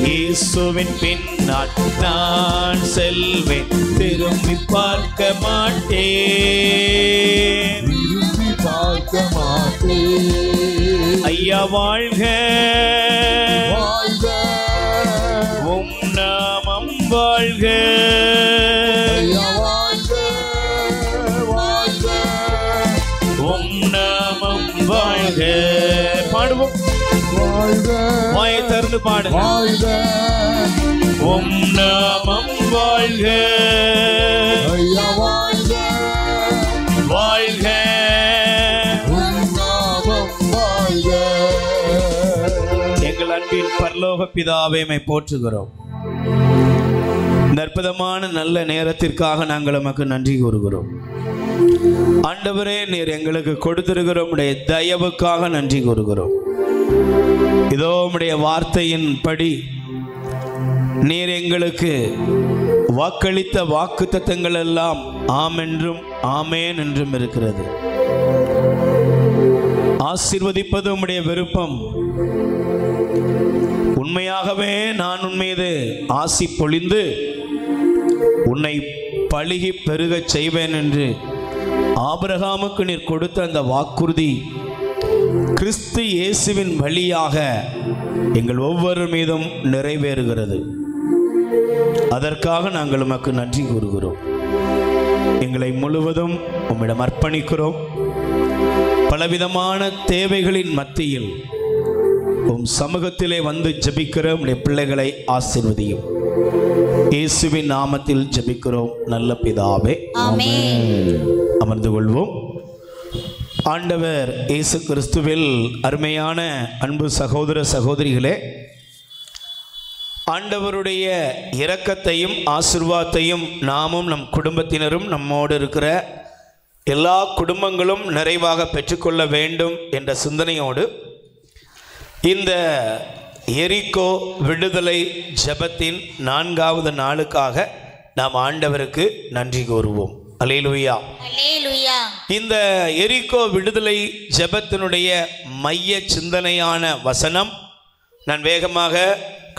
இயேசுவின் பின்னால் நான் செல்வேன், திரும்பி பார்க்க மாட்டேன், திரும்பி பார்க்க மாட்டேன். ஐயா வாழ்க வாழ்க, உம் நாமம் வாழ்க. ஐயா வாழ்க, வாழ்க, உம் நாமம் வாழ்க. பாடுவோம், வாழ்க, வாயை திறந்து பாடுங்க. வாழ்க, உம் நாமம் வாழ்க, ஐயா வாழ்க, வாழ்க. உம் நாமம் வாழ்க. எங்கள் அன்பின் பரலோக பிதாவே, உம்மை போற்றுகிறோம். இந்த அற்புதமான நல்ல நேரத்திற்காக நாங்கள் உமக்கு நன்றி கூறுகிறோம். ஆண்டவரே, நீர் எங்களுக்கு கொடுத்திருக்கிற உம்முடைய தயவுக்காக நன்றி கூறுகிறோம். இதோ உம்முடைய வார்த்தையின் படி நீர் எங்களுக்கு வாக்களித்த வாக்குத்தத்தங்கள் எல்லாம் ஆம் என்றும் ஆமேன் என்றும் இருக்கிறது. ஆசீர்வதிப்பது உம்முடைய விருப்பம். உண்மையாகவே நான் உன் மீது ஆசி பொழிந்து உன்னை பலுகி பெருகச் செய்வேன் என்று ஆபிரகாமுக்கு நீர் கொடுத்த அந்த வாக்குறுதி கிறிஸ்து இயேசுவின் வழியாக எங்கள் ஒவ்வொரு மீதும் நிறைவேறுகிறது. அதற்காக நாங்கள் உமக்கு நன்றி கூறுகிறோம். எங்களை முழுவதும் உம்மிடம் அர்ப்பணிக்கிறோம். பலவிதமான தேவைகளின் மத்தியில் உம் சமூகத்திலே வந்து ஜெபிக்கிற உம்முடைய பிள்ளைகளை ஆசீர்வதியும். இயேசுவின் நாமத்தில் ஜெபிக்கிறோம் நல்ல பிதாவே, ஆமென். அமர்ந்து கொள்வோம். ஆண்டவர் இயேசு கிறிஸ்துவில் அருமையான அன்பு சகோதர சகோதரிகளே, ஆண்டவருடைய இரக்கத்தையும் ஆசீர்வாதத்தையும் நாமும் நம் குடும்பத்தினரும் நம்மோடு இருக்கிற எல்லா குடும்பங்களும் நிறைவாக பெற்றுக்கொள்ள வேண்டும் என்ற சிந்தனையோடு இந்த எரிகோ விடுதலை ஜெபத்தின் 4வது நாளுக்காக நாம் ஆண்டவருக்கு நன்றி கூறுவோம். அல்லேலூயா, அல்லேலூயா. இந்த எரிகோ விடுதலை ஜெபத்தினுடைய மைய சிந்தனையான வசனம் நான் வேகமாக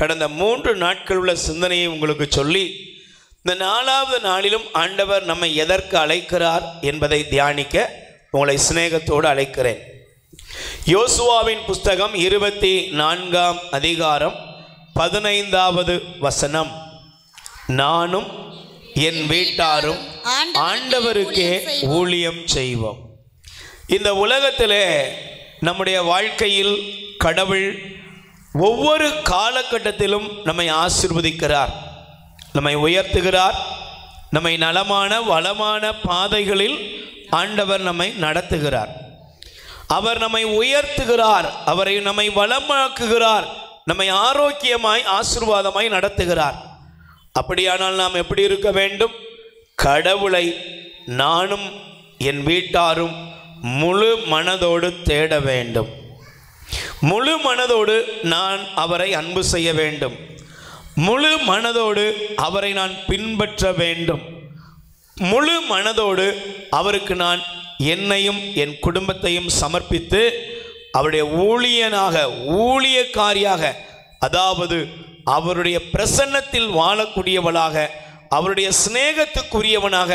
கடந்த 3 நாட்கள் உள்ள சிந்தனையை உங்களுக்கு சொல்லி இந்த 4வது நாளிலும் ஆண்டவர் நம்மை எதற்கு அழைக்கிறார் என்பதை தியானிக்க உங்களை சிநேகத்தோடு அழைக்கிறேன். யோசுவாவின் புஸ்தகம் 24ஆம் அதிகாரம் 15வது வசனம், நானும் என் வீட்டாரும் ஆண்டவருக்கே ஊழியம் செய்வோம். இந்த உலகத்திலே நம்முடைய வாழ்க்கையில் கடவுள் ஒவ்வொரு காலகட்டத்திலும் நம்மை ஆசீர்வதிக்கிறார், நம்மை உயர்த்துகிறார், நம்மை நலமான வளமான பாதைகளில் ஆண்டவர் நம்மை நடத்துகிறார். அவர் நம்மை உயர்த்துகிறார், அவரை நம்மை வளமாக்குகிறார், நம்மை ஆரோக்கியமாய் ஆசீர்வாதமாய் நடத்துகிறார். அப்படியானால் நாம் எப்படி இருக்க வேண்டும்? கடவுளை நானும் என் வீட்டாரும் முழு மனதோடு தேட வேண்டும். முழு மனதோடு நான் அவரை அன்பு செய்ய வேண்டும். முழு மனதோடு அவரை நான் பின்பற்ற வேண்டும். முழு மனதோடு அவருக்கு நான் என்னையும் என் குடும்பத்தையும் சமர்ப்பித்து அவருடைய ஊழியனாக, ஊழியக்காரியாக, அதாவது அவருடைய பிரசன்னத்தில் வாழக்கூடியவளாக, அவருடைய சிநேகத்துக்குரியவனாக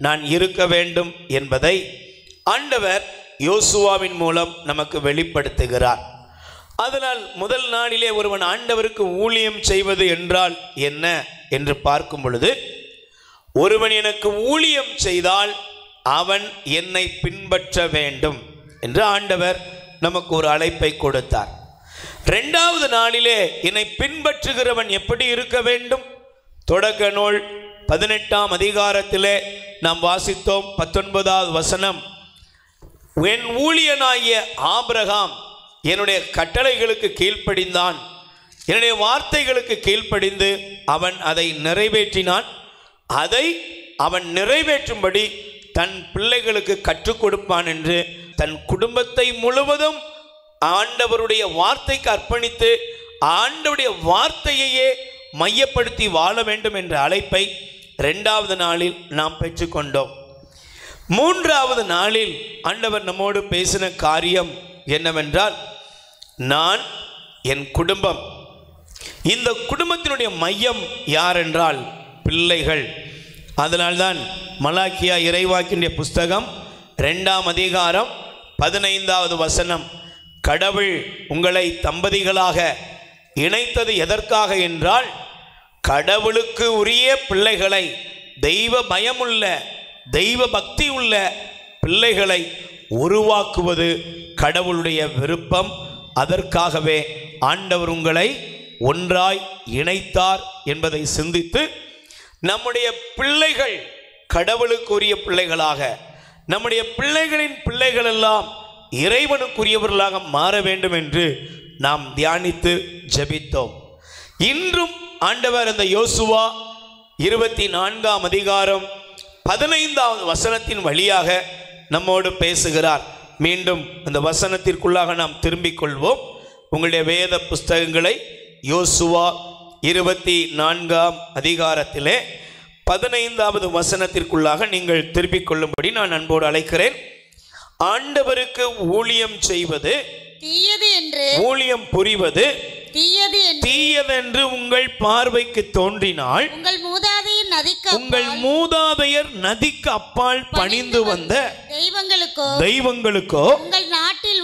நான் இருக்க வேண்டும் என்பதை ஆண்டவர் யோசுவாவின் மூலம் நமக்கு வெளிப்படுத்துகிறார். அதனால் முதல் நாளிலே ஒருவன் ஆண்டவருக்கு ஊழியம் செய்வது என்றால் என்ன என்று பார்க்கும் பொழுது, ஒருவன் எனக்கு ஊழியம் செய்தால் அவன் என்னை பின்பற்ற வேண்டும் என்று ஆண்டவர் நமக்கு ஒரு அழைப்பை கொடுத்தார். 2வது நாளிலே என்னை பின்பற்றுகிறவன் எப்படி இருக்க வேண்டும்? தொடக்க நூல் 18ஆம் அதிகாரத்திலே நாம் வாசித்தோம் 19வது வசனம், என் ஊழியனாகிய ஆபிரகாம் என்னுடைய கட்டளைகளுக்கு கீழ்ப்படிந்தான், என்னுடைய வார்த்தைகளுக்கு கீழ்ப்படிந்து அவன் அதை நிறைவேற்றினான். அதை அவன் நிறைவேற்றும்படி தன் பிள்ளைகளுக்கு கற்றுக் கொடுப்பான் என்று தன் குடும்பத்தை முழுவதும் ஆண்டவருடைய வார்த்தைக்கு அர்ப்பணித்து ஆண்டவருடைய வார்த்தையையே மையப்படுத்தி வாழ வேண்டும் என்ற அழைப்பை 2வது நாளில் நாம் பெற்றுக்கொண்டோம். 3வது நாளில் ஆண்டவர் நம்மோடு பேசின காரியம் என்னவென்றால், நான், என் குடும்பம் இந்த குடும்பத்தினுடைய மையம் யார் என்றால் பிள்ளைகள். அதனால்தான் மலாக்கியா இறைவாக்கினுடைய புஸ்தகம் 2ஆம் அதிகாரம் 15வது வசனம், கடவுள் உங்களை தம்பதிகளாக இணைத்தது எதற்காக என்றால் கடவுளுக்கு உரிய பிள்ளைகளை, தெய்வ பயமுள்ள தெய்வ பக்தி உள்ள பிள்ளைகளை உருவாக்குவது கடவுளுடைய விருப்பம். அதற்காகவே ஆண்டவர் உங்களை ஒன்றாய் இணைத்தார் என்பதை சிந்தித்து நம்முடைய பிள்ளைகள் கடவுளுக்குரிய பிள்ளைகளாக, நம்முடைய பிள்ளைகளின் பிள்ளைகள் எல்லாம் இறைவனுக்குரியவர்களாக மாற வேண்டும் என்று நாம் தியானித்து ஜெபித்தோம். இன்றும் ஆண்டவர் அந்த யோசுவா 24ஆம் அதிகாரம் 15வது வசனத்தின் வழியாக நம்மோடு பேசுகிறார். மீண்டும் அந்த வசனத்திற்குள்ளாக நாம் திரும்பிக் கொள்வோம். உங்களுடைய வேத புஸ்தகங்களை யோசுவா 24ஆம் அதிகாரத்திலே 15வது வசனத்திற்குள்ளாக நீங்கள் திருப்பிக் கொள்ளும்படி நான் அன்போடு அழைக்கிறேன். ஆண்டவருக்கு ஊழியம் செய்வது தீயது என்று, ஊழியம் புரிவது தீயதென்று உங்கள் பார்வைக்கு தோன்றினால் உங்கள் மூதாதையர் நதிக்கு அப்பால் பணிந்து வந்த தெய்வங்களுக்கோ உங்கள் நாட்டில்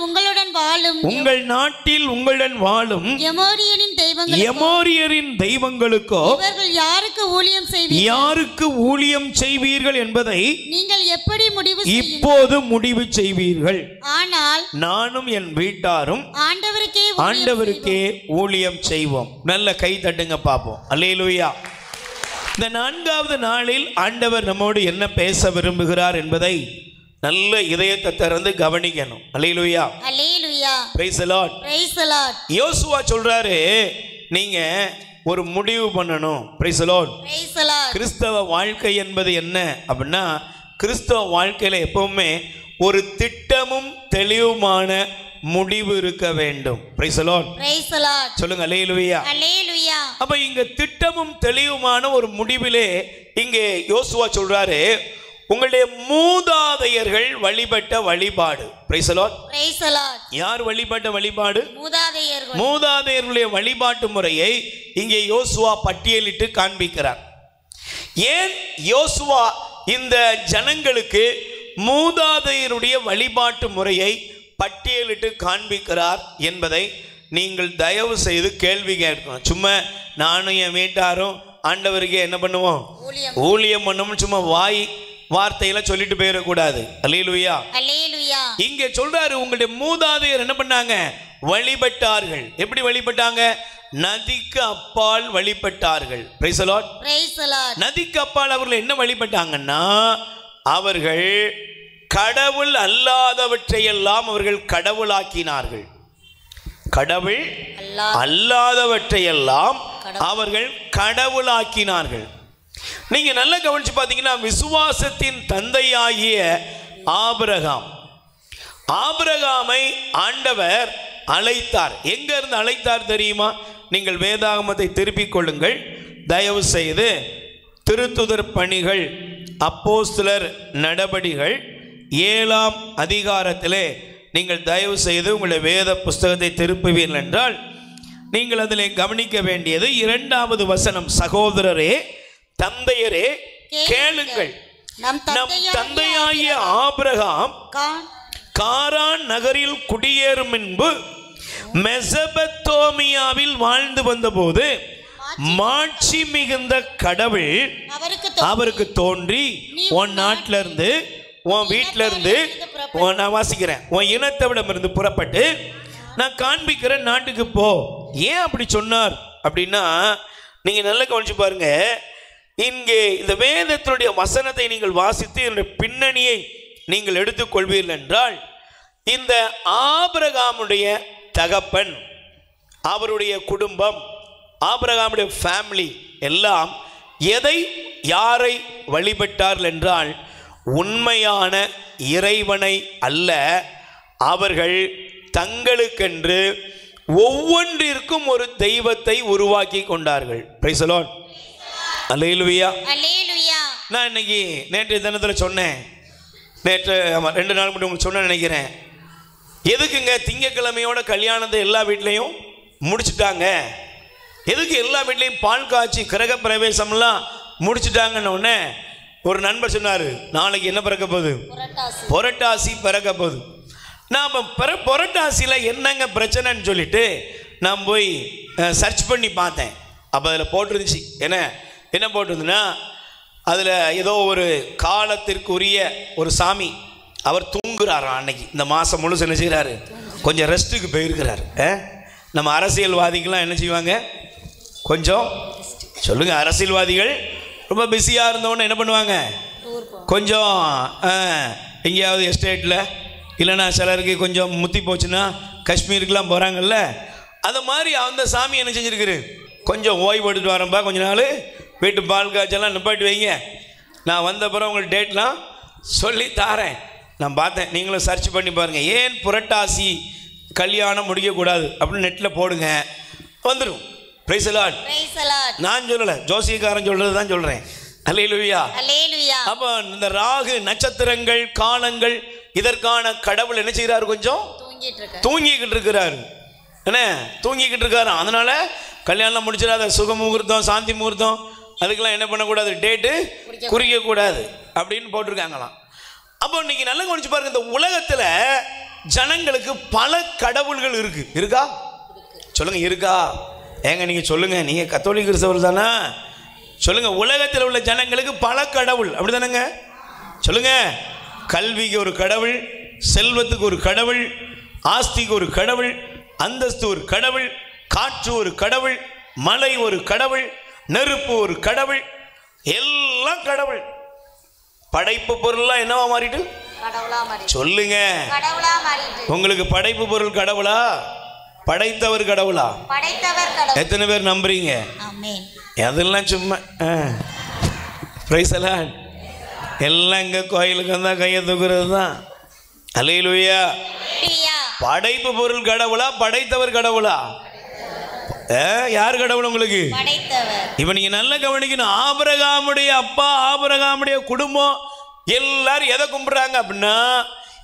உங்களுடன் வாழும் எமோரியரின் தெய்வங்களுக்கோ யாருக்கு ஊழியம் செய்வீர்கள் என்பதை நீங்கள் எப்படி இப்போது முடிவு செய்வீர்கள். ஆனால் நானும் என் வீட்டாரும் ஆண்டவருக்கே ஊழியம் செய்வோம். நல்ல கை தட்டுங்க பார்ப்போம். அல்லேலூயா. இந்த 4வது நாளில் ஆண்டவர் நம்மோடு என்ன பேச விரும்புகிறார் என்பதை நல்ல இதயத்தை திறந்து கவனிக்கணும். Hallelujah. Hallelujah. Praise the lord. Praise the lord. யோசுவா சொல்றாரு, நீங்க ஒரு முடிவு பண்ணணும். Praise the lord. Praise the lord. கிறிஸ்தவ வாழ்க்கை என்பது என்ன அப்படின்னா, கிறிஸ்தவ வாழ்க்கையில எப்பவுமே ஒரு திட்டமும் தெளிவுமான முடிவு இருக்க வேண்டும். Price the lord. Praise the lord. சொல்லுங்க அல்லேலூயா. அல்லேலூயா. அப்ப இங்க திட்டமும் தெளிவுமான ஒரு முடிவிலே இங்கே யோசுவா சொல்றாரு, உங்களுடைய மூதாதையர்கள் வழிபட்ட வழிபாடு. Praise the lord. Praise the Lord. யார் வழிபட்ட வழிபாடு? மூதாதையர்கள். மூதாதையர்களுடைய வழிபாட்டு முறையை இங்கே யோசுவா பட்டியலிட்டு காண்பிக்கிறார். ஏன் யோசுவா இந்த ஜனங்களுக்கு மூதாதையருடைய வழிபாட்டு முறையை பட்டியலிட்டு காண்பிக்கிறார் என்பதை நீங்கள் தயவு செய்து கேள்வி கேட்கணும். சும்மா நானும் என் வீட்டாரும் ஆண்டவருக்கு என்ன பண்ணுவோம், ஊழியம் பண்ணுவோம், சும்மா வார்த்தையில சொல்லிட்டு போயிடக்கூடாது. அல்லேலூயா. அல்லேலூயா. இங்கே சொல்றாரு, உங்களுடைய மூதாதையர் என்ன பண்ணாங்க, வழிபட்டார்கள். எப்படி வழிபட்டாங்க? நதிக்கு அப்பால் வழிபட்டார்கள். Praise the lord. Praise the lord. நதிக்கு அப்பால் அவர்கள் என்ன வழிபட்டாங்கன்னா, அவர்கள் கடவுள் அல்லாதவற்றையெல்லாம் அவர்கள் கடவுளாக்கினார்கள். கடவுள் அல்லாதவற்றையெல்லாம் அவர்கள் கடவுளாக்கினார்கள். நீங்க நல்லா கவனிச்சு பார்த்தீங்கன்னா, விசுவாசத்தின் தந்தையாகிய ஆபிரகாமை ஆண்டவர் அழைத்தார். எங்க இருந்து அழைத்தார் தெரியுமா? நீங்கள் வேதாகமத்தை திருப்பிக் கொள்ளுங்கள் தயவு செய்து. திருத்துதர் பணிகள் அப்போஸ்தலர் நடபடிகள் 7ஆம் அதிகாரத்திலே நீங்கள் தயவு செய்து உங்களுடைய வேத புஸ்தகத்தை திருப்புவீர்கள் என்றால் நீங்கள் அதில் கவனிக்க வேண்டியது 2வது வசனம். சகோதரரே, தந்தையரே, கேளுங்கள். நம் தந்தையாகிய ஆபிரகாம் காரான் நகரில் குடியேறும் முன்பு மெசபத்தோமியாவில் வாழ்ந்து வந்தபோது மாட்சி மிகுந்த கடவுள் அவருக்கு தோன்றி, உன் நாட்டில இருந்து, உன் வீட்டில இருந்து, நான் வாசிக்கிறேன், உன் இனத்தவிடமிருந்து புறப்பட்டு நான் காண்பிக்கிற நாட்டுக்கு போ. ஏன் அப்படி சொன்னார் அப்படின்னா, நீங்க நல்லா கவனிச்சு பாருங்க. இங்கே இந்த வேதத்தினுடைய வசனத்தை நீங்கள் வாசித்து என்னுடைய பின்னணியை நீங்கள் எடுத்துக்கொள்வீர்கள் என்றால், இந்த ஆபிரகாமுடைய தகப்பன், அவருடைய குடும்பம், ஆபிரகாமுடைய ஃபேமிலி எல்லாம் யாரை வழிபட்டார்கள் என்றால், உண்மையான இறைவனை அல்ல, அவர்கள் தங்களுக்கென்று ஒவ்வொன்றிற்கும் ஒரு தெய்வத்தை உருவாக்கி கொண்டார்கள். Praise the lord. Hallelujah. Hallelujah. நான் இன்னைக்கு நேற்றைய தினத்தில் சொன்னேன், நேற்று 2 நாள் மட்டும் உங்களுக்கு சொன்ன நினைக்கிறேன். எதுக்குங்க திங்கக்கிழமையோட கல்யாணத்தை எல்லா வீட்லையும் முடிச்சுட்டாங்க? எதுக்கு எல்லா வீட்லேயும் பால் காய்ச்சி கிரக பிரவேசம்லாம் முடிச்சுட்டாங்கன்னு உடனே ஒரு நண்பர் சொன்னார், நாளைக்கு என்ன பிறக்க போகுது? புரட்டாசி பிறக்க போகுது. நான் இப்போ புரட்டாசியில் என்னங்க பிரச்சனைன்னு சொல்லிட்டு நான் போய் சர்ச் பண்ணி பார்த்தேன். அப்போ அதில் போட்டிருந்துச்சு, என்ன போட்டிருந்துன்னா, அதில் ஏதோ ஒரு காலத்திற்குரிய ஒரு சாமி அவர் தூங்குறாராம். அன்னைக்கு இந்த மாதம் முழுசு என்ன செய்கிறாரு? கொஞ்சம் ரெஸ்ட்டுக்கு போயிருக்கிறார். நம்ம அரசியல்வாதிகள்லாம் என்ன செய்வாங்க? கொஞ்சம் சொல்லுங்கள், அரசியல்வாதிகள் ரொம்ப பிஸியாக இருந்தோன்னு என்ன பண்ணுவாங்க? கொஞ்சம் எங்கேயாவது எஸ்டேட்டில், இல்லைன்னா சிலருக்கு கொஞ்சம் முத்தி போச்சுன்னா காஷ்மீருக்கெலாம் போகிறாங்கல்ல, அது மாதிரி அந்த சாமி என்ன செஞ்சுருக்குரு? கொஞ்சம் ஓய்வு எடுத்துட்டு வரேன்ப்பா, கொஞ்ச நாள் வீட்டு பால் காய்ச்சலாம் நிப்பாட்டி வைங்க, நான் வந்த பிறகு உங்களுக்கு டேட்லாம் சொல்லி தாரேன். நான் பார்த்தேன், நீங்களும் சர்ச் பண்ணி பாருங்கள், ஏன் புரட்டாசி கல்யாணம் முடிக்கக்கூடாது அப்படின்னு நெட்டில் போடுங்க, வந்துடும். Price the Lord. நான் சொல்லலை, ஜோசியக்காரன் சொல்கிறது தான் சொல்கிறேன். அல்லேலூயா. அப்போ இந்த ராகு நட்சத்திரங்கள் காலங்கள் இதற்கான கடவுள் என்ன செய்கிறாரு? கொஞ்சம் தூங்கிக்கிட்டு இருக்கிறாரு. என்ன தூங்கிக்கிட்டு இருக்காரு. அதனால கல்யாணம் முடிச்சிடாத, சுக முகூர்த்தம் சாந்தி முகூர்த்தம் அதுக்கெல்லாம் என்ன பண்ணக்கூடாது? டேட்டு குறிக்கக்கூடாது அப்படின்னு போட்டிருக்காங்களாம். அப்போ இன்னைக்கு நல்லா கவனிச்சு பாருங்க, இந்த உலகத்தில் ஜனங்களுக்கு பல கடவுள்கள் இருக்கா? சொல்லுங்க, இருக்கா? ஏங்க நீங்க சொல்லுங்க, நீங்க கத்தோலிக்க கிறிஸ்தவர் தானே? சொல்லுங்க, உலகத்தில் உள்ள ஜனங்களுக்கு பல கடவுள், அப்படி தானேங்க? சொல்லுங்க. கல்விக்கு ஒரு கடவுள், செல்வத்துக்கு ஒரு கடவுள், ஆஸ்திக்கு ஒரு கடவுள், அந்தஸ்து ஒரு கடவுள், காற்று ஒரு கடவுள், மலை ஒரு கடவுள், நெருப்பு ஒரு கடவுள், எல்லாம் கடவுள். படைப்பு பொருள்லாம் என்னவா மாறிட்டு? சொல்லுங்க, உங்களுக்கு படைப்பு பொருள் கடவுளா? படைத்தவர் கடவுளா? எத்தனை பேர் நம்புறீங்க? அதெல்லாம் சும்மா பிரைஸ் தி லார்ட். எல்லாம் இங்கே கோயிலுக்கு வந்தால் கையை தூக்குறது தான். அல்லேலூயா. படைப்பு பொருள் கடவுளா? படைத்தவர் கடவுளா? யார் கடவுள் உங்களுக்கு? இப்போ நீங்கள் நல்லா கவனிக்கணும். ஆபிரகாமுடைய அப்பா, ஆபிரகாமுடைய குடும்பம் எல்லாரும் எதை கும்பிடுறாங்க அப்படின்னா,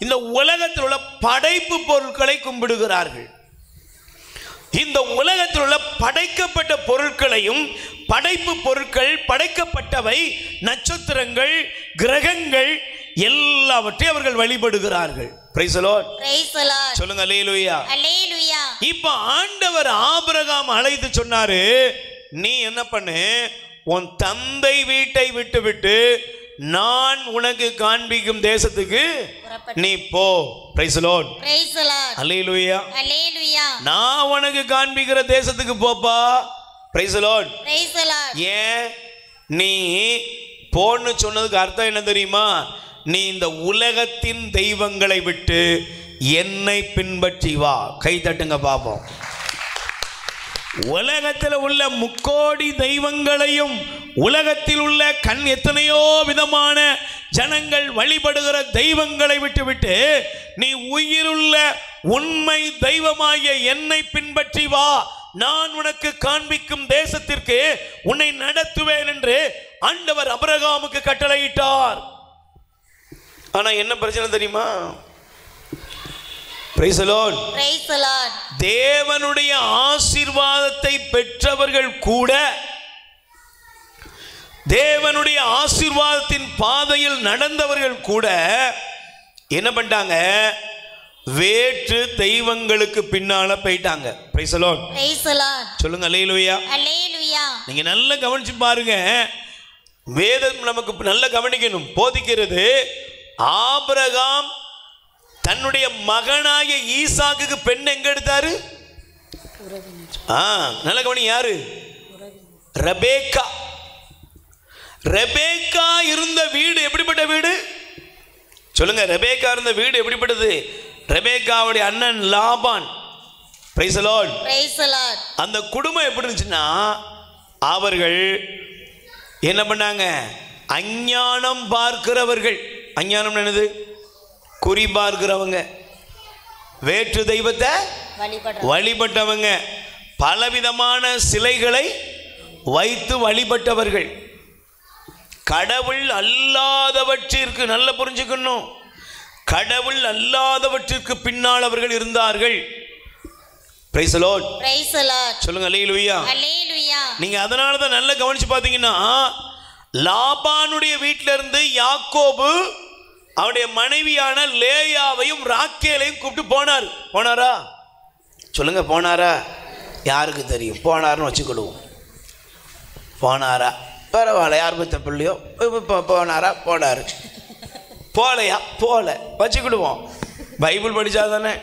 இந்த உலகத்தில் உள்ள படைப்பு பொருட்களை கும்பிடுகிறார்கள். இந்த உலகத்தில் உள்ள படைக்கப்பட்ட பொருட்களையும், படைப்பு பொருட்கள் படைக்கப்பட்டவை நட்சத்திரங்கள் கிரகங்கள் எல்லாவற்றையும் அவர்கள் வழிபடுகிறார்கள். Price the lord. சொல்லுங்க அல்லேலூயா. இப்ப ஆண்டவர் ஆபிரகாம் அழைத்து சொன்னாரு, நீ என்ன பண்ணு, உன் தந்தை வீட்டை விட்டு நான் உனக்கு காண்பிக்கும் தேசத்துக்கு நீ போ. Praise the lord. அல்லேலூயா. நான் உனக்கு காண்பிக்கிற தேசத்துக்கு போப்பா. Praise the lord. ஏன் நீ போன்னு சொன்னதுக்கு அர்த்தம் என்ன தெரியுமா? நீ இந்த உலகத்தின் தெய்வங்களை விட்டு என்னை பின்பற்றி வா. கை தட்டுங்க பாப்போம். உலகத்தில் உள்ள முக்கோடி தெய்வங்களையும், உலகத்தில் உள்ள எத்தனையோ விதமான ஜனங்கள் வழிபடுகிற தெய்வங்களை விட்டு நீ உயிருள்ள உண்மை தெய்வமாகிய என்னை பின்பற்றி வா. நான் உனக்கு காண்பிக்கும் தேசத்திற்கு உன்னை நடத்துவேன் என்று ஆண்டவர் ஆபிரகாமுக்கு கட்டளையிட்டார். ஆனா என்ன பிரச்சனை தெரியுமா? Price the Lord. தேவனுடைய ஆசீர்வாதத்தை பெற்றவர்கள் கூட, தேவனுடைய ஆசீர்வாதத்தின் பாதையில் நடந்தவர்கள் கூட என்ன பண்ணிட்டாங்க? வேற்று தெய்வங்களுக்கு பின்னால போயிட்டாங்க. Price the lord. சொல்லுங்க அல்லேலூயா. நீங்க நல்லா கவனிச்சு பாருங்க. வேதம் நமக்கு நல்லா கவனிக்கணும், போதிக்கிறது. ஆபிரகாம் தன்னுடைய மகனாகிய ஈசாக்குக்கு பெண் எங்க எடுத்தாரு? நல்ல கவனி, யாரு? ரெபேக்கா. ரெபேக்கா இருந்த வீடு எப்படிப்பட்ட வீடு? சொல்லுங்க, ரெபேக்கா இருந்த வீடு எப்படிப்பட்டது? ரெபேக்காவுடைய அண்ணன் லாபான். Price the Lord. அந்த குடும்பம் எப்படி இருந்துச்சுன்னா, அவர்கள் என்ன பண்ணாங்க? அஞ்ஞானம் பார்க்கிறவர்கள். அஞ்ஞானம் என்னது? குறி பார்க்கிறவங்க, வேற்று தெய்வத்தை வழிபட்டவங்க, பலவிதமான சிலைகளை வைத்து வழிபட்டவர்கள். கடவுள் அல்லாதவற்றிற்கு, நல்ல புரிஞ்சுக்கணும், கடவுள் அல்லாதவற்றிற்கு பின்னால் அவர்கள் இருந்தார்கள். Price the lord. Praise the lord. சொல்லுங்க அல்லேலூயா. அல்லேலூயா. நீங்க அதனால தான் நல்லா கவனிச்சு பார்த்தீங்கன்னா லாபானுடைய வீட்டில இருந்து யாக்கோபு அவருடைய மனைவியான லேயாவையும் ராக்கேலையும் கூப்பிட்டு போனாரா? சொல்லுங்க, போனாரா? யாருக்கு தெரியும்? போனார்னு வச்சுக்கிடுவோம். போனாரா? பரவாயில்ல, யார் பத்த பிள்ளையோ போனாரா? போனார். போலையா? போல வச்சுக்கிடுவோம். பைபிள் படித்தா தானே.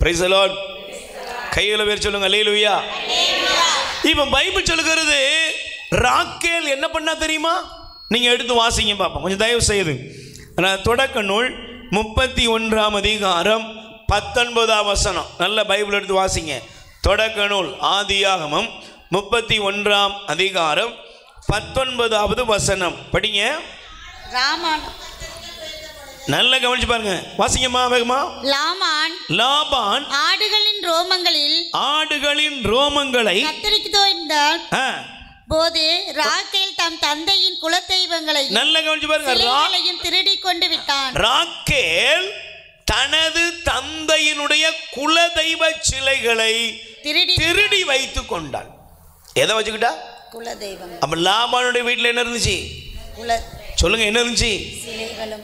Price the Lord. கையில் பேர் சொல்லுங்க அல்லேலூயா. இப்போ பைபிள் சொல்லுகிறது ராக்கேல் என்ன பண்ணா தெரியுமா? நீங்கள் எடுத்து வாசிங்க பார்ப்போம் கொஞ்சம் தயவு செய்து. தொடக்க நூல் 31ஆம் அதிகாரம் 19ஆம் வசனம். நல்ல பைபிள் எடுத்து வாசிங்க. தொடக்க நூல் ஆதியாகமம் 31ஆம் அதிகாரம் 19வது வசனம் படிங்க. நல்ல கவனிச்சு பாருங்க, வாசிங்கம்மா வேகமா. லாபான் ஆடுகளின் ரோமங்களை கத்தரித்துவைத்தார் போது ராக்கேல் தம் தந்தையின் குலதெய்வங்களை நல்ல கவனிச்சு பாருங்க, திருடி கொண்டு விட்டான். ராக்கேல் தனது தந்தையினுடைய குலதெய்வ சிலைகளை திருடி வைத்துக் கொண்டாள். எதை வச்சுக்கிட்டா? குலதெய்வம். அப்ப லாபானுடைய வீட்டில் என்ன இருந்துச்சு? சொல்லுங்க, என்ன இருந்துச்சு?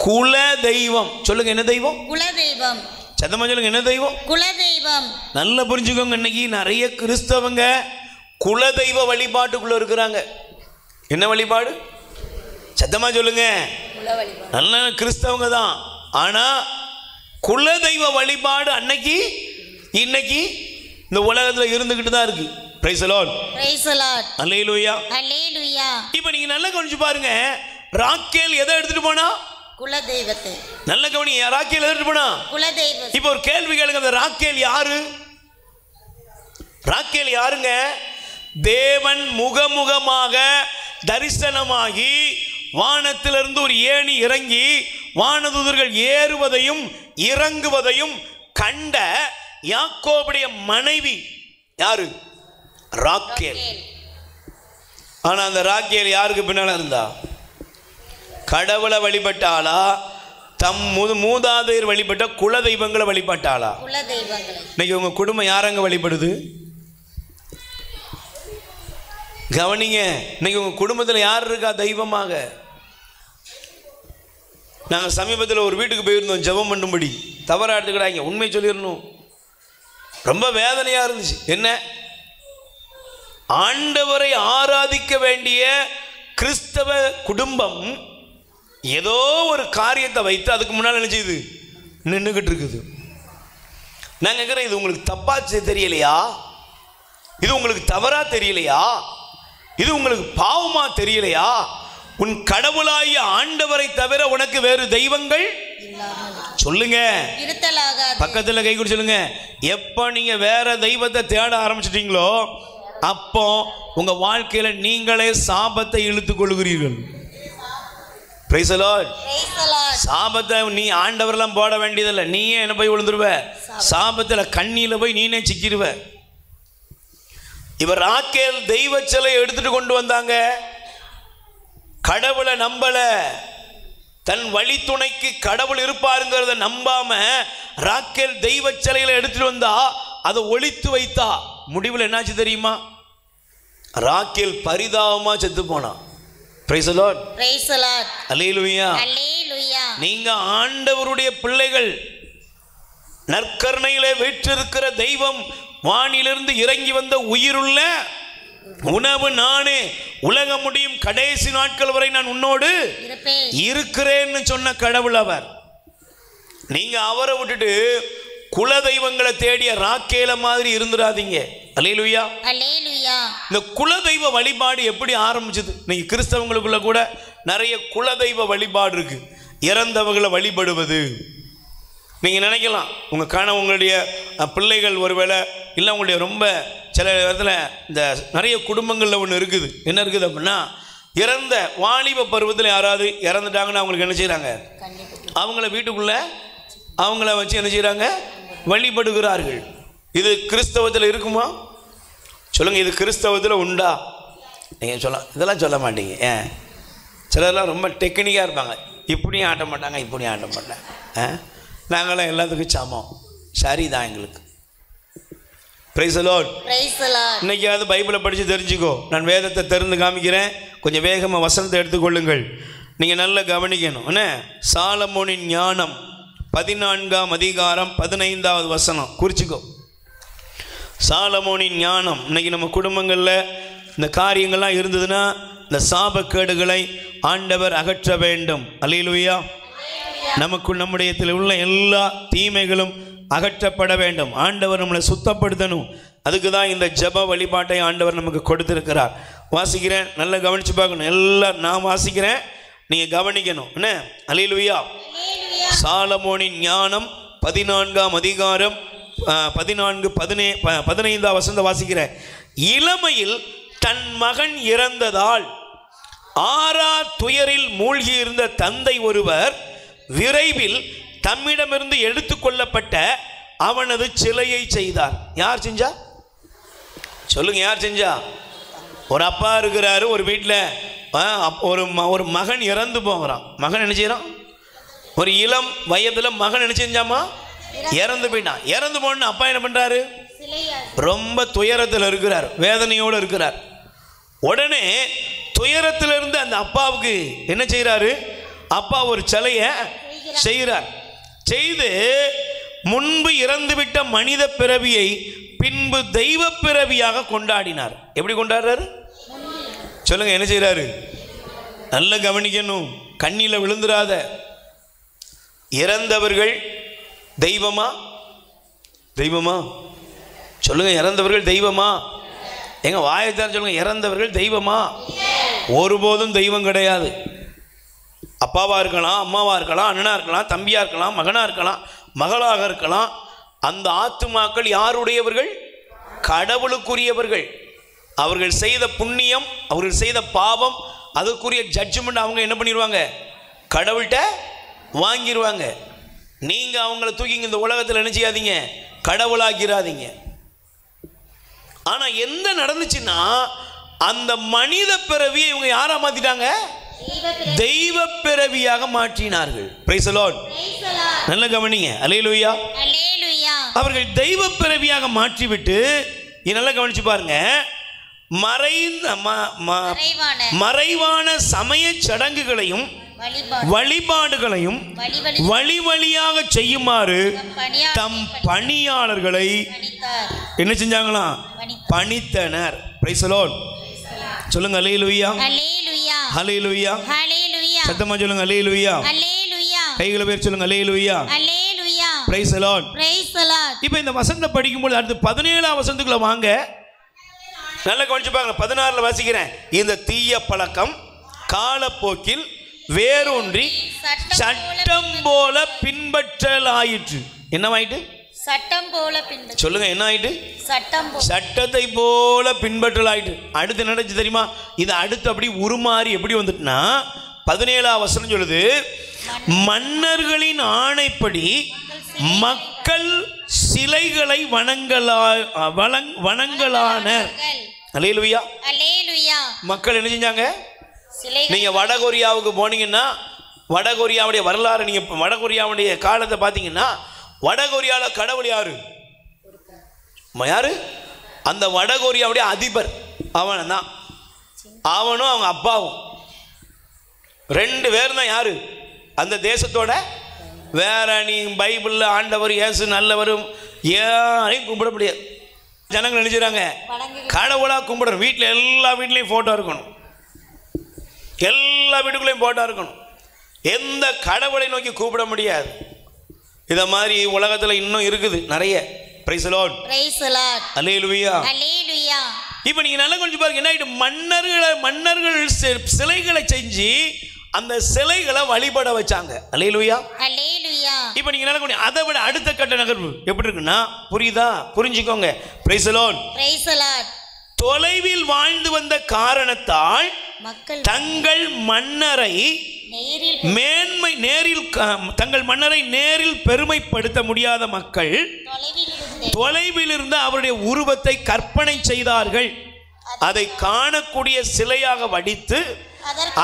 குலதெய்வம். சொல்லுங்க, என்ன தெய்வம்? குலதெய்வம். சத்தமா சொல்லுங்க, என்ன தெய்வம்? குலதெய்வம். நல்லா புரிஞ்சுக்கோங்க, இன்னைக்கு நிறைய கிறிஸ்தவங்க குலதெய்வ வழிபாட்டுக்குள்ள இருக்கிறாங்க. என்ன வழிபாடு? சத்தமா சொல்லுங்க. நல்ல கிறிஸ்தவங்க தான், ஆனா குலதெய்வ வழிபாடு இன்னைக்கு இந்த உலகத்துல இருந்துகிட்டு தான் இருக்கு. Praise the lord. Praise the lord. Hallelujah. Hallelujah. இப்போ நீங்க நல்லா கவனிச்சு பாருங்க, ராக்கேல் எதை எடுத்துட்டு போனா? குலதெய்வத்தை. நல்ல கவனி, ராக்கேல் எடுத்துட்டு போனா குலதெய்வம். இப்போ ஒரு கேள்வி கேளுங்க, அந்த ராக்கேல் யாரு? ராக்கேல் யாருங்க? தேவன் முகமுகமாக தரிசனமாகி வானத்திலிருந்து ஒரு ஏணி இறங்கி வானதூதர்கள் ஏறுவதையும் இறங்குவதையும் கண்ட யாக்கோபுடைய மனைவி யாரு? ராக்கேல். ஆனா அந்த ராக்கேல் யாருக்கு பின்னால இருந்தா? கடவுளை வழிபட்டாளா? தம் மூதாதையர் வழிபட்ட குலதெய்வங்களை வழிபட்டாளா? குலதெய்வங்களை. இன்னைக்கு உங்க குடும்பம் யாரங்க வழிபடுது? கவனிங்க, இன்னைக்கு உங்க குடும்பத்தில் யார் இருக்கா தெய்வமாக? நாங்கள் சமீபத்தில் ஒரு வீட்டுக்கு போயிருந்தோம் ஜெபம் பண்ணும்படி. தவறா எடுத்துக்கிட்டாங்க, உண்மை சொல்லிடணும். ரொம்ப வேதனையா இருந்துச்சு. என்ன? ஆண்டவரை ஆராதிக்க வேண்டிய கிறிஸ்தவ குடும்பம் ஏதோ ஒரு காரியத்தை வைத்து அதுக்கு முன்னால் என்ன செய்யுது? நின்றுகிட்டு இருக்குது. நாங்கள் கேட்குறேன், இது உங்களுக்கு தப்பா தெரியலையா? இது உங்களுக்கு தவறா தெரியலையா? இது உங்களுக்கு பாவமா தெரியலையா? உன் கடவுளாகிய ஆண்டவரை தவிர உனக்கு வேறு தெய்வங்கள் சொல்லுங்க. பக்கத்தில் கை கொடுத்து சொல்லுங்க. எப்போ நீங்க வேற தெய்வத்தை தேட ஆரம்பிச்சிட்டீங்களோ அப்போ உங்க வாழ்க்கையில நீங்களே சாபத்தை இழுத்துக் கொள்கிறீர்கள். Price the Lord. சாபத்தை நீ ஆண்டவரெல்லாம் போட வேண்டியதில்லை, நீயே என்ன போய் விழுந்துருவ சாபத்தில், கண்ணியில போய் நீனே சிக்கிடுவ. இவர் ராக்கேல் தெய்வ சிலை எடுத்துட்டு கொண்டு வந்தாங்க. கடவுளை நம்பல, தன் வழித்துணைக்கு கடவுள் இருப்பாருங்கிறத நம்பாம ராக்கேல் தெய்வ சிலையில எடுத்துட்டு வந்தா அதை ஒளித்து வைத்தா. முடிவில் என்னாச்சு தெரியுமா? ராக்கேல் பரிதாபமா செத்து போனா. Praise the lord. Praise the lord. Hallelujah. Hallelujah. நீங்க ஆண்டவருடைய பிள்ளைகள், நற்கருணையிலே வீற்றிருக்கிற தெய்வம், வானிலிருந்து இறங்கி வந்த உயிருள்ள உணவு நானே, உலகம் முடியும் கடைசி நாட்கள் வரை நான் உன்னோடு இருக்கிறேன்னு சொன்ன கடவுள் அவர். நீங்க அவரை விட்டுட்டு குல தெய்வங்களை தேடிய ராக்கேல மாதிரி இருந்துடாதீங்க. அல்லேலூயா. அல்லேலூயா. இந்த குலதெய்வ வழிபாடு எப்படி ஆரம்பிச்சது? இன்னைக்கு கிறிஸ்தவங்களுக்குள்ள கூட நிறைய குலதெய்வ வழிபாடு இருக்கு. இறந்தவர்களை வழிபடுவது. நீங்கள் நினைக்கலாம், உங்களுடைய பிள்ளைகள் ஒருவேளை இல்லை, உங்களுடைய ரொம்ப சில இடத்துல இந்த நிறைய குடும்பங்களில் ஒன்று இருக்குது. என்ன இருக்குது அப்படின்னா, இறந்த வாலிப பருவத்தில் யாராவது இறந்துட்டாங்கன்னா அவங்களுக்கு என்ன செய்கிறாங்க? அவங்கள வீட்டுக்குள்ளே அவங்கள வச்சு என்ன செய்கிறாங்க? வழிபடுகிறார்கள். இது கிறிஸ்தவத்தில் இருக்குமா? சொல்லுங்கள், இது கிறிஸ்தவத்தில் உண்டா? நீங்கள் இதெல்லாம் சொல்ல மாட்டீங்க. ஏன்? சிலர்லாம் ரொம்ப டெக்னிக்காக இருப்பாங்க. இப்படியும் ஆட்ட மாட்டாங்க, இப்படியும் ஆட்ட மாட்டாங்க. நாங்களாம் எல்லாத்துக்கும் சமம். சரிதான் எங்களுக்கு. Price the lord. Praise the Lord. இன்னைக்காவது பைபிளை படித்து தெரிஞ்சுக்கோ. நான் வேதத்தை திறந்து காமிக்கிறேன், கொஞ்சம் வேகமாக வசனத்தை எடுத்துக்கொள்ளுங்கள். நீங்கள் நல்லா கவனிக்கணும். என்ன? சாலமோனின் ஞானம் 14ஆம் அதிகாரம் 15வது வசனம் குறிச்சிக்கோ. சாலமோனின் ஞானம். இன்னைக்கு நம்ம குடும்பங்களில் இந்த காரியங்கள்லாம் இருந்ததுன்னா இந்த சாபக்கேடுகளை ஆண்டவர் அகற்ற வேண்டும். அல்லேலூயா. நமக்குள் நம்முடையத்தில் உள்ள எல்லா தீமைகளும் அகற்றப்பட வேண்டும். ஆண்டவர் நம்மளை சுத்தப்படுத்தணும். அதுக்கு தான் இந்த ஜெப வழிபாட்டை ஆண்டவர் நமக்கு கொடுத்திருக்கிறார். வாசிக்கிறேன், நல்லா கவனித்து பார்க்கணும். எல்லாம் நான் வாசிக்கிறேன், நீங்கள் கவனிக்கணும். என்ன? அல்லேலூயா. சாலமோனின் ஞானம் 14ஆம் அதிகாரம் 14-15 வசனத்தை வாசிக்கிறேன். இளமையில் தன் மகன் இறந்ததால் ஆறா துயரில் மூழ்கியிருந்த தந்தை ஒருவர் விரைவில் தம்மிடமிருந்து எடுத்துக்கொள்ளப்பட்ட அவனது சிலையை செய்தார். யார் செஞ்சா? சொல்லுங்க, யார் செஞ்சா? ஒரு அப்பா இருக்கிறாரு, ஒரு வீட்டில் ஒரு மகன் இறந்து போகிறான். மகன் என்ன செய்யறான்? ஒரு இளம் வயதில் மகன் என்ன செஞ்சாமா? இறந்து போயிட்டான். இறந்து போன அப்பா என்ன பண்றாரு? ரொம்ப துயரத்தில் இருக்கிறார், வேதனையோடு இருக்கிறார். உடனே துயரத்தில் இருந்து அந்த அப்பாவுக்கு என்ன செய்யறாரு? அப்பா ஒரு சிலையை செய்கிறார். செய்து முன்பு இறந்துவிட்ட மனித பிறவியை பின்பு தெய்வ பிறவியாக கொண்டாடினார். எப்படி கொண்டாடுறாரு? சொல்லுங்க, என்ன செய்யறாரு? நல்ல கவனிக்கணும், கண்ணில விழுந்துராத. இறந்தவர்கள் தெய்வமா? தெய்வமா? சொல்லுங்க, இறந்தவர்கள் தெய்வமா? எங்க வாயத்தான் சொல்லுங்க, இறந்தவர்கள் தெய்வமா? ஒருபோதும் தெய்வம் கிடையாது. அப்பாவா இருக்கலாம், அம்மாவா இருக்கலாம், அண்ணனா இருக்கலாம், தம்பியா இருக்கலாம், மகனா இருக்கலாம், மகளாக இருக்கலாம். அந்த ஆத்துமாக்கள் யாருடையவர்கள்? கடவுளுக்குரியவர்கள். அவர்கள் செய்த புண்ணியம், அவர்கள் செய்த பாவம், அதுக்குரிய ஜட்ஜ்மெண்ட் அவங்க என்ன பண்ணிடுவாங்க? கடவுள்கிட்ட வாங்கிடுவாங்க. நீங்க அவங்கள தூக்கி இந்த உலகத்தில் என்ன செய்யாதீங்க? கடவுளாக்கிறாதீங்க. ஆனா என்ன நடந்துச்சுன்னா, அந்த மனித பிறவியை இவங்க யாரா மாத்திட்டாங்க? தெய்வ பிறவியாக மாற்றினார்கள். Price the lord. நல்ல கவனிங்க. அல்லேலூயா. அல்லேலூயா. அவர்கள் தெய்வ பிறவியாக மாற்றிவிட்டு, நல்லா கவனிச்சு பாருங்க, மறைவான சமய சடங்குகளையும் வழிபாடுகளையும் வழி வழியாக செய்யுமாறு தம் பணியாளர்களை என்ன செஞ்சாங்களாம்? பணித்தனர். Price the lord. சொல்லுங்க, அல்லேலூயா. அல்லேலூயா. அல்லேலூயா. அல்லேலூயா. சத்தமா சொல்லுங்க, அல்லேலூயா. அல்லேலூயா. கைகளை பேர் சொல்லுங்க, hallelujah. Hallelujah. Praise the lord. Praise the lord. இப்போ இந்த வசனத்தை படிக்கும்போது அடுத்து 17ஆம் வசனத்துக்குள்ள வாங்க. நல்லா கவனிச்சு பாருங்க. 16ல வாசிக்கிறேன். இந்த தீய பழக்கம் காலப்போக்கில் வேரூன்றி சட்டம் போல பின்பற்றலாயிற்று. என்னவாயிட்டு? சட்டம் போல பின்பற்ற. சொல்லுங்க, என்ன ஆயிட்டு? சட்டம் போல. சட்டத்தை போல பின்பற்றலாயிட்டு. அடுத்து என்ன நடந்துச்சு தெரியுமா? இது அடுத்து அப்படி உருமாறி எப்படி வந்துட்டுனா, 17ஆம் வசனம் சொல்லுது, மன்னர்களின் ஆணைப்படி மக்கள் சிலைகளை வணங்கலானர். அல்லேலூயா. அல்லேலூயா. மக்கள் என்ன செஞ்சாங்க? நீங்க வடகொரியாவுக்கு போனீங்கன்னா, வடகொரியாவுடைய வரலாறு, நீங்க வடகொரியாவுடைய காலத்தை பார்த்தீங்கன்னா, வடகொரியாவில் கடவுள் யாரு? யாரு? அந்த வடகொரியாவுடைய அதிபர் அவன் தான். அவனும் அவங்க அப்பாவும் 2 பேர் தான். யாரு? அந்த தேசத்தோட. வேற நீ பைபிளில் ஆண்டவர் இயேசு நல்லவரும் யாரையும் கும்பிட முடியாது. ஜனங்கள் நினைச்சுறாங்க கடவுளாக கும்பிடுற. வீட்டில் எல்லா வீட்லேயும் ஃபோட்டோ இருக்கணும், எல்லா வீட்டுக்குள்ளேயும் ஃபோட்டோ இருக்கணும். எந்த கடவுளை நோக்கி கூப்பிட முடியாது. இத மாதிரி உலகத்தில் இன்னும் இருக்குது நிறைய. Praise the lord. Praise the lord. Hallelujah. Hallelujah. இப்போ நீங்க நல்லா கொஞ்சம் பாருங்க, என்ன ஆயிட்டு? மன்னர்கள் சிலைகளை செஞ்சு அந்த சிலைகளை வழிபட வச்சாங்க. அல்லேலூயா. அல்லேலூயா. இப்போ நீங்க நல்லா கொஞ்சம் அதை விட அடுத்த கட்ட நகர்வு எப்படி இருக்குன்னா, புரியுதா? புரிஞ்சுக்கோங்க. Price the lord. Praise the Lord. தொலைவில் வாழ்ந்து வந்த காரணத்தால் மக்கள் தங்கள் மன்னரை தங்கள் மன்னரை நேரில் பெருமைப்படுத்த முடியாத மக்கள் தொலைவில் இருந்து அவருடைய உருவத்தை கற்பனை செய்தார்கள். அதை காணக்கூடிய சிலையாக வடித்து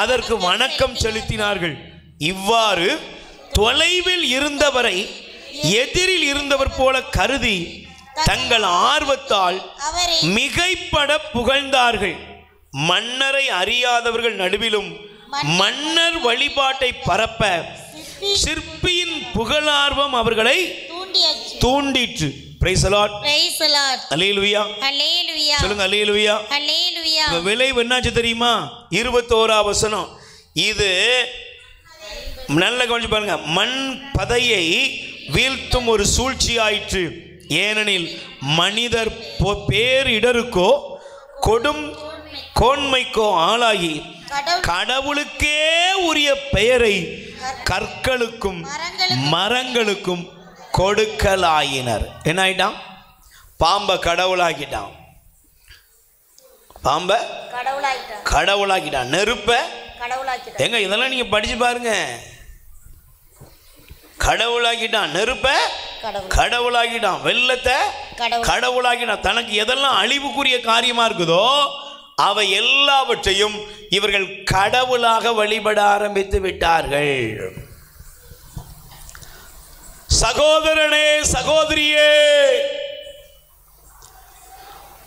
அதற்கு வணக்கம் செலுத்தினார்கள். இவ்வாறு தொலைவில் இருந்தவரை எதிரில் இருந்தவர் போல கருதி தங்கள் ஆர்வத்தால் அவரை மிகைப்பட புகழ்ந்தார்கள். மன்னரை அறியாதவர்கள் நடுவிலும் மன்னர் வழிபாட்டை பரப்ப சிற்பியின் புகழார்வம் அவர்களை தூண்டிற்று. Praise the lord. Praise the lord. Hallelujah. Hallelujah. சொல்லுங்க அல்லேலூயா. அல்லேலூயா. விளைவு என்னாச்சு தெரியுமா? 21ஆம் வசனம். இது நல்ல கவனிச்சு பாருங்க. மண் பதையை வீழ்த்தும் ஒரு சூழ்ச்சி ஆயிற்று. ஏனெனில் மனிதர் பேரிடருக்கோ கொடும் கோன்மைக்கோ ஆளாகி கடவுளுக்கே உரிய பெயரை கற்களுக்கும் மரங்களுக்கும் கொடுக்கலாயினர். என்ன ஆயிட்டான்? பாம்பை கடவுளாக்கிட்டான். பாம்பை கடவுளாக்கிட்டான். நெருப்பை எங்க இதெல்லாம் நீங்க படிச்சு பாருங்க. கடவுளாக்கிட்டான். நெருப்பை கடவுளாக்கிட்டான். வெள்ளத்தை கடவுளாக்கிட்டான். தனக்கு எதெல்லாம் அழிவுக்குரிய காரியமா இருக்குதோ அவை எல்லாவற்றையும் இவர்கள் கடவுளாக வழிபட ஆரம்பித்து விட்டார்கள். சகோதரனே, சகோதரியே,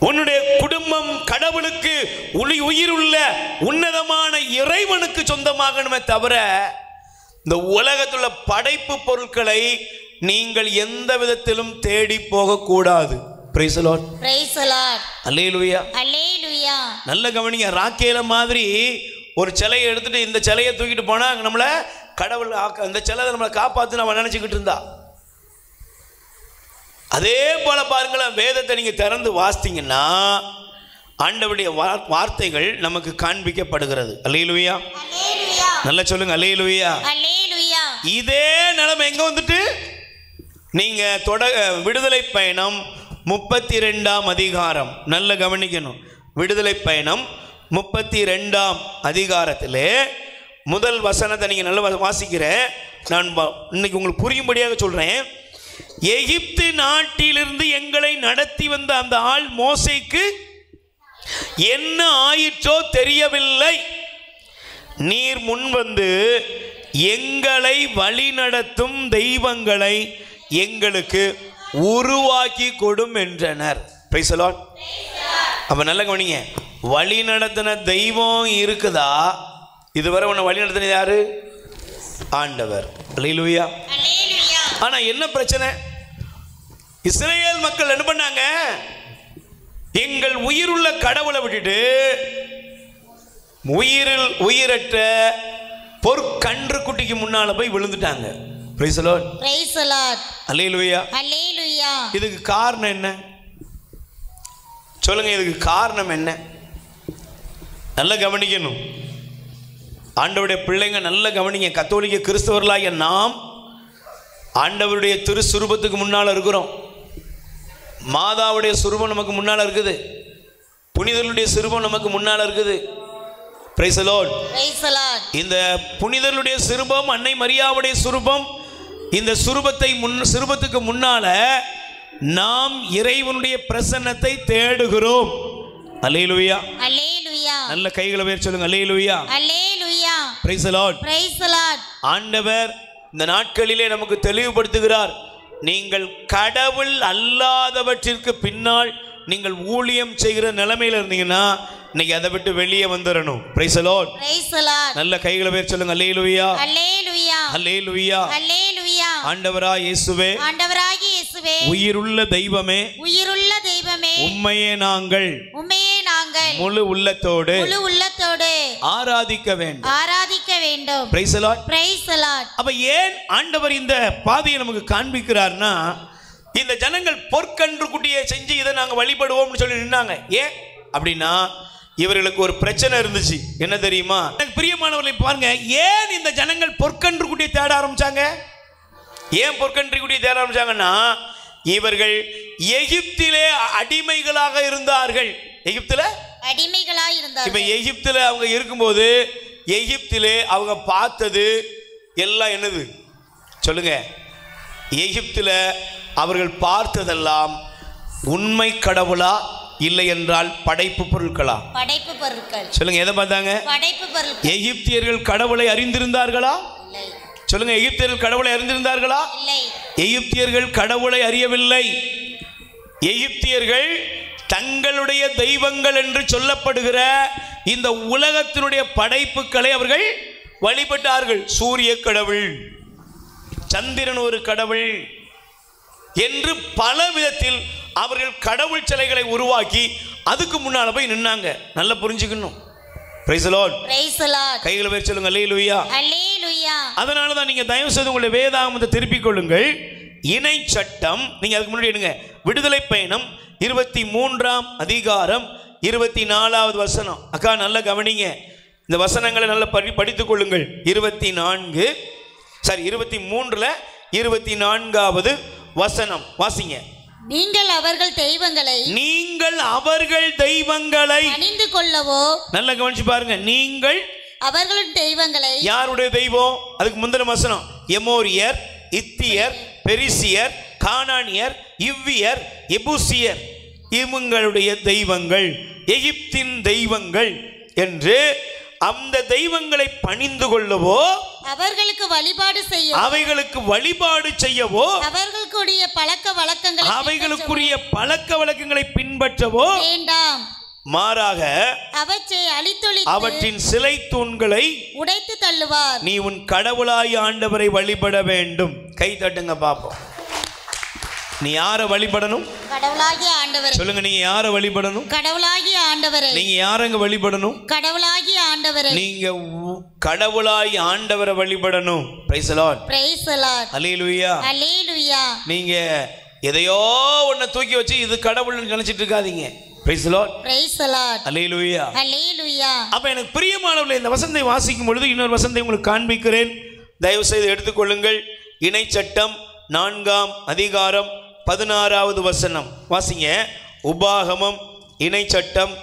உன்னுடைய குடும்பம் கடவுளுக்கு உயிருள்ள உன்னதமான இறைவனுக்கு சொந்தமாகணுமே தவிர இந்த உலகத்துள்ள படைப்பு பொருட்களை நீங்கள் எந்த விதத்திலும் தேடி போகக்கூடாது. Praise the lord. Praise the lord. Hallelujah. Hallelujah. நல்ல கவனிங்க. ராக்கேல மாதிரி ஒரு சிலையை எடுத்துட்டு இந்த சிலையை தூக்கிட்டு போனா நம்மளை கடவுள் அந்த சிலை நம்மளை காப்பாத்து நம்ம நினைச்சுக்கிட்டு இருந்தா. அதே போல பாருங்களேன், வேதத்தை நீங்க திறந்து வாசித்தீங்கன்னா ஆண்டவருடைய வார்த்தைகள் நமக்கு காண்பிக்கப்படுகிறது. அல்லேலூயா. அல்லேலூயா. நல்லா சொல்லுங்க அல்லேலூயா. அல்லேலூயா. இதே நிலைமை எங்க வந்துட்டு நீங்க விடுதலை பயணம் 32ஆம் அதிகாரம் நல்ல கவனிக்கணும். விடுதலை பயணம் 32ஆம் அதிகாரத்திலே முதல் வசனத்தை நீங்க நல்ல வாசிக்கிறேன். நான் இன்னைக்கு உங்களுக்கு புரியும்படியாக சொல்றேன். எகிப்து நாட்டிலிருந்து எங்களை நடத்தி வந்த அந்த ஆள் மோசேக்கு என்ன ஆயிற்றோ தெரியவில்லை. நீர் முன்வந்து எங்களை வழிநடத்தும் தெய்வங்களை எங்களுக்கு உருவாக்கி கொடும் என்றனர். Price the lord. அப்ப நல்ல கவனிங்க. வழி நடத்தின தெய்வம் இருக்குதா? இதுவரை உன்னை வழி நடத்தினது யாரு? ஆண்டவர். அல்லேலூயா. அல்லேலூயா. ஆனா என்ன பிரச்சனை? இஸ்ரவேல் மக்கள் என்ன பண்ணாங்க? எங்கள் உயிருள்ள கடவுளை விட்டுட்டு உயிரற்ற பொற்கன்று குட்டிக்கு முன்னால போய் விழுந்துட்டாங்க. Praise the lord. Praise the lord. Hallelujah. Hallelujah. இதுக்கு காரணம் என்ன? சொல்லுங்க, இதுக்கு காரணம் என்ன? நல்ல கவனிக்கணும். ஆண்டவருடைய பிள்ளைங்க நல்ல கவனிங்க. கத்தோலிக்க கிறிஸ்தவர்களாகிய நாம் ஆண்டவருடைய திரு சுரூபத்துக்கு முன்னால் இருக்கிறோம். மாதாவுடைய சுரூபம் நமக்கு முன்னால் இருக்குது. புனிதர்களுடைய சுரூபம் நமக்கு முன்னால் இருக்குது. Price the lord. Praise the Lord. இந்த புனிதர்களுடைய சுரூபம், அன்னை மரியாவுடைய சுரூபம், இந்த சுரூபத்துக்கு முன்னால நாம் இறைவனுடைய பிரசன்னத்தை தேடுகிறோம். அல்லேலூயா. அல்லேலூயா. நல்ல கைகளை உயர்த்தி சொல்லுங்க hallelujah. Hallelujah. Praise the lord. Praise the lord. ஆண்டவர் இந்த நாட்களிலே நமக்கு தெளிவுபடுத்துகிறார். நீங்கள் கடவுள் அல்லாதவற்றிற்கு பின்னால் நீங்கள் ஊழியம் செய்கிற நிலைமையில இருந்தீங்கன்னா இன்னைக்கு அதை விட்டு வெளியே வந்துடணும். Price the lord. Praise the lord. நல்ல கைகளை உயர்த்தி சொல்லுங்க அல்லேலூயா. அல்லேலூயா. அல்லேலூயா. அல்லேலூயா. ஆண்டவராகிய இயேசுவே, ஆண்டவராகிய இயேசுவே, உயிருள்ள தெய்வமே, உயிருள்ள தெய்வமே, உம்மையே நாங்கள் முழு உள்ளத்தோடு ஆராதிக்க வேண்டும். Price the lord. Praise the lord. அப்ப ஏன் ஆண்டவர் இந்த பாதையை நமக்கு காண்பிக்கிறார்னா, இந்த ஜனங்கள் பொற்கன்று குட்டியை செஞ்சு இதை நாங்க வழிபடுவோம்னு சொல்லி நின்னாங்க. ஏன் அப்படின்னா இவர்களுக்கு ஒரு பிரச்சனை இருந்துச்சு. என்ன தெரியுமா? பிரியமானவர்களை பாருங்க, ஏன் இந்த ஜனங்கள் பொற்கன்று குட்டியை தேட ஆரம்பிச்சாங்க? ஏன் பொற்கன்று குட்டியை தேட ஆரம்பிச்சாங்கன்னா, இவர்கள் எகிப்திலே அடிமைகளாக இருந்தார்கள். எகிப்தில அடிமைகளாக இருந்தார்கள். இப்ப எகிப்தில அவங்க இருக்கும்போது எகிப்திலே அவங்க பார்த்தது எல்லாம் என்னது சொல்லுங்க? எகிப்தில அவர்கள் பார்த்ததெல்லாம் உண்மை கடவுளா இல்லை என்றால் படைப்பு பொருட்களா? படைப்பு பொருட்கள். சொல்லுங்க, எதை பார்த்தாங்க? படைப்பு பொருட்கள். எகிப்தியர்கள் கடவுளை அறிந்திருந்தார்களா? இல்லை. சொல்லுங்க, எகிப்தியர்கள் கடவுளை அறிந்திருந்தார்களா? இல்லை. எகிப்தியர்கள் கடவுளை அறியவில்லை. எகிப்தியர்கள் தங்களுடைய தெய்வங்கள் என்று சொல்லப்படுகிற இந்த உலகத்தினுடைய படைப்புகளை அவர்கள் வழிபட்டார்கள். சூரிய கடவுள், சந்திரன் ஒரு கடவுள் என்று பல விதத்தில் அவர்கள் கடவுள் சிலைகளை உருவாக்கி அதுக்கு முன்னால போய் நின்னாங்க. நல்லா புரிஞ்சுக்கணும். Praise the lord. Praise the Lord. கைகளை வச்சு சொல்லுங்க அல்லேலூயா. அல்லேலூயா. அதனால தான் நீங்க தயவு செய்து உங்களுடைய வேதாகமத்தை திருப்பிக் கொள்ளுங்கள். இணை சட்டம், நீங்க அதுக்கு முன்னாடி எடுங்க. விடுதலை பயணம் 23ஆம் அதிகாரம் 24வது வசனம். அக்கா நல்லா கவனிங்க, இந்த வசனங்களை நல்லா படித்துக் கொள்ளுங்கள். 23ல 24வது வசனம் வாசிங்க. நீங்கள் அவர்கள் தெய்வங்களை அணிந்து கொள்ளவோ. நல்லா கவனிச்சு பாருங்க. நீங்கள் அவர்களுடைய தெய்வங்களை. யாருடைய தெய்வம்? அதுக்கு முந்தின வசனம் எமோரியர், இத்தியர், பெரிசியர், கானானியர், இவ்வியர், எபூசியர், இவங்களுடைய தெய்வங்கள், எகிப்தின் தெய்வங்கள் என்று அந்த தெய்வங்களை பணிந்து கொள்ளவோ, அவர்களுக்கு வழிபாடு செய்யவோ, அவைகளுக்கு வழிபாடு செய்யவோ, அவர்களுக்குரிய அவைகளுக்குரிய பழக்க வழக்கங்களை பின்பற்றவோ வேண்டாம். மாறாக அவற்றை அழித்தொழித்து அவற்றின் சிலை தூண்களை உடைத்து தள்ளுவார். நீ உன் கடவுளாய் ஆண்டவரை வழிபட வேண்டும். கை தட்டுங்க பாப்போம். நீ யாரை வழிபடணும்? கடவுளாகிய ஆண்டவரை. சொல்லுங்க, நீங்க யாரை வழிபடணும்? கடவுளாகிய ஆண்டவரை. நீங்க யாரங்க வழிபடணும்? கடவுளாகிய ஆண்டவரை. நீங்க கடவுளாய் ஆண்டவரை வழிபடணும். Praise the lord. Praise the lord. Hallelujah. Hallelujah. நீங்க எதையோ ஒன்ன தூக்கி வச்சு இது கடவுள்னு நினைச்சிட்டு இருக்காதீங்க. Praise the lord. Praise the lord. Hallelujah. Hallelujah. அப்ப எனக்கு பிரியமானவர்களே, இந்த வசனத்தை வாசிக்கும் பொழுது இன்னொரு வசனத்தை உங்களுக்கு காண்பிக்கிறேன். தயவு செய்து எடுத்துக்கொள்ளுங்கள். இணை சட்டம் 4ஆம் அதிகாரம் 16வது வசனம் வாசிங்க. உபாகமம் இணை சட்டம்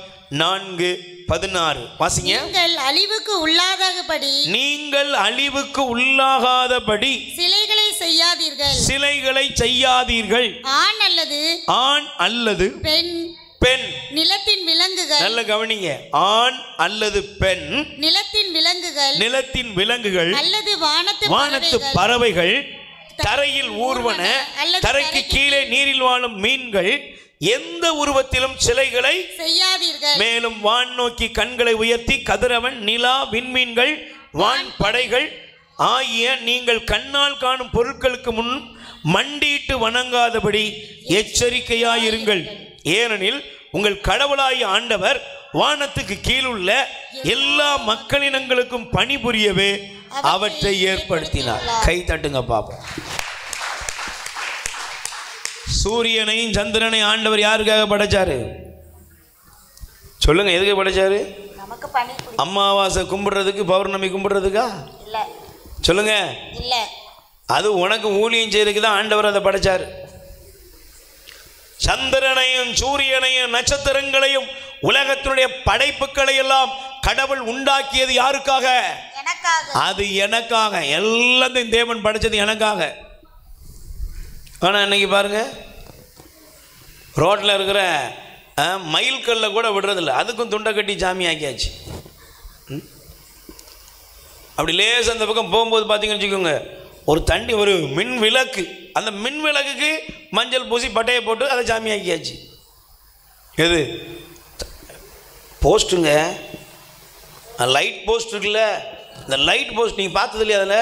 4:16 வாசிங்க. நீங்கள் அழிவுக்கு உள்ளாகாதபடி சிலைகளை செய்யாதீர்கள். ஆண் அல்லது பெண் நிலத்தின் விலங்குகள். நல்ல கவனிங்க. ஆண் அல்லது பெண் நிலத்தின் விலங்குகள் அல்லது வானத்து பறவைகள், தரையில் ஊர்வன, தரைக்கு கீழே நீரில் வாழும் மீன்கள், எந்த உருவத்திலும் சிலைகளை செய்யாதீர்கள். மேலும் வான் நோக்கி கண்களை உயர்த்தி கதிரவன், நிலா, விண்மீன்கள், வான் படைகள் ஆகிய நீங்கள் கண்ணால் காணும் பொருட்களுக்கு முன் மண்டியிட்டு வணங்காதபடி எச்சரிக்கையாயிருங்கள். ஏனெனில் உங்கள் கடவுளாகிய ஆண்டவர் வானத்துக்கு கீழுள்ள எல்லா மக்களினங்களுக்கும் பணிபுரியவே அவற்றை ஏற்படுத்தினார். கை தட்டுங்க பாப்போம். சூரியனையும் சந்திரனையும் ஆண்டவர் யாருக்காக படைச்சாரு? சொல்லுங்க, எதுக்கு படைச்சாரு? அமாவாசை கும்பிடுறதுக்கு, பௌர்ணமி கும்பிடுறதுக்கா? சொல்லுங்க. அது உனக்கு ஊழியம் செய்யறதுக்கு தான் ஆண்டவர் அதை படைச்சாரு. சந்திரனையும் சூரியனையும் நட்சத்திரங்களையும் உலகத்தினுடைய படைப்புகளை எல்லாம் கடவுள் உண்டாக்கியது யாருக்காக? அது எனக்காக. எல்லாத்தையும் தேவன் படைச்சது எனக்காக. ஆனா இன்னைக்கு பாருங்க, ரோட்ல இருக்கிற மயில் கல்ல கூட விடுறதில்ல, அதுக்கும் துண்டை கட்டி சாமி ஆக்கியாச்சு. அப்படி லேச அந்த பக்கம் போகும்போது பார்த்தீங்கன்னு வச்சுக்கோங்க, ஒரு மின் விளக்கு, அந்த மின் விளக்குக்கு மஞ்சள் பூசி பட்டையை போட்டு அதை சாமி ஆக்கியாச்சு. எது? போஸ்ட்டுங்க, லைட் போஸ்ட் இருக்குல்ல, இந்த லைட் போஸ்ட் நீங்கள் பார்த்தது இல்லையா? அதில்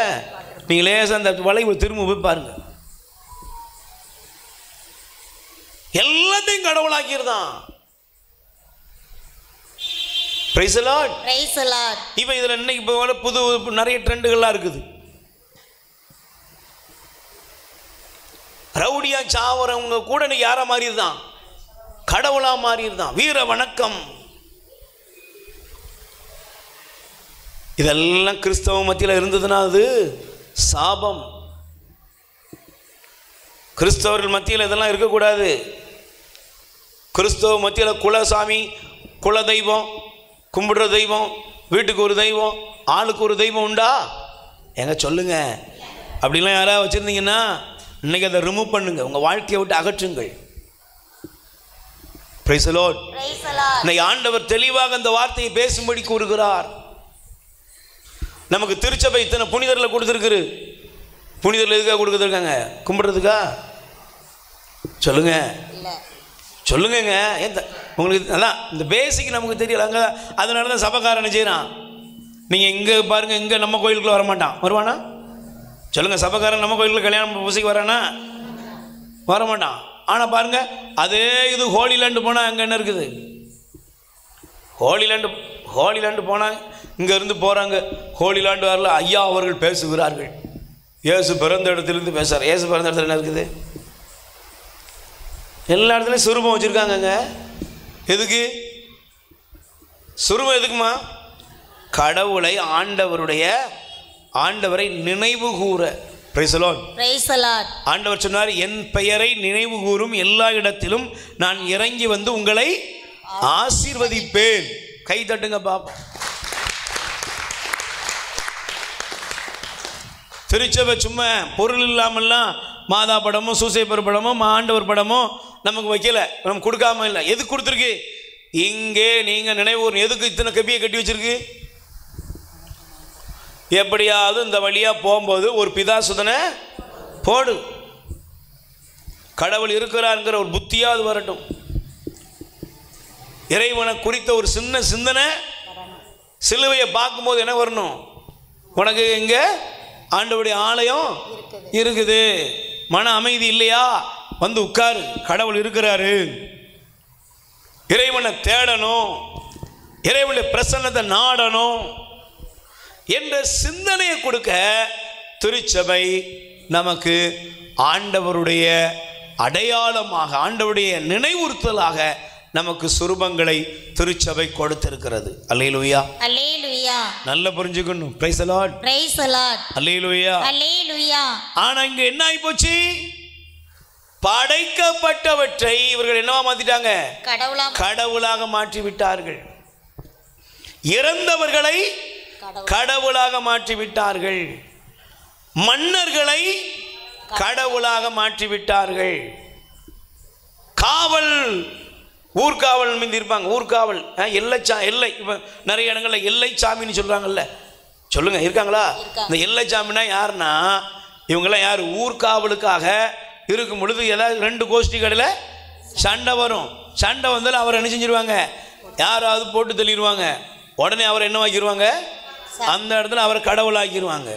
நீங்கள் லேசாக அந்த வளைவு திரும்ப போய் பாருங்க, எல்லாத்தையும் கடவுளாக்கியிருந்தான். Praise the lord. Praise the lord. இப்போ இதில் இன்னைக்கு இப்போ புது நிறைய ட்ரெண்டுகள்லாம் இருக்குது. ரவுடியா சாவறவங்க கூட இன்னைக்கு யாரா மாறிடுதான்? கடவுளா மாறிடுதான். வீர வணக்கம். இதெல்லாம் கிறிஸ்தவ மத்தியில் இருந்ததுன்னா அது சாபம். கிறிஸ்தவர்கள் மத்தியில் இதெல்லாம் இருக்கக்கூடாது. கிறிஸ்தவ மத்தியில் குலசாமி, குல தெய்வம், கும்பிடுற தெய்வம், வீட்டுக்கு ஒரு தெய்வம், ஆளுக்கு ஒரு தெய்வம் உண்டா? எங்க சொல்லுங்க. அப்படிலாம் யாராவது வச்சுருந்தீங்கன்னா இன்னைக்கு அதை ரிமூவ் பண்ணுங்க, உங்கள் வாழ்க்கையை விட்டு அகற்றுங்கள். Price the Lord. இன்னைக்கு ஆண்டவர் தெளிவாக அந்த வார்த்தையை பேசும்படி கூறுகிறார். நமக்கு திருச்சபை இத்தனை புனிதர்களை கொடுத்துருக்கு. புனிதர்கள் எதுக்காக கொடுத்துருக்காங்க? கும்பிடுறதுக்கா? சொல்லுங்க. சொல்லுங்கங்க. உங்களுக்கு அதான் இந்த பேசிக் நமக்கு தெரியல. அங்கே அதனால தான் சபைக்காரன் செய்கிறான். நீங்கள் இங்கே பாருங்கள், இங்கே நம்ம கோயிலுக்குள்ள வரமாட்டான், வருவானா? சொல்லுங்கள், சபைக்காரன் நம்ம கோயிலுக்குள்ள கல்யாணம் பூசைக்கு வரானா? வரமாட்டான். ஆனால் பாருங்கள், அதே இது ஹோலிலேண்டு போனால் அங்கே என்ன இருக்குது? ஹோலிலேண்டு போனால் இங்கே இருந்து போகிறாங்க. ஹோலிலேண்டு வரல, ஐயா அவர்கள் பேசுகிறார்கள். இயேசு பிறந்த இடத்துலேருந்து பேசுகிறார். இயேசு பிறந்த இடத்துல என்ன இருக்குது? எல்லா இடத்துலையும் சுரூபம் வச்சுருக்காங்கங்க. எதுக்கு சுரூபம்? எதுக்குமா? கடவுளை, ஆண்டவரை நினைவு கூற. Price the lord. Praise the lord. ஆண்டவர் சொன்னார், என் பெயரை நினைவு கூறும் எல்லா இடத்திலும் நான் இறங்கி வந்து உங்களை ஆசீர்வதிப்பேன். கை தட்டுங்க பாப்பா. திருச்சபை சும்மா பொருள் இல்லாமல்லாம் மாதா படமும் சூசைப்பர் படமும் ஆண்டவர் படமும் நமக்கு வைக்கல, நம்ம கொடுக்காம இல்லை. எதுக்கு கொடுத்துருக்கு? இங்கே நீங்கள் நினைவு. எதுக்கு இத்தனை கப்பியை கட்டி வச்சிருக்கு? எப்படியாவது இந்த வழியாக போகும்போது ஒரு பிதாசுதனை போடு, கடவுள் இருக்கிறாருங்கிற ஒரு புத்தியாவது வரட்டும். இறைவனை குறித்த ஒரு சின்ன சிந்தனை. சிலுவையை பார்க்கும்போது என்ன வரணும்? உனக்கு இங்கே ஆண்டவருடைய ஆலயம் இருக்குது, மன அமைதி இல்லையா? வந்து உட்காரு, கடவுள் இருக்கிறாரு. இறைவனை தேடணும், இறைவனுடைய பிரசன்னத்தை நாடணும் என்ற சிந்தனையை கொடுக்க திருச்சபை நமக்கு ஆண்டவருடைய அடையாளமாக, ஆண்டவருடைய நினைவுறுத்தலாக நமக்கு சுரூபங்களை திருச்சபை கொடுத்திருக்கிறது. அல்லேலூயா, அல்லேலூயா. நல்ல புரிஞ்சுக்கணும். Praise the lord, praise the lord. Hallelujah, hallelujah. ஆனா இங்க என்ன ஆயி போச்சு? படைக்கப்பட்டவற்றை இவர்கள் என்னவா மாத்திட்டாங்க? கடவுளாக மாற்றி விட்டார்கள். இறந்தவர்களை கடவுளாக மாற்றி விட்டார்கள். மன்னர்களை கடவுளாக மாற்றி விட்டார்கள். காவல், ஊர்காவல் மீது இருப்பாங்க. ஊர்காவல் எல்லை. இப்போ நிறைய இடங்களில் எல்லை சாமின்னு சொல்கிறாங்கல்ல, சொல்லுங்க, இருக்காங்களா? இந்த எல்லை சாமின்னா யாருன்னா, இவங்கெல்லாம் யார்? ஊர்காவலுக்காக இருக்கும் பொழுது ஏதாவது ரெண்டு கோஷ்டி கடையில் சண்டை வரும். சண்டை வந்தாலும் அவர் என்ன செஞ்சிருவாங்க? யாராவது போட்டு தள்ளிடுவாங்க. உடனே அவர் என்ன ஆக்கிடுவாங்க? அந்த இடத்துல அவர் கடவுளாக்கிடுவாங்க.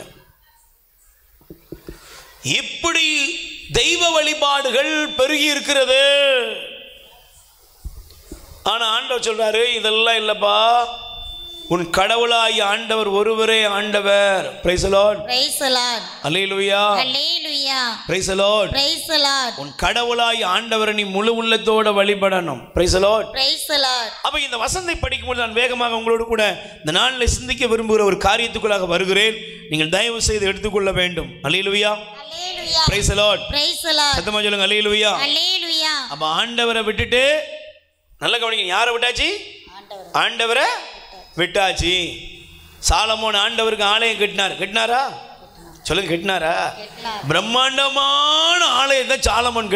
இப்படி தெய்வ வழிபாடுகள் பெருகி இருக்கிறது. ஆனா ஆண்டவர் சொல்றாரு, இதெல்லாம் இல்லப்பா, உன் கடவுளாய் ஆண்டவர் ஒருவரே ஆண்டவர். Price the lord, praise the lord. Hallelujah, hallelujah. Praise the lord, praise the Lord. உன் கடவுளாய் ஆண்டவரை நீ முழு உள்ளத்தோட வழிபடணும். Praise the lord, praise the lord. அப்ப இந்த வசனத்தை படிக்கும்போது நான் வேகமாக உங்களோடு கூட இந்த நாளில் சிந்திக்க விரும்புகிற ஒரு காரியத்துக்குள்ளாக வருகிறேன். நீங்கள் தயவு செய்து எடுத்துக்கொள்ள வேண்டும். Hallelujah, hallelujah. Praise the lord, praise the lord. சத்தமா சொல்லுங்க, அல்லேலூயா, அல்லேலூயா. அப்ப ஆண்டவரை விட்டுட்டு, நல்ல கவனிங்க, யாரை விட்டாச்சு? ஆண்டவரை விட்டாச்சு. சாலமோன் ஆண்டவருக்கு ஆலயம் கட்டினாரா? சொல்லுங்க, கட்டினாரா? பிரம்மாண்டமான ஆலயத்தை சாலமோன்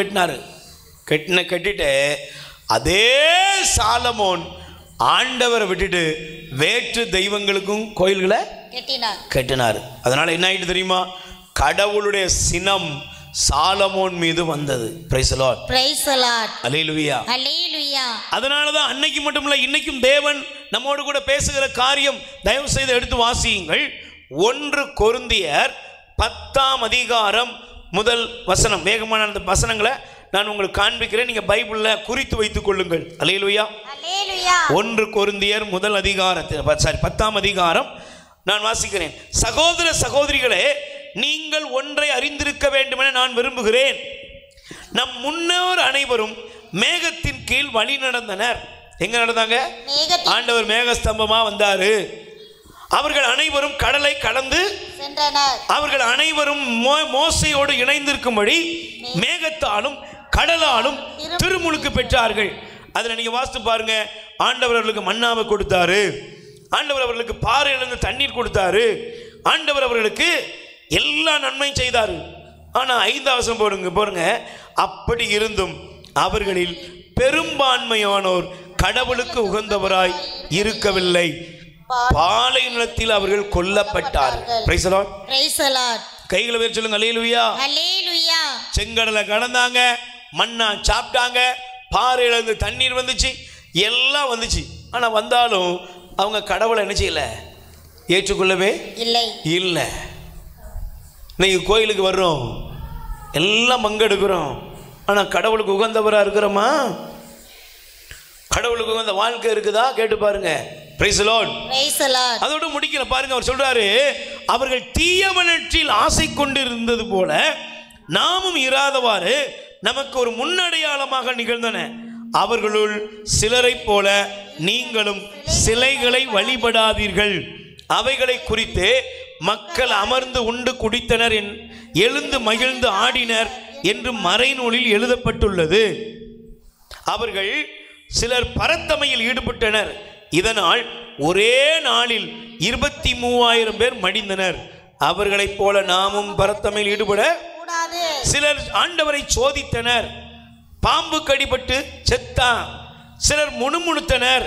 கட்டிட்டு அதே சாலமோன் ஆண்டவரை விட்டுட்டு வேற்று தெய்வங்களுக்கும் கோயில்களை கட்டினார். அதனால என்ன ஆயிட்டு தெரியுமா? கடவுளுடைய சினம் சாலமோன் மீது வந்தது. Praise the lord, praise the lord. Hallelujah, hallelujah. அதனால தான் அன்னைக்கு மட்டும் இல்லை, இன்னைக்கும் தேவன் நம்மோடு கூட பேசுகிற காரியம் தயவு செய்து எடுத்து வாசியுங்கள். 1 கொரிந்தியர் 10ஆம் அதிகாரம் முதல் வசனம். வேகமான அந்த வசனங்களை நான் உங்களுக்கு காண்பிக்கிறேன், நீங்க பைபிளில் குறித்து வைத்துக் கொள்ளுங்கள். அல்லேலூயா, அல்லேலூயா. 1 கொரிந்தியர் முதல் அதிகாரத்தில் 10ஆம் அதிகாரம் நான் வாசிக்கிறேன். சகோதர சகோதரிகளே, நீங்கள் ஒன்றை அறிந்திருக்க வேண்டும் என நான் விரும்புகிறேன். நம் முன்னோர் அனைவரும் மேகத்தின் கீழ் வழி நடந்தனர். எங்க நடந்தாங்க? ஆண்டவர் மேகஸ்தம்பமா வந்தாரு. அவர்கள் அனைவரும் கடலை கடந்து சென்றனர். அவர்கள் அனைவரும் மோசையோடு இணைந்திருக்கும்படி மேகத்தாலும் கடலாலும் திருமுழுக்கு பெற்றார்கள். அதுல நீங்க வாசித்து பாருங்க. ஆண்டவர் அவர்களுக்கு மன்னாவை கொடுத்தாரு. ஆண்டவர் அவர்களுக்கு பாறையிலிருந்து தண்ணீர் கொடுத்தாரு. ஆண்டவர் அவர்களுக்கு எல்லா நன்மையும் செய்தாரு. ஆனா 5ஆம் வசனம் போடுங்க. அப்படி இருந்தும் அவர்களில் பெரும்பான்மையானோர் கடவுளுக்கு உகந்தவராய் இருக்கவில்லை. பாலை நிலத்தில் அவர்கள் கொல்லப்பட்டார்கள். Price the lord, praise the Lord. கைகளை உயர்த்தி சொல்லுங்க, அல்லேலூயா, அல்லேலூயா. செங்கடலை கடந்தாங்க, மன்னா சாப்பிட்டாங்க, பாறையிலிருந்து தண்ணீர் வந்துச்சு, எல்லாம் வந்துச்சு. ஆனால் வந்தாலும் அவங்க கடவுளை என்ன செய்யலை, ஏற்றுக்கொள்ளவே இல்லை. இன்னைக்கு கோயிலுக்கு வர்றோம், எல்லாம் பங்கெடுக்கிறோம், ஆனால் கடவுளுக்கு உகந்தவராக இருக்கிறோமா? கடவுளுக்கு உகந்த வாழ்க்கை இருக்குதா கேட்டு பாருங்க. Price the Lord. அதோடு முடிக்கல பாருங்க. அவர் சொல்றாரு, அவர்கள் தீயவனற்றில் ஆசை கொண்டிருந்தது போல நாமும் இராதவாறு நமக்கு ஒரு முன்னடையாளமாக நிகழ்ந்தன. அவர்களுள் சிலரை போல நீங்களும் சிலைகளை வழிபடாதீர்கள். அவைகளை குறித்து மக்கள் அமர்ந்து உண்டு குடித்தனர், எழுந்து மகிழ்ந்து ஆடினர் என்று மறைநூலில் எழுதப்பட்டுள்ளது. அவர்கள் சிலர் பரத்தமையில் ஈடுபட்டனர். இதனால் ஒரே நாளில் 23,000 பேர் மடிந்தனர். அவர்களைப் போல நாமும் பரத்தமையில் ஈடுபட கூடாது. சிலர் ஆண்டவரை சோதித்தனர், பாம்பு கடிபட்டு செத்தான். சிலர் முணுமுணுத்தனர்,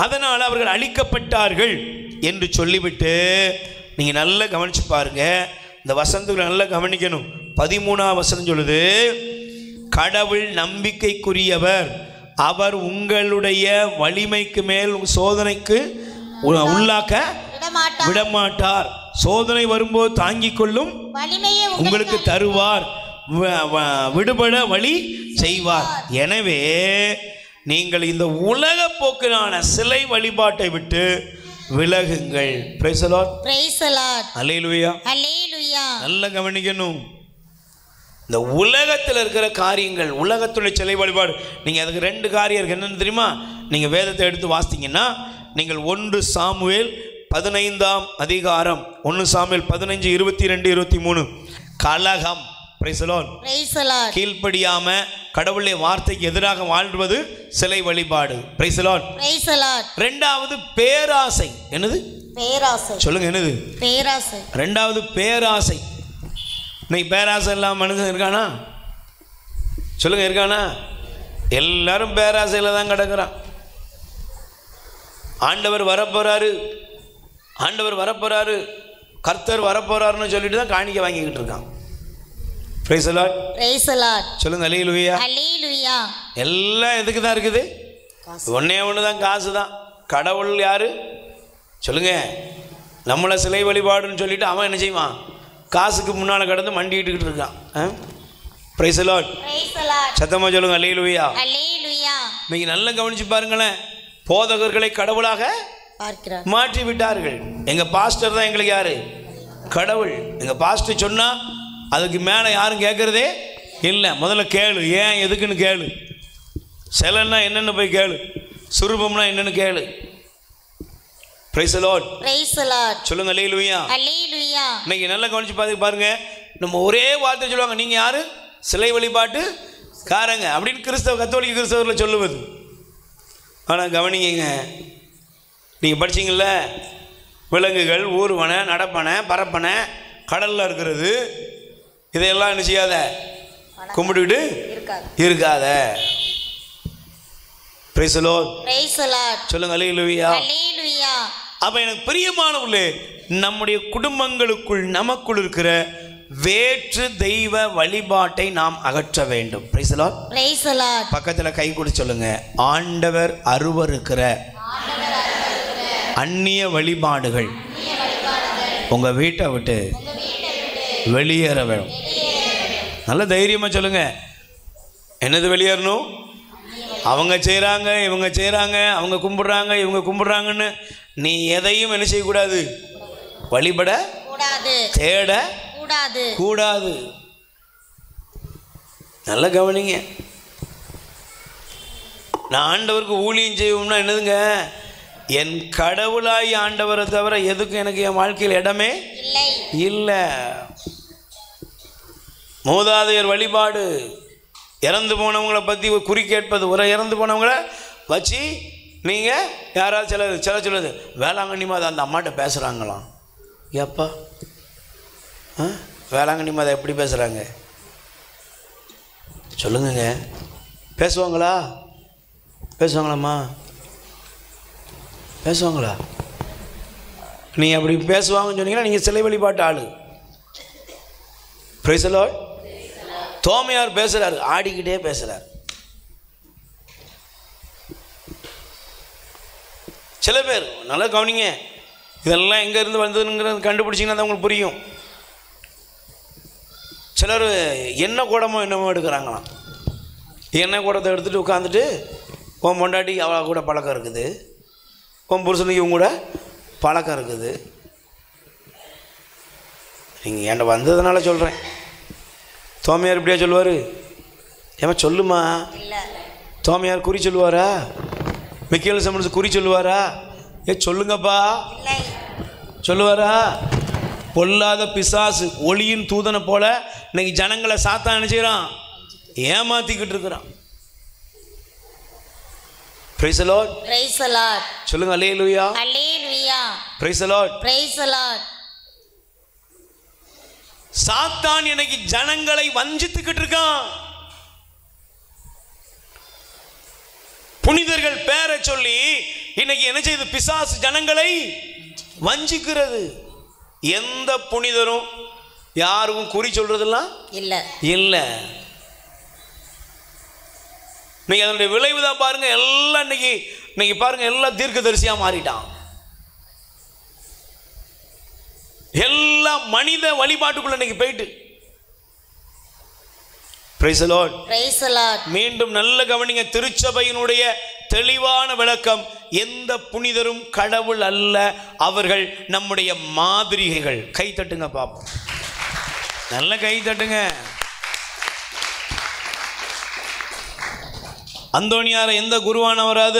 அதனால் அவர்கள் அழிக்கப்பட்டார்கள் என்று சொல்லிவிட்டு, நீங்க நல்லா கவனிச்சு பாருங்க, இந்த வசனத்துக்கு நல்லா கவனிக்கணும். 13ஆம் வசனம் சொல்லுது, கடவுள் நம்பிக்கைக்குரியவர், அவர் உங்களுடைய வலிமைக்கு மேல் சோதனைக்கு உள்ளாக்க விடமாட்டார். சோதனை வரும்போது தாங்கிக் கொள்ளும் உங்களுக்கு தருவார், விடுபட வழி செய்வார். எனவே நீங்கள் இந்த உலக போக்கிலான சிலை வழிபாட்டை விட்டு விலகுங்கள். Praise the lord. Praise the lord. Hallelujah. Hallelujah. நல்லா கவனிக்கணும். இந்த உலகத்தில் இருக்கிற காரியங்கள், உலகத்துடைய சிலை வழிபாடு, நீங்கள் அதுக்கு 2 காரியம் இருக்குது. என்னென்னு தெரியுமா? நீங்கள் வேதத்தை எடுத்து வாசித்தீங்கன்னா, நீங்கள் 1 சாமுவேல் 15ஆம் அதிகாரம், 1 சாமுவேல் 15, 22, 23, கலகம், பிரைஸ் தி லார்ட், கீழ்ப்படியாம கடவுளுடைய வார்த்தைக்கு எதிராக வாழ்வது சிலை வழிபாடு. Praise the Lord. ரெண்டாவது பேராசை. என்னது பேராசை? சொல்லுங்க, என்னது பேராசை? ரெண்டாவது பேராசை. இன்னைக்கு பேராசை இல்லாமல் மனுஷன் இருக்கானா? சொல்லுங்க, இருக்கானா? எல்லாரும் பேராசையில் தான் கிடக்கிறான். ஆண்டவர் வரப்போறாரு, ஆண்டவர் வரப்போறாரு, கர்த்தர் வரப்போறாருன்னு சொல்லிட்டு தான் காணிக்கை வாங்கிக்கிட்டு இருக்கான். Price the lord. Praise the lord. சொல்லுங்க, அல்லேலூயா. அல்லேலூயா. எல்லாம் எதுக்கு தான் இருக்குது? ஒன்னே ஒன்று தான், காசு தான். கடவுள் யாரு சொல்லுங்க? நம்மளை சிலை வழிபாடுன்னு சொல்லிட்டு அவன் என்ன செய்வான்? காசுக்கு முன்னால் கடந்து மண்டிக்கிட்டு இருக்கான். Price the lord. சத்தமா சொல்லுங்க, அல்லேலூயா. அல்லேலூயா. நீங்க நல்லா கவனிச்சு பாருங்களேன், போதகர்களை கடவுளாக மாற்றி விட்டார்கள். எங்க பாஸ்டர் தான் எங்களுக்கு யாரு? கடவுள். எங்க பாஸ்டர் சொன்னா அதுக்கு மேலே யாரும் கேட்கறதே இல்லை. முதல்ல கேளு, ஏன் எதுக்குன்னு கேளு. சிலைன்னா என்னென்னு போய் கேளு, சுரூபம்னா என்னென்னு கேளு. Price the lord. Praise the lord. சொல்லுங்க, அல்லேலூயா. அல்லேலூயா. இன்னைக்கு நல்லா கவனிச்சு பாருங்க, நம்ம ஒரே வார்த்தை சொல்லுவாங்க, நீங்க யாரு? சிலை வழிபாட்டு காரங்க அப்படின்னு கிறிஸ்தவ கத்தோலிக்க கிறிஸ்தவர்களை சொல்லுவது. ஆனால் கவனிங்க, நீங்கள் படிச்சிங்கள்ல, விலங்குகள் ஊர்வன, நடப்பன, பரப்பன, கடலில் இருக்கிறது, இதையெல்லாம் என்ன செய்யாத, கும்பிட்டுக்கிட்டு இருக்காத. Price the lord. Praise the lord. சொல்லுங்க, அல்லேலூயா. அல்லேலூயா. அப்ப எனக்கு பிரியமானவர்களே, நம்முடைய குடும்பங்களுக்குள் நமக்குள் இருக்கிற வேற்று தெய்வ வழிபாட்டை நாம் அகற்ற வேண்டும். Price the lord. Praise the Lord. பக்கத்துல கை கொடுத்து சொல்லுங்க, ஆண்டவர் அருவருக்கிற அந்நிய வழிபாடுகள் உங்க வீட்டை விட்டு வெளியேற வேணும். நல்ல தைரியமா சொல்லுங்க, என்னது வெளியேறணும்? அவங்க செய்கிறாங்க, இவங்க செய்கிறாங்க, அவங்க கும்பிட்றாங்க, இவங்க கும்பிட்றாங்கன்னு நீ எதையும் என்ன செய்யக்கூடாது? வழிபட கூடாது, தேட கூடாது. நல்ல கவனிங்க. நான் ஆண்டவருக்கு ஊழியம் செய்வோம்னா என்னதுங்க? என் கடவுளாய் ஆண்டவரை தவிர எதுக்கும் எனக்கு என் வாழ்க்கையில் இடமே இல்லை. மூதாதையர் வழிபாடு, இறந்து போனவங்களை பற்றி குறி கேட்பது, ஒரு இறந்து போனவங்களை வச்சு நீங்கள் யாராவது சில சொல்லுது, வேளாங்கண்ணி மாதம் அந்த அம்மாட்ட பேசுகிறாங்களாம். எப்பா வேளாங்கண்ணி மாதம் எப்படி பேசுகிறாங்க சொல்லுங்க? பேசுவாங்களா? பேசுவாங்களாம்மா? பேசுவாங்களா? நீங்கள் அப்படி பேசுவாங்கன்னு சொன்னீங்கன்னா நீங்கள் சிலை வழிபாட்டு ஆளு. Price the Lord. தோமையார் பேசுகிறார், ஆடிக்கிட்டே பேசுகிறார். சில பேர் நல்லா கவனிங்க, இதெல்லாம் எங்கேருந்து வந்ததுங்கிறது கண்டுபிடிச்சிங்கன்னா தான் உங்களுக்கு புரியும். சிலர் எண்ணெய் குடமோ என்னமோ எடுக்கிறாங்களாம். எண்ணெய் குடத்தை எடுத்துகிட்டு உட்காந்துட்டு உன் பொண்டாட்டி அவளை கூட பழக்கம் இருக்குது, உன் புருஷனுக்கு இவங்க கூட பழக்கம் இருக்குது. நீங்கள் என்கிட்ட வந்ததுனால சொல்கிறேன். தோமையார் இப்படியா சொல்லுவார்? ஏமா சொல்லுமா. தோமையார் குறி சொல்லுவாரா? மிக்கேல் சமரஸ் குறி சொல்லுவாரா? சொல்லுங்கப்பா சொல்லுவாரா? பொல்லாத பிசாசு ஒளியின் தூதனை போல இன்னைக்கு ஜனங்களை சாத்தான் நினைச்சுக்கிறான், ஏமாத்திக்கிட்டு இருக்கிறான். Praise the Lord. Praise the Lord. சொல்லுங்க அல்லேலூயா. Hallelujah. Praise the Lord. Praise the Lord. சாத்தான் இன்னைக்கு ஜனங்களை வஞ்சித்துக்கிட்டு இருக்கான். புனிதர்கள் பேரை சொல்லி இன்னைக்கு என்ன செய்யுது? பிசாசு ஜனங்களை வஞ்சிக்கிறது. எந்த புனிதரும் யாருக்கும் குறி சொல்றதெல்லாம் இல்ல. நீங்க அதனுடைய விளைவு தான் பாருங்க. எல்லாம் இன்னைக்கு பாருங்க, எல்லாம் தீர்க்கதரிசியா மாறிட்டான். எல்லாம் மனித வழிபாட்டுக்குள்ள இன்னைக்கு போயிட்டு. Praise the Lord. Praise the Lord. மீண்டும் நல்ல கவனிங்க, திருச்சபையினுடைய தெளிவான விளக்கம், எந்த புனிதரும் கடவுள் அல்ல, அவர்கள் நம்முடைய மாதிரிகைகள். கை தட்டுங்க பாப்போம், நல்ல கை தட்டுங்க. அந்தோனியாரை எந்த குருவானவராது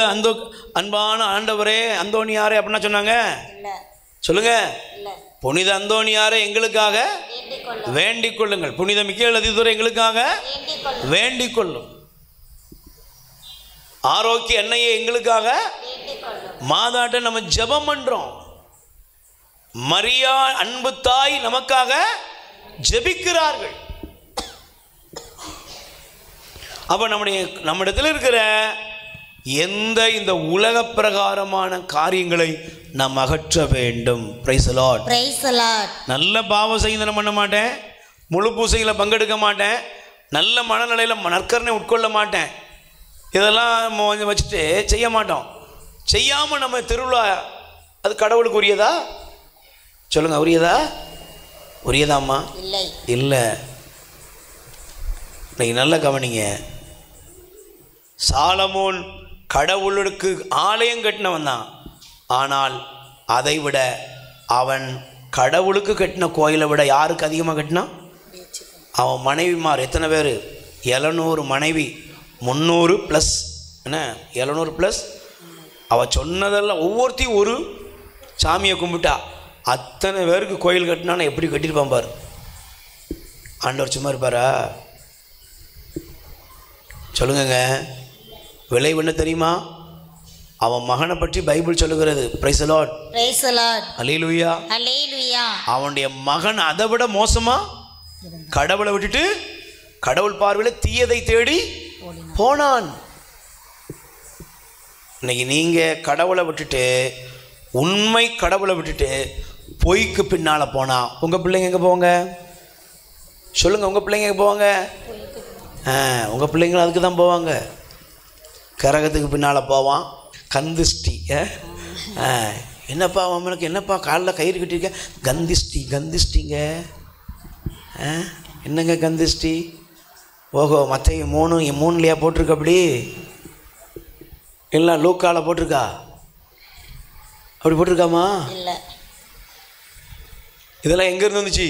அன்பான ஆண்டவரே அந்தோனியாரே அப்படின்னா சொன்னாங்க? சொல்லுங்க. புனித அந்தோனியாரை எங்களுக்காக வேண்டிக் கொள்ளுங்கள். புனித மிக்கேல் அதிதூரை எங்களுக்காக வேண்டிக் கொள்ளும். ஆரோக்கிய எண்ணெயை எங்களுக்காக மாதாட்ட நம்ம ஜெபம் பண்றோம். மரியா அன்பு தாய் நமக்காக ஜெபிக்கிறார்கள். அப்ப நம்மிடத்தில் இருக்கிற இந்த உலக பிரகாரமான காரியங்களை நாம் அகற்ற வேண்டும். Price the lord. Praise the lord. நல்ல பாவ செய்தனம் பண்ண மாட்டேன், முழு பூசையில் பங்கெடுக்க மாட்டேன், நல்ல மனநிலையில் நற்கரணை உட்கொள்ள மாட்டேன், இதெல்லாம் வச்சுட்டு செய்ய மாட்டோம். செய்யாமல் நம்ம திருவிழா, அது கடவுளுக்கு உரியதா? சொல்லுங்க, உரியதா? உரியதாம்மா? இல்லை. இன்னைக்கு நல்ல கவனிங்க, சாலமோன் கடவுளுக்கு ஆலயம் கட்டினவன் தான். ஆனால் அதை விட அவன் கடவுளுக்கு கட்டின கோயிலை விட யாருக்கு அதிகமாக கட்டினான்? அவன் மனைவிமார் எத்தனை பேர்? 700 மனைவி, 300 ப்ளஸ் என்ன, 700 ப்ளஸ். அவள் சொன்னதெல்லாம் ஒவ்வொருத்தையும் ஒரு சாமியை கும்பிட்டா. அத்தனை பேருக்கு கோயில் கட்டினான்னு எப்படி கட்டியிருப்பான் பாரு. ஆண்டவர் சும்மா இருப்பாரா? சொல்லுங்க. விளைவு என்ன தெரியுமா? அவன் மகனை பற்றி பைபிள் சொல்லுகிறது. Praise the lord. Praise the lord. Hallelujah. Hallelujah. அவனுடைய மகன் அதை விட மோசமா கடவுளை விட்டுட்டு கடவுள் பார்வையில் தீயதை தேடி போனான். இன்னைக்கு நீங்க கடவுளை விட்டுட்டு, உண்மை கடவுளை விட்டுட்டு பொய்க்கு பின்னால போனா உங்க பிள்ளைங்க எங்க போவாங்க? சொல்லுங்க, உங்க பிள்ளைங்க எங்க போவாங்க? உங்க பிள்ளைங்களும் அதுக்கு தான் போவாங்க. கரகத்துக்கு பின்னால் போவான். கந்திஷ்டி. என்னப்பா அவனுக்கு என்னப்பா காலில் கயிறு கட்டியிருக்க? கந்திஷ்டி. கந்திஷ்டிங்க என்னங்க கந்திஷ்டி? ஓஹோ, மற்ற 3 போட்டிருக்க? அப்படி இல்லை, லூக்கால போட்டிருக்கா? அப்படி போட்டிருக்காமா? இல்லை. இதெல்லாம் எங்கே இருந்து வந்துச்சு?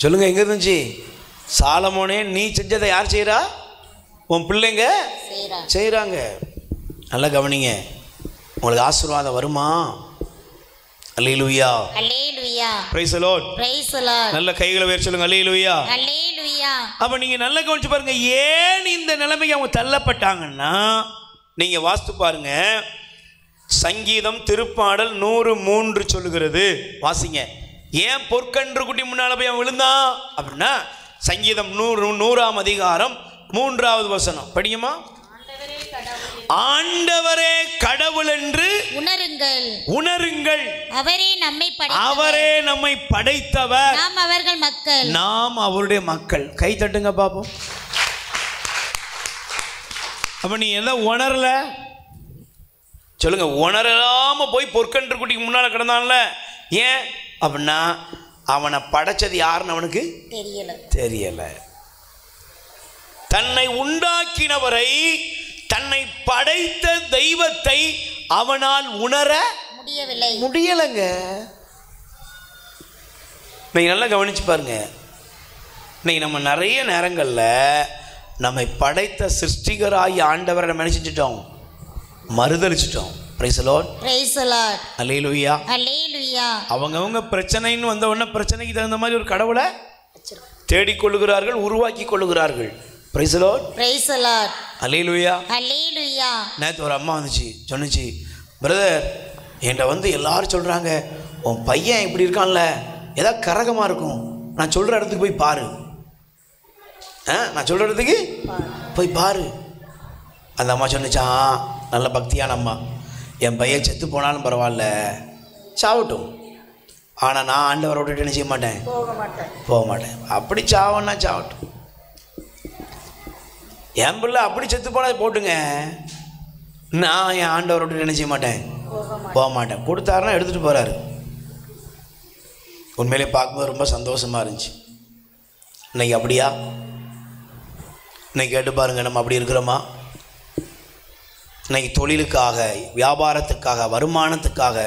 சொல்லுங்க, எங்கே இருந்துச்சு? சாலமோனே, நீ செஞ்சதை யார் செய்கிறா? உன் பிள்ளைங்க செய்கிறாங்க. நல்லா கவனிங்க, உங்களுக்கு ஆசீர்வாதம் வருமா? Hallelujah. Hallelujah. Praise the lord. Praise the lord. நல்ல கைகளை உயர்த்தி சொல்லுங்க, அல்லேலூயா. அல்லேலூயா. அப்ப நீங்க நல்லா கவனிச்சு பாருங்க, ஏன் இந்த நிலைமைக்கு அவங்க தள்ளப்பட்டாங்கன்னா நீங்க வாஸ்து பாருங்க. சங்கீதம் திருப்பாடல் 103 சொல்லுகிறது. வாசிங்க. ஏன் பொற்கன்று குட்டி முன்னால போய் அவன் விழுந்தான் அப்படின்னா, சங்கீதம் 100ஆம் அதிகாரம் 3வது வசனம் படிங்கம்மா. ஆண்டவரே கடவுள் என்று உணருங்கள். அவரே நம்மை படைத்தவர், நாம் அவருடைய மக்கள். கை தட்டுங்க பாப்போம். அப்ப நீ எதை உணரல? சொல்லுங்க, உணராம போய் பொற்கன்று குட்டிக்கு முன்னால கிடந்தான்ல. ஏன் அப்படின்னா அவனை படைச்சது யாருன்னு அவனுக்கு தெரியல. தன்னை உண்டாக்கினவரை, தன்னை படைத்த தெய்வத்தை அவனால் உணர முடியலைங்க. நீங்க நல்லா கவனிச்சு பாருங்க. இன்னைக்கு நம்ம நிறைய நேரங்களில் நம்மை படைத்த சிருஷ்டிகராகி ஆண்டவரை நம்ம என்ன செஞ்சிட்டோம்? மறுதலிச்சிட்டோம். Praise the lord. Praise the lord. Hallelujah. Hallelujah. அவங்க பிரச்சனைன்னு வந்த உடனே பிரச்சனைக்கு தகுந்த மாதிரி ஒரு கடவுளை தேடிக்கொள்ளுகிறார்கள், உருவாக்கி கொள்ளுகிறார்கள். Praise the lord. Praise the lord. Hallelujah. Hallelujah. நேற்று ஒரு அம்மா வந்துச்சு, சொன்னிச்சு, பிரதர் என்கிட்ட எல்லாரும் சொல்கிறாங்க உன் பையன் இப்படி இருக்கான்ல, ஏதாவது கரகமாக இருக்கும், நான் சொல்கிற இடத்துக்கு போய் பாரு. நான் சொல்கிற இடத்துக்கு போய் பாரு. அந்த அம்மா சொன்னிச்சான், நல்ல பக்தியான அம்மா, என் பையன் செத்து போனாலும் பரவாயில்ல, சாவட்டும், ஆனால் நான் ஆண்டவரை விட்டுட்டு என்ன செய்ய மாட்டேன், போக மாட்டேன். அப்படி சாவன்னா சாவட்டும், என் பிள்ளை அப்படி செத்து போனால் போட்டுங்க, நான் என் ஆண்டவரை விட்டுட்டு என்ன செய்ய மாட்டேன், போக மாட்டேன். கொடுத்தாருன்னா எடுத்துகிட்டு போகிறாரு. உண்மையிலே பார்க்கும்போது ரொம்ப சந்தோஷமாக இருந்துச்சு. இன்னைக்கு அப்படியா? இன்னைக்கு கேட்டு பாருங்க, நம்ம அப்படி இருக்கிறோமா? இன்னைக்கு தொழிலுக்காக, வியாபாரத்துக்காக, வருமானத்துக்காக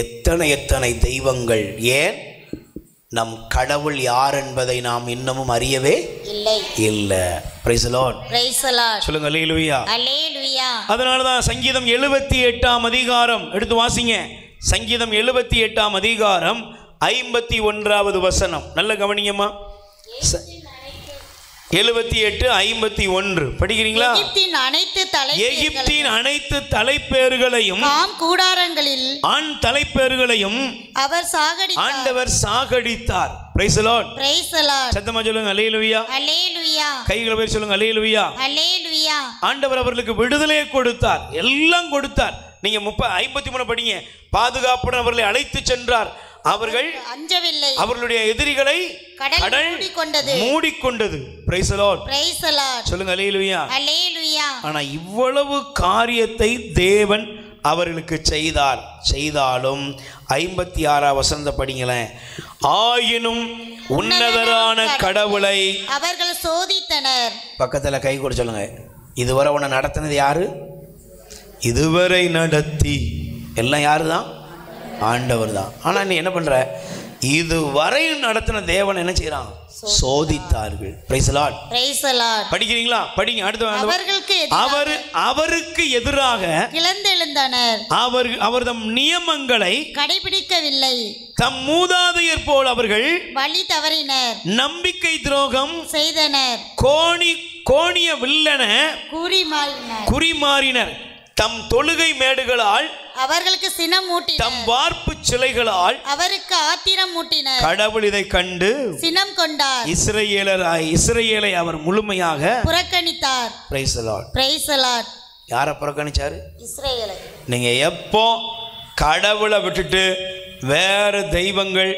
எத்தனை தெய்வங்கள். ஏன்? நம் கடவுள் யார் என்பதை நாம் இன்னமும் அறியவே இல்லை. Price the lord. Praise the lord. சொல்லுங்க அல்லேலூயா. அல்லேலூயா. அதனால தான் சங்கீதம் 78ஆம் அதிகாரம் எடுத்து வாசிங்க. சங்கீதம் 78ஆம் அதிகாரம் 51வது வசனம். நல்ல கவனிங்கம்மா. 78:51 படிக்கிறீங்களா? எகிப்தின் அனைத்து தலைப்பேர்களையும் கூடாரங்களில் ஆண் தலைப்பேர்களையும் ஆண்டவர் சாகடித்தார். Praise the lord. Praise the lord. சத்தமா சொல்லுங்க அல்லேலூயா. அல்லேலூயா. கைகளை உயர்த்தி சொல்லுங்க அல்லேலூயா. அல்லேலூயா. ஆண்டவர் அவர்களுக்கு விடுதலையை கொடுத்தார், எல்லாம் கொடுத்தார். நீங்க 53 படிங்க. பாதுகாப்புடன் அவர்களை அழைத்து சென்றார், அவர்கள் அஞ்சவில்லை, அவர்களுடைய எதிரிகளை கடல் மூடிக்கொண்டது. Praise the lord. Praise the lord. சொல்லுங்க அல்லேலூயா. அல்லேலூயா. ஆனா இவ்வளவு காரியத்தை தேவன் அவர்களுக்கு செய்தாலும் 56ஆம் வசனத்தை படிங்களேன். ஆயினும் உன்னதரான கடவுளை அவர்கள் சோதித்தனர். பக்கத்துல கை கூட சொல்லுங்க, இதுவரை உன்னை நடத்தினது யாரு? இதுவரை நடத்தி எல்லாம் யாரு தான்? ஆண்டவர் தான். ஆனால் நீ என்ன பண்ற? இதுவரையும் நடத்தின தேவன் என்ன செய்யறான்? சோதித்தார்கள். Praise the lord. Praise the lord. படிக்கிறீங்களா? படிங்க. அடுத்து அவருக்கு எதிராக கிளர்ந்தெழுந்தனர். அவர் தம் நியமங்களை கடைபிடிக்கவில்லை. தம் மூதாதையர் போல் அவர்கள் வழி தவறினர். நம்பிக்கை துரோகம் செய்தனர். கோணிய வில்லன குறிமாறினர். தம் தொழுகை மேடுகளால் அவர்களுக்கு சினம் மூட்டினர். தம் வார்ப்பு சிலைகளால் அவருக்கு ஆத்திரம் மூட்டினர். கடவுள் இதை கண்டு சினம் கொண்டார். இஸ்ரவேலை அவர் முழுமையாக புறக்கணித்தார். Praise the lord. Praise the lord. யாரை புறக்கணிச்சாரு? இஸ்ரவேலை. நீங்க எப்போ கடவுளை விட்டுட்டு வேற தெய்வங்கள்,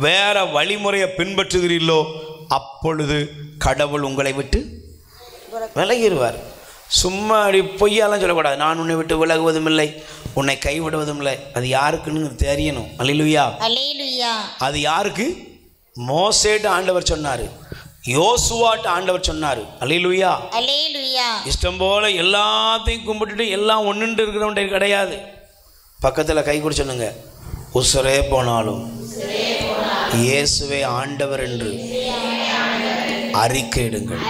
வேற வழிமுறையை பின்பற்றுகிறீர்களோ அப்பொழுது கடவுள் உங்களை விட்டு விலகிடுவார். சும்மா அப்படி பொய்யாலாம் சொல்லக்கூடாது. நான் உன்னை விட்டு விலகுவதும் இல்லை, உன்னை கைவிடுவதும் இல்லை. அது யாருக்குன்னு தெரியணும். அல்லேலூயா. அல்லேலூயா. அது யாருக்கு? மோசேட்டு ஆண்டவர் சொன்னாரு, யோசுவாட்டு ஆண்டவர் சொன்னாரு. அல்லேலூயா. அல்லேலூயா. இஷ்டம் போல எல்லாத்தையும் கும்பிட்டுட்டு எல்லாம் ஒன்றுண்டு இருக்கிறவன்ட்ட கிடையாது. பக்கத்தில் கை கூட சொன்னுங்க, உசுரே போனாலும் இயேசுவே ஆண்டவர் என்று அறிக்கையிடுங்கள்.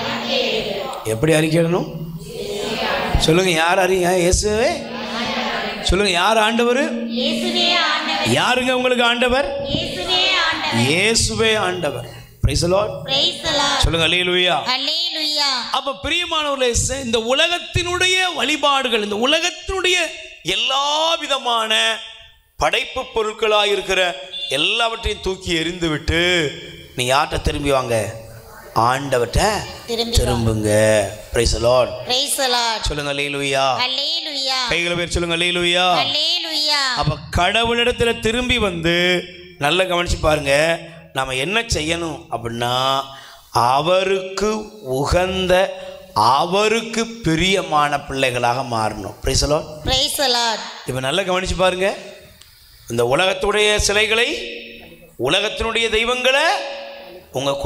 எப்படி அறிக்கையிடணும் சொல்லுங்க? யார் இயேசுவே சொல்லுங்க. யார் ஆண்டவர்? யாருங்க உங்களுக்கு ஆண்டவர்? இயேசுவே ஆண்டவர். Price the lord. Praise the lord. சொல்லுங்க அல்லேலூயா. அல்லேலூயா. அப்ப பிரியமானவர்களே, இந்த உலகத்தினுடைய வழிபாடுகள், இந்த உலகத்தினுடைய எல்லா விதமான படைப்பு பொருட்களாக இருக்கிற எல்லாவற்றையும் தூக்கி எறிந்து விட்டு நீ யார்கிட்ட திரும்பி வாங்க? ஆண்டவர்ட்ட திரும்புங்க. Price the lord. Praise the lord. சொல்லுங்க அல்லேலூயா. அல்லேலூயா. கைகளை உயர்த்தி சொல்லுங்க அல்லேலூயா. அல்லேலூயா. அப்ப கடவுளிடத்துல திரும்பி வந்து நல்லா கவனிச்சு பாருங்க, நாம என்ன செய்யணும் அப்படின்னா அவருக்கு உகந்த அவருக்கு பிரியமான பிள்ளைகளாக மாறணும். Price the lord. Praise the lord. இப்போ நல்லா கவனிச்சு பாருங்க. இந்த உலகத்துடைய சிலைகளை, உலகத்தினுடைய தெய்வங்களை, உங்கள்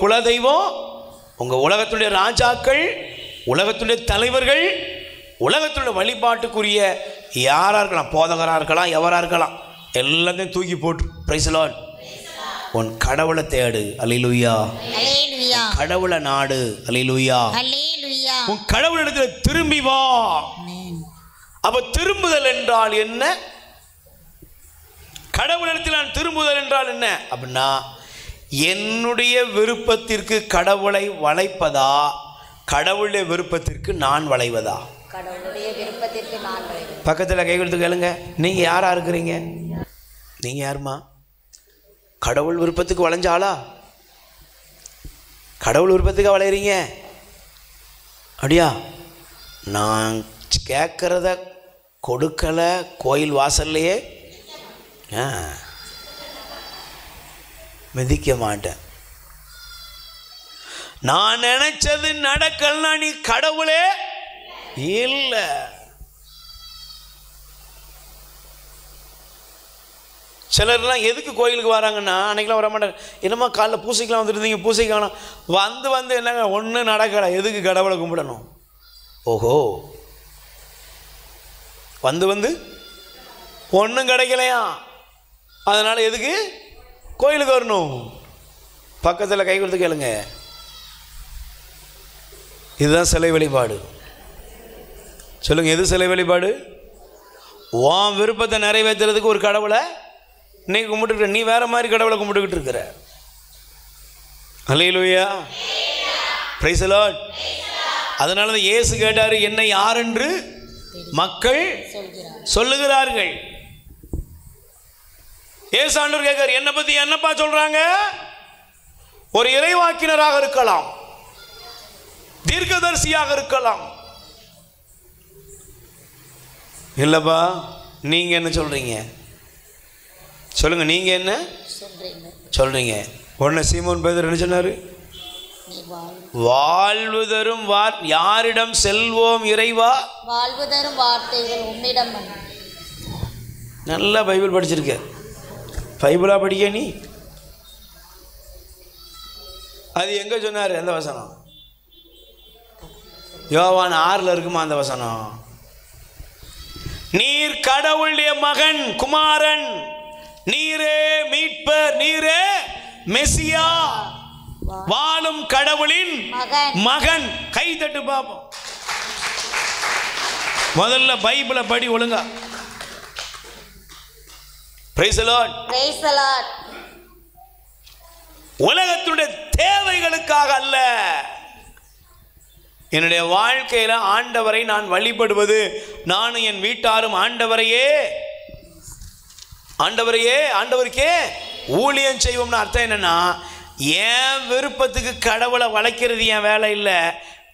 குலதெய்வம், உங்கள் உலகத்துடைய ராஜாக்கள், உலகத்துடைய தலைவர்கள், உலகத்துடைய வழிபாட்டுக்குரிய யாராக இருக்கலாம், போதகராக இருக்கலாம், எவராக இருக்கலாம், எல்லாத்தையும் தூக்கி போட்டு பிரைஸ் தி லார்ட் உன் கடவுளை தேடு. அல்லேலூயா. அல்லேலூயா. கடவுளை நாடு. அல்லேலூயா. அல்லேலூயா. உன் கடவுளிடத்தில் திரும்பி வா. அப்ப திரும்புதல் என்றால் என்ன? கடவுளிடத்தில் நான் திரும்புதல் என்றால் என்ன அப்படின்னா, என்னுடைய விருப்பத்திற்கு கடவுளை வளைப்பதா, கடவுளுடைய விருப்பத்திற்கு நான் வளைவதா? கடவுளுடைய விருப்பத்திற்கு நான் வளைவது. பக்கத்தில் கை கொடுத்து கேளுங்க, நீங்க யாரா இருக்கிறீங்க? நீங்க யாருமா? கடவுள் விருப்பத்துக்கு வளைஞ்சாளா? கடவுள் விருப்பத்துக்கு வளையறீங்க அப்படியா? நான் கேட்கறத கொடுக்கல கோயில் வாசல்லையே மிதிக்க மாட்டேன். நான் நினைச்சது நடக்கலன்னா நீ கடவுளே இல்லை. சிலர்லாம் எதுக்கு கோயிலுக்கு வராங்கன்னா, அன்றைக்கெலாம் வர மாட்டாங்க. என்னம்மா காலைல பூசைக்கெலாம் வந்துருந்தீங்க, பூசைக்கான வந்து என்னங்க ஒன்றும் நடக்கலை, எதுக்கு கடவுளை கும்பிடணும்? ஓஹோ, வந்து ஒன்றும் கிடைக்கலையா, அதனால் எதுக்கு கோயிலுக்கு வரணும்? பக்கத்தில் கை கொடுத்து கேளுங்க. இதுதான் சிலை வழிபாடு. சொல்லுங்கள், எது சிலை வழிபாடு? உன் விருப்பத்தை நிறைவேற்றுறதுக்கு ஒரு கடவுளை நீ கும்பிட்டுக்கிற, நீ வேற மாதிரி கடவுளை கும்பிட்டுக்கிட்டு இருக்கிற. அல்லேலூயா. Praise the lord. அதனால தான் இயேசு கேட்டார், என்னை யார் என்று மக்கள் சொல்லுகிறார்கள். இயேசு ஆண்டவர் கேட்கார், என்னை பத்தி என்னப்பா சொல்றாங்க? ஒரு இறைவாக்கினராக இருக்கலாம், தீர்க்கதரிசியாக இருக்கலாம். இல்லப்பா, நீங்க என்ன சொல்றீங்க? சொல்லுங்க, நீங்க என்ன சொல்றீங்க? உடனே சீமோன் பேதுரு என்ன சொன்னாரு? வாழ்வு தரும் யாரிடம் செல்வோம் இறைவா? வாழ்வு தரும் வார்த்தைகள் உம்மிடம். நல்லா பைபிள் படிச்சிருக்க. பைபிளா படிக்க நீ? அது எங்க சொன்னாரு அந்த வசனம்? யோவான் 6 இருக்குமா அந்த வசனம்? நீர் கடவுளுடைய மகன், குமாரன், நீரே மீட்பர், நீரே மெசியா, வாழும் கடவுளின் மகன். கை தட்டு பாப்போம். முதல்ல பைபிளை படி ஒழுங்கா. Price the lord. Praise the Lord. உலகத்துடைய தேவைகளுக்காக அல்ல, என்னுடைய வாழ்க்கையில ஆண்டவரை நான் வழிபடுவது, நானும் என் வீட்டாரும் ஆண்டவருக்கே ஊழியம் செய்வோம்னு அர்த்தம் என்னன்னா, என் விருப்பத்துக்கு கடவுளை வளைக்கிறது என் வேலை இல்லை,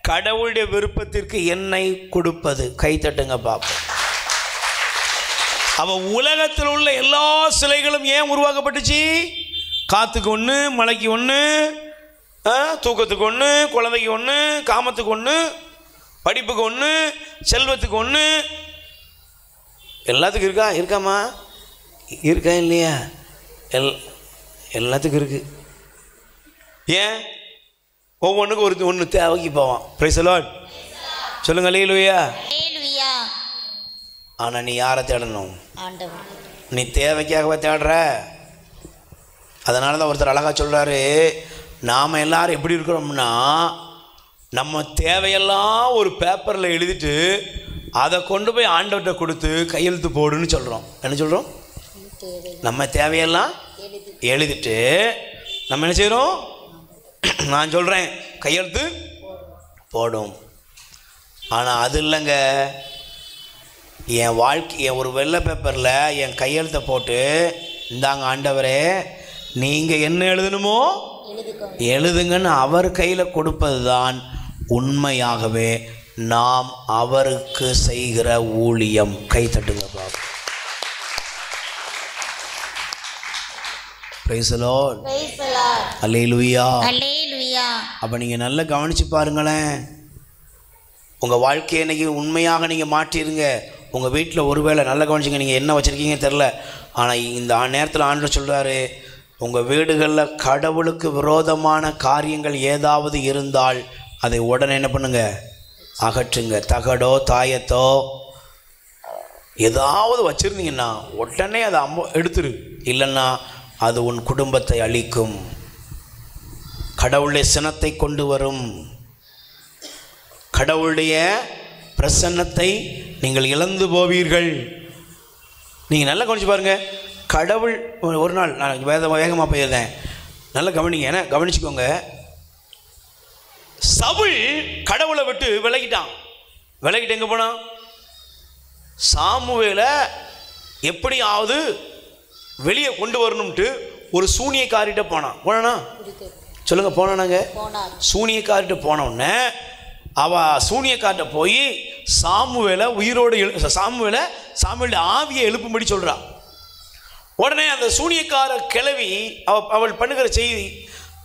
கடவுளுடைய விருப்பத்திற்கு என்னை கொடுப்பது. கை தட்டுங்க பாப்போம். அவ உலகத்தில் உள்ள எல்லா சிலைகளும் ஏன் உருவாக்கப்பட்டுச்சு? காத்துக்கு ஒன்று, மலைக்கு ஒன்று, தூக்கத்துக்கு ஒன்று, குழந்தைக்கு ஒன்று, காமத்துக்கு ஒன்று, படிப்புக்கு ஒன்று, செல்வத்துக்கு ஒன்று. எல்லாத்துக்கும் இருக்காமா? இருக்கா இல்லையா? எல்லாத்துக்கும் இருக்கு. ஏன்? ஒவ்வொன்றுக்கும் ஒன்று தேவைக்கு போவான். Price the lord. சொல்லுங்க, அல்லேலூயா. ஆனால் நீ யாரை தேடணும்? நீ தேவைக்காகவே தேடுற. அதனால தான் ஒருத்தர் அழகாக சொல்கிறாரு, நாம் எல்லாரும் எப்படி இருக்கிறோம்னா, நம்ம தேவையெல்லாம் ஒரு பேப்பரில் எழுதிட்டு அதை கொண்டு போய் ஆண்டவர்கிட்ட கொடுத்து கையெழுத்து போடுன்னு சொல்கிறோம். என்ன சொல்கிறோம்? நம்ம தேவையெல்லாம் எழுதிட்டு நம்ம என்ன செய்கிறோம்? நான் சொல்கிறேன் கையெழுத்து போடும். ஆனால் அது இல்லைங்க. என் ஒரு வெள்ளை பேப்பரில் என் கையெழுத்தை போட்டு, இந்தாங்க ஆண்டவரே நீங்கள் என்ன எழுதணுமோ எழுதுங்கன்னு அவர் கையில் கொடுப்பது தான் உண்மையாகவே நாம் அவருக்கு செய்கிற ஊழியம். கை தட்டுங்க Babu. Praise the lord. Praise the lord. Hallelujah. Hallelujah. அப்போ நீங்கள் நல்லா கவனித்து பாருங்களேன். உங்கள் வாழ்க்கையை இன்றைக்கி உண்மையாக நீங்கள் மாற்றிடுங்க. உங்கள் வீட்டில் ஒருவேளை நல்ல கவனிச்சிங்க, நீங்கள் என்ன வச்சுருக்கீங்கன்னு தெரில, ஆனால் இந்த நேரத்தில் ஆண்டவர் சொல்கிறாரு, உங்கள் வீடுகளில் கடவுளுக்கு விரோதமான காரியங்கள் ஏதாவது இருந்தால் அதை உடனே என்ன பண்ணுங்க, அகற்றுங்க. தகடோ தாயத்தோ ஏதாவது வச்சுருந்தீங்கன்னா உடனே அதை எடுத்துரு. இல்லைன்னா அது உன் குடும்பத்தை அழிக்கும், கடவுளுடைய சினத்தை கொண்டு வரும், கடவுளுடைய பிரசன்னத்தை நீங்கள் இழந்து போவீர்கள். நீங்கள் நல்லா கவனிச்சு பாருங்கள். கடவுள் ஒரு நாள் நான் வேகமாக போயிருந்தேன், நல்லா கவனிங்க, ஏன்னா கவனிச்சுக்கோங்க. சவுல் கடவுளை விட்டு விலகிட்டு எங்கே போனான்? சாமுவேலை எப்படியாவது வெளியே கொண்டு வரணும்ட்டு ஒரு சூனியக்காரிட்ட போனானா சொல்லுங்க, போனானாங்க. சூனியக்காரிட்ட போனோடனே சூனியக்காரிட்ட போய் சாமுவேலை உயிரோடு சாமுவேலுடைய ஆவியை எழுப்பும்படி சொல்றா. உடனே அந்த சூனியக்கார கிழவி அவள் பண்ணுகிற செய்தி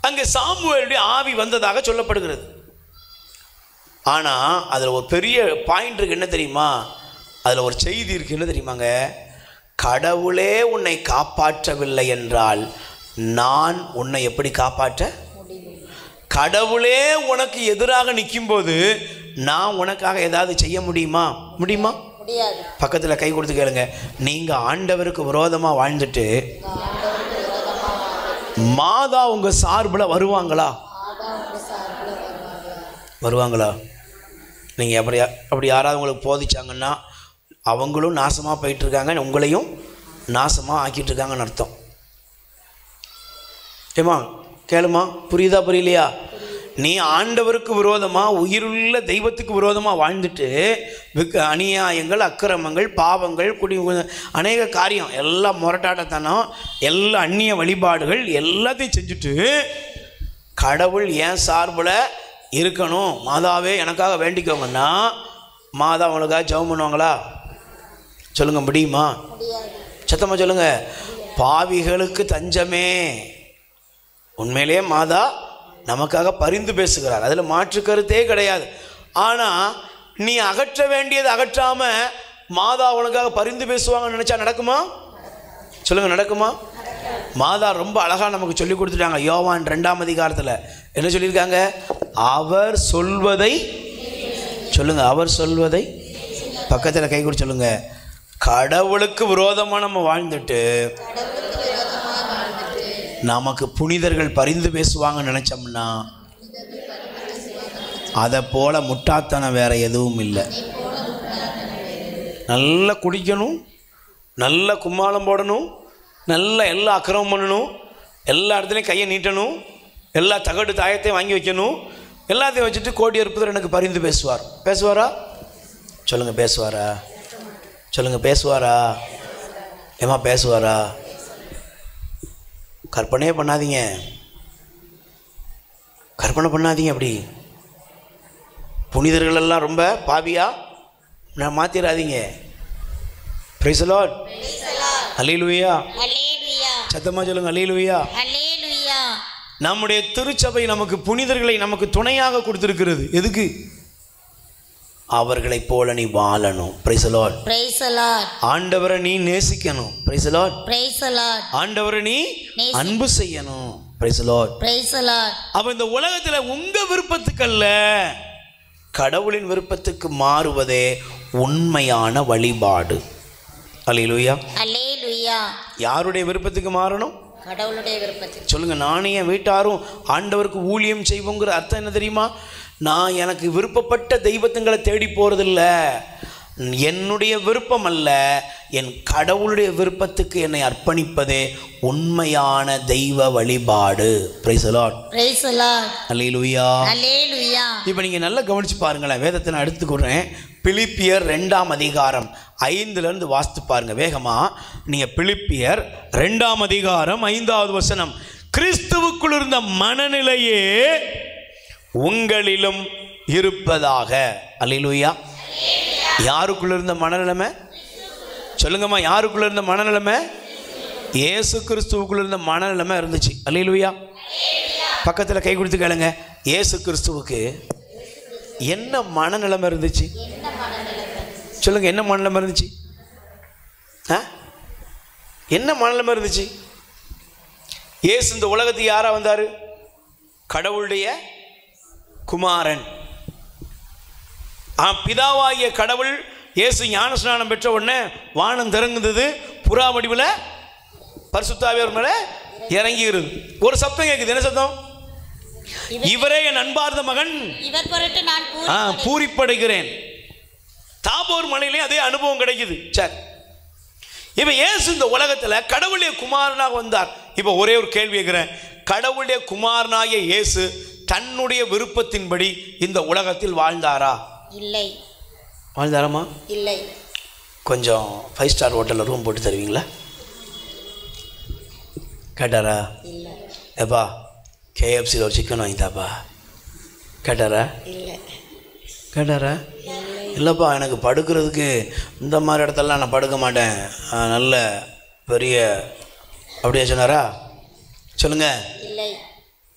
அங்கே சாமுவேலுடைய ஆவி வந்ததாக சொல்லப்படுகிறது. ஆனால் அதில் ஒரு பெரிய பாயிண்ட் இருக்கு. என்ன தெரியுமா? அதில் ஒரு செய்தி இருக்கு. என்ன தெரியுமாங்க? கடவுளே உன்னை காப்பாற்றவில்லை என்றால் நான் உன்னை எப்படி காப்பாற்ற? கடவுளே உனக்கு எதிராக நிற்கும்போது நான் உனக்காக ஏதாவது செய்ய முடியுமா? பக்கத்தில் கை கொடுத்து கேளுங்க. நீங்கள் ஆண்டவருக்கு விரோதமாக வாழ்ந்துட்டு மாதா உங்கள் சார்பில் வருவாங்களா? நீங்கள் அப்படி யாராவது உங்களுக்கு போதிச்சாங்கன்னா அவங்களும் நாசமாக போயிட்டுருக்காங்க, உங்களையும் நாசமாக ஆக்கிட்டு இருக்காங்கன்னு அர்த்தம். ஏமா கேளுமா, புரியுதா புரியலையா? நீ ஆண்டவருக்கு விரோதமாக, உயிருள்ள தெய்வத்துக்கு விரோதமாக வாழ்ந்துட்டு அநியாயங்கள், அக்கிரமங்கள், பாவங்கள், அநேக காரியம், எல்லாம் முரட்டாட்டத்தனம், எல்லா அந்நிய வழிபாடுகள் எல்லாத்தையும் செஞ்சுட்டு கடவுள் ஏன் சார்பில் இருக்கணும், மாதாவே எனக்காக வேண்டிக்கோங்கன்னா மாதா உங்களுக்காக ஜெபம் பண்ணுவாங்களா? சொல்லுங்க, முடியுமா? சத்தமாக சொல்லுங்க. பாவிகளுக்கு தஞ்சமே. உண்மையிலே மாதா நமக்காக பரிந்து பேசுகிறார், அதில் மாற்று கருத்தே கிடையாது. ஆனால் நீ அகற்ற வேண்டியது அகற்றாமல் மாதா உனக்காக பரிந்து பேசுவாங்கன்னு நினச்சா நடக்குமா? சொல்லுங்கள், நடக்குமா? மாதா ரொம்ப அழகாக நமக்கு சொல்லி கொடுத்துட்டாங்க. யோவான் 2ஆம் அதிகாரத்தில் என்ன சொல்லியிருக்காங்க? அவர் சொல்வதை சொல்லுங்க, அவர் சொல்வதை பக்கத்தில் கை கொடுத்து சொல்லுங்க. கடவுளுக்கு விரோதமாக நம்ம வாழ்ந்துட்டு நமக்கு புனிதர்கள் பரிந்து பேசுவாங்கன்னு நினச்சோம்னா அதை போல முட்டாத்தனம் வேற எதுவும் இல்லை. நல்லா குடிக்கணும், நல்லா கும்மாளம் போடணும், நல்லா எல்லா அக்கிரமம் பண்ணணும், எல்லா இடத்துலையும் கையை நீட்டணும், எல்லா தகடு தாயத்தையும் வாங்கி வைக்கணும், எல்லாத்தையும் வச்சுட்டு கோடி அற்புதர் எனக்கு பரிந்து பேசுவாரா? சொல்லுங்கள், பேசுவாரா? சொல்லுங்கள், பேசுவாரா? ஏமா பேசுவாரா? கற்பனையே பண்ணாதீங்க, கற்பனை பண்ணாதீங்க. அப்படி புனிதர்களெல்லாம் ரொம்ப பாவியா நான் மாற்றிடாதீங்க. Price the lord. அல்லேலூயா. சத்தமாக சொல்லுங்க, அல்லேலூயா. நம்முடைய திருச்சபை நமக்கு புனிதர்களை நமக்கு துணையாக கொடுத்திருக்கிறது. எதுக்கு? அவர்களை போல நீ வாழணும். Praise the lord. ஆண்டவரை நீ நேசிக்கணும். Praise the lord. ஆண்டவரை நீ அன்பு செய்யணும். Praise the lord. அப்ப இந்த உலகத்துல உங்க விருப்பத்துக்கு அல்ல, கடவுளின் விருப்பத்துக்கு மாறுவதே உண்மையான வழிபாடு. அல்லேலூயா. யாருடைய விருப்பத்துக்கு மாறணும்? கடவுளுடைய விருப்பத்துக்கு. சொல்லுங்க, நானும் என் வீட்டாரும் ஆண்டவருக்கு ஊழியம் செய்வோங்கிற அர்த்தம் என்ன தெரியுமா? நான் எனக்கு விருப்பப்பட்ட தெய்வத்துங்களை தேடி போகிறதில்ல, என்னுடைய விருப்பம் அல்ல, என் கடவுளுடைய விருப்பத்துக்கு என்னை அர்ப்பணிப்பதே உண்மையான தெய்வ வழிபாடு. Praise the lord. அல்லேலூயா. இப்போ நீங்கள் நல்லா கவனிச்சு பாருங்களேன். வேதத்தை நான் எடுத்துக்கிறேன். பிலிப்பியர் 2ஆம் அதிகாரம் 5லேருந்து வாசித்து பாருங்க வேகமாக. நீங்கள் பிலிப்பியர் 2ஆம் அதிகாரம் 5வது வசனம். கிறிஸ்துவுக்குள் இருந்த மனநிலையே உங்களிலும் இருப்பதாக. அல்லேலூயா. யாருக்குள்ள இருந்த மனநிலைமை? சொல்லுங்கம்மா, யாருக்குள்ள இருந்த மனநிலைமை? இயேசு கிறிஸ்துவுக்குள்ள இருந்த மனநிலைமை இருந்துச்சு. அல்லேலூயா. பக்கத்தில் கை கொடுத்து கேளுங்க. இயேசு கிறிஸ்துவுக்கு என்ன மனநிலைமை இருந்துச்சு சொல்லுங்க, என்ன மனநிலைமை இருந்துச்சு? என்ன மனநிலைமை இருந்துச்சு? இயேசு இந்த உலகத்துக்கு யாரா வந்தாரு? கடவுளுடைய குமாரன். பிதாவாகிய கடவுள் இயேசு ஞானஸ்நானம் பெற்ற உடனே வானம் திறங்குது, புறா வடிவில் பரிசுத்த ஆவியார் மேலே இறங்கிடுது. ஒரு சத்தம் கேட்குது. என்ன சத்தம்? இவரே என் அன்பார்ந்த மகன், இவர் பொருட்டு நான் பூரிப்படைகிறேன். தாபோர் மலையிலே அதே அனுபவம் கிடைக்குது. சரி, இப்ப இயேசு இந்த உலகத்துல கடவுளுடைய குமாரனாக வந்தார். இப்ப ஒரே ஒரு கேள்வி கேட்கிறேன். கடவுளுடைய குமாரனாகிய இயேசு தன்னுடைய விருப்பத்தின்படி இந்த உலகத்தில் வாழ்ந்தாரா? இல்லை. வாழ்ந்தாராமா? இல்லை. கொஞ்சம் 5 ஸ்டார் ஹோட்டலில் ரூம் போட்டு தருவீங்களா? கேட்டாரா? இல்லை. ஏப்பா KFCயில் ஒரு சிக்கன் வாங்கித்தாப்பா கேட்டாரா? இல்லை. கேட்டாரா? இல்லைப்பா, எனக்கு படுக்கிறதுக்கு இந்த மாதிரி இடத்துலலாம் நான் படுக்க மாட்டேன், நல்ல பெரிய அப்படியே சொன்னாரா? சொல்லுங்க. இல்லை.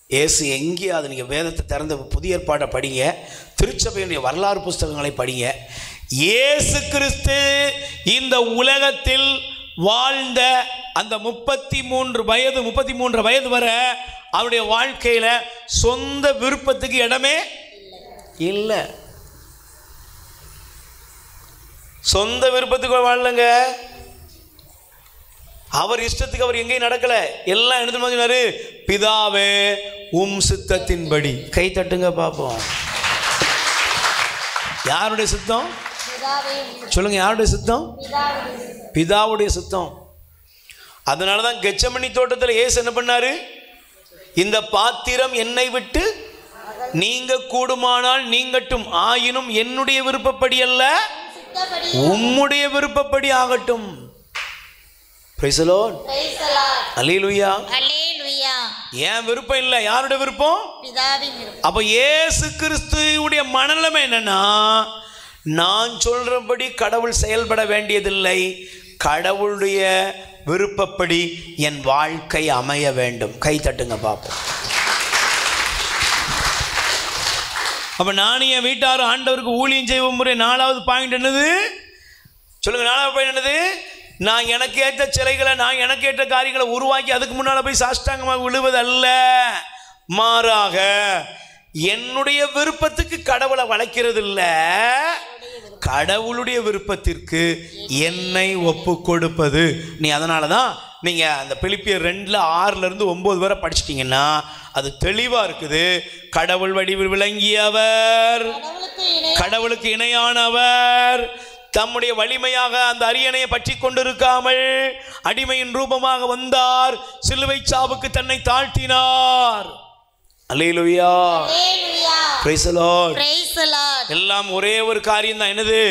இயேசு எங்கேயாவது நீங்கள் வேதத்தை திறந்த புதிய ஏற்பாட்டை படிங்க, திருச்சபையுடைய வரலாறு புஸ்தகங்களை படிங்க. இயேசு கிறிஸ்து இந்த உலகத்தில் வாழ்ந்த அந்த 33 வயது வரை அவருடைய வாழ்க்கையில் சொந்த விருப்பத்துக்கு இடமே இல்லை. சொந்த விருப்பத்துக்கு வாழலங்க. அவர் இஷ்டத்துக்கு அவர் எங்கேயும் நடக்கல. எல்லாம் என்ன சொன்னாரு? பிதாவே உம் சித்தத்தின்படி. கை தட்டுங்க பார்ப்போம். யாருடைய சித்தம் சொல்லுங்க? யாருடைய சித்தம்? பிதாவுடைய சித்தம். அதனாலதான் கெத்செமனி தோட்டத்தில் இயேசு என்ன பண்ணாரு? இந்த பாத்திரம் என்னை விட்டு நீங்க கூடுமானால் நீங்கட்டும், ஆயினும் என்னுடைய விருப்பப்படி அல்ல உம்முடைய விருப்பப்படி ஆகட்டும். Price the lord. அல்லேலூயா. என் விருப்பம் இல்லை, யாருடைய விருப்பம்? பிதாவின் விருப்பம். அப்ப இயேசு கிறிஸ்துவுடைய மனநிலைமை என்னன்னா, நான் சொல்றபடி கடவுள் செயல்பட வேண்டியதில்லை, கடவுளுடைய விருப்பப்படி என் வாழ்க்கை அமைய வேண்டும். கை தட்டுங்க பார்ப்போம். அப்ப நானும் என் வீட்டாரும் ஆண்டவருக்கு ஊழியம் செய்வோம். முறை 4வது பாயிண்ட் என்னது சொல்லுங்க? 4வது பாயிண்ட் என்னது? நான் எனக்கு ஏற்ற சிலைகளை, நான் எனக்கு ஏற்ற காரியங்களை உருவாக்கி அதுக்கு முன்னால் போய் சாஷ்டாங்கமாக விழுவது அல்ல, மாறாக என்னுடைய விருப்பத்துக்கு கடவுளை வளைக்கிறது இல்லை, கடவுளுடைய விருப்பத்திற்கு என்னை ஒப்பு கொடுப்பது. நீ அதனால தான் நீங்கள் அந்த பிலிப்பியர் 2:6-9 வரை படிச்சிட்டிங்கன்னா அது தெளிவாக இருக்குது. கடவுள் வடிவில் விளங்கியவர், கடவுளுக்கு இணையானவர், தம்முடைய வலிமையாக அந்த அரியணையை பற்றி கொண்டிருக்காமல் அடிமையின் ரூபமாக வந்தார், சிலுவை சாவுக்கு தன்னை தாழ்த்தினார். அல்லேலூயா. Praise the Lord. எல்லாம் ஒரே ஒரு காரியம் தான். என்னது?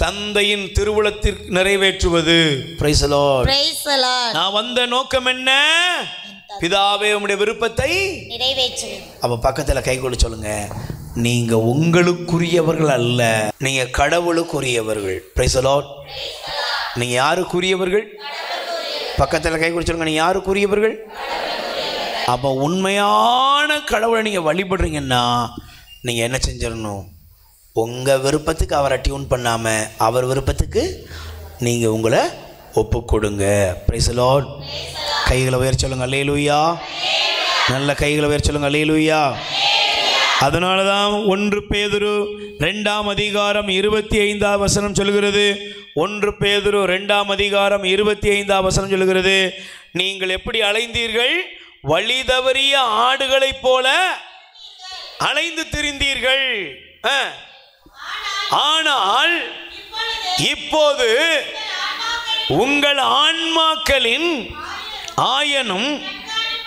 தந்தையின் திருவுளத்திற்கு நிறைவேற்றுவது. Price the Lord. நான் வந்த நோக்கம் என்ன? பிதாவே உம்முடைய விருப்பத்தை நிறைவேற்றுவேன். அப்ப பக்கத்துல கை கொடு சொல்லுங்க, நீங்க உங்களுக்குரியவர்கள் அல்ல, நீங்க கடவுளுக்குரியவர்கள். Price the Lord. நீங்க யாருக்குரியவர்கள்? பக்கத்துல கை கொடு சொல்லுங்க, நீங்க யாருக்குரியவர்கள்? அப்போ உண்மையான கடவுளை நீங்கள் வழிபடுறீங்கன்னா நீங்கள் என்ன செஞ்சிடணும்? உங்கள் விருப்பத்துக்கு அவரை டியூன் பண்ணாமல் அவர் விருப்பத்துக்கு நீங்கள் உங்களை ஒப்பு கொடுங்க. Price the Lord. கைகளை உயர் சொல்லுங்க, அல்லேலூயா. நல்ல கைகளை உயர் சொல்லுங்க, அல்லேலூயா. அதனால தான் 1 பேதுரு 2:25 சொல்கிறது. 1 பேதுரு 2:25 சொல்கிறது, நீங்கள் எப்படி அலைந்தீர்கள்? வழி தவறிய ஆடுகளைப் போல அலைந்து திரிந்தீர்கள். ஆனால் இப்போது உங்கள் ஆன்மாக்களின் ஆயனும்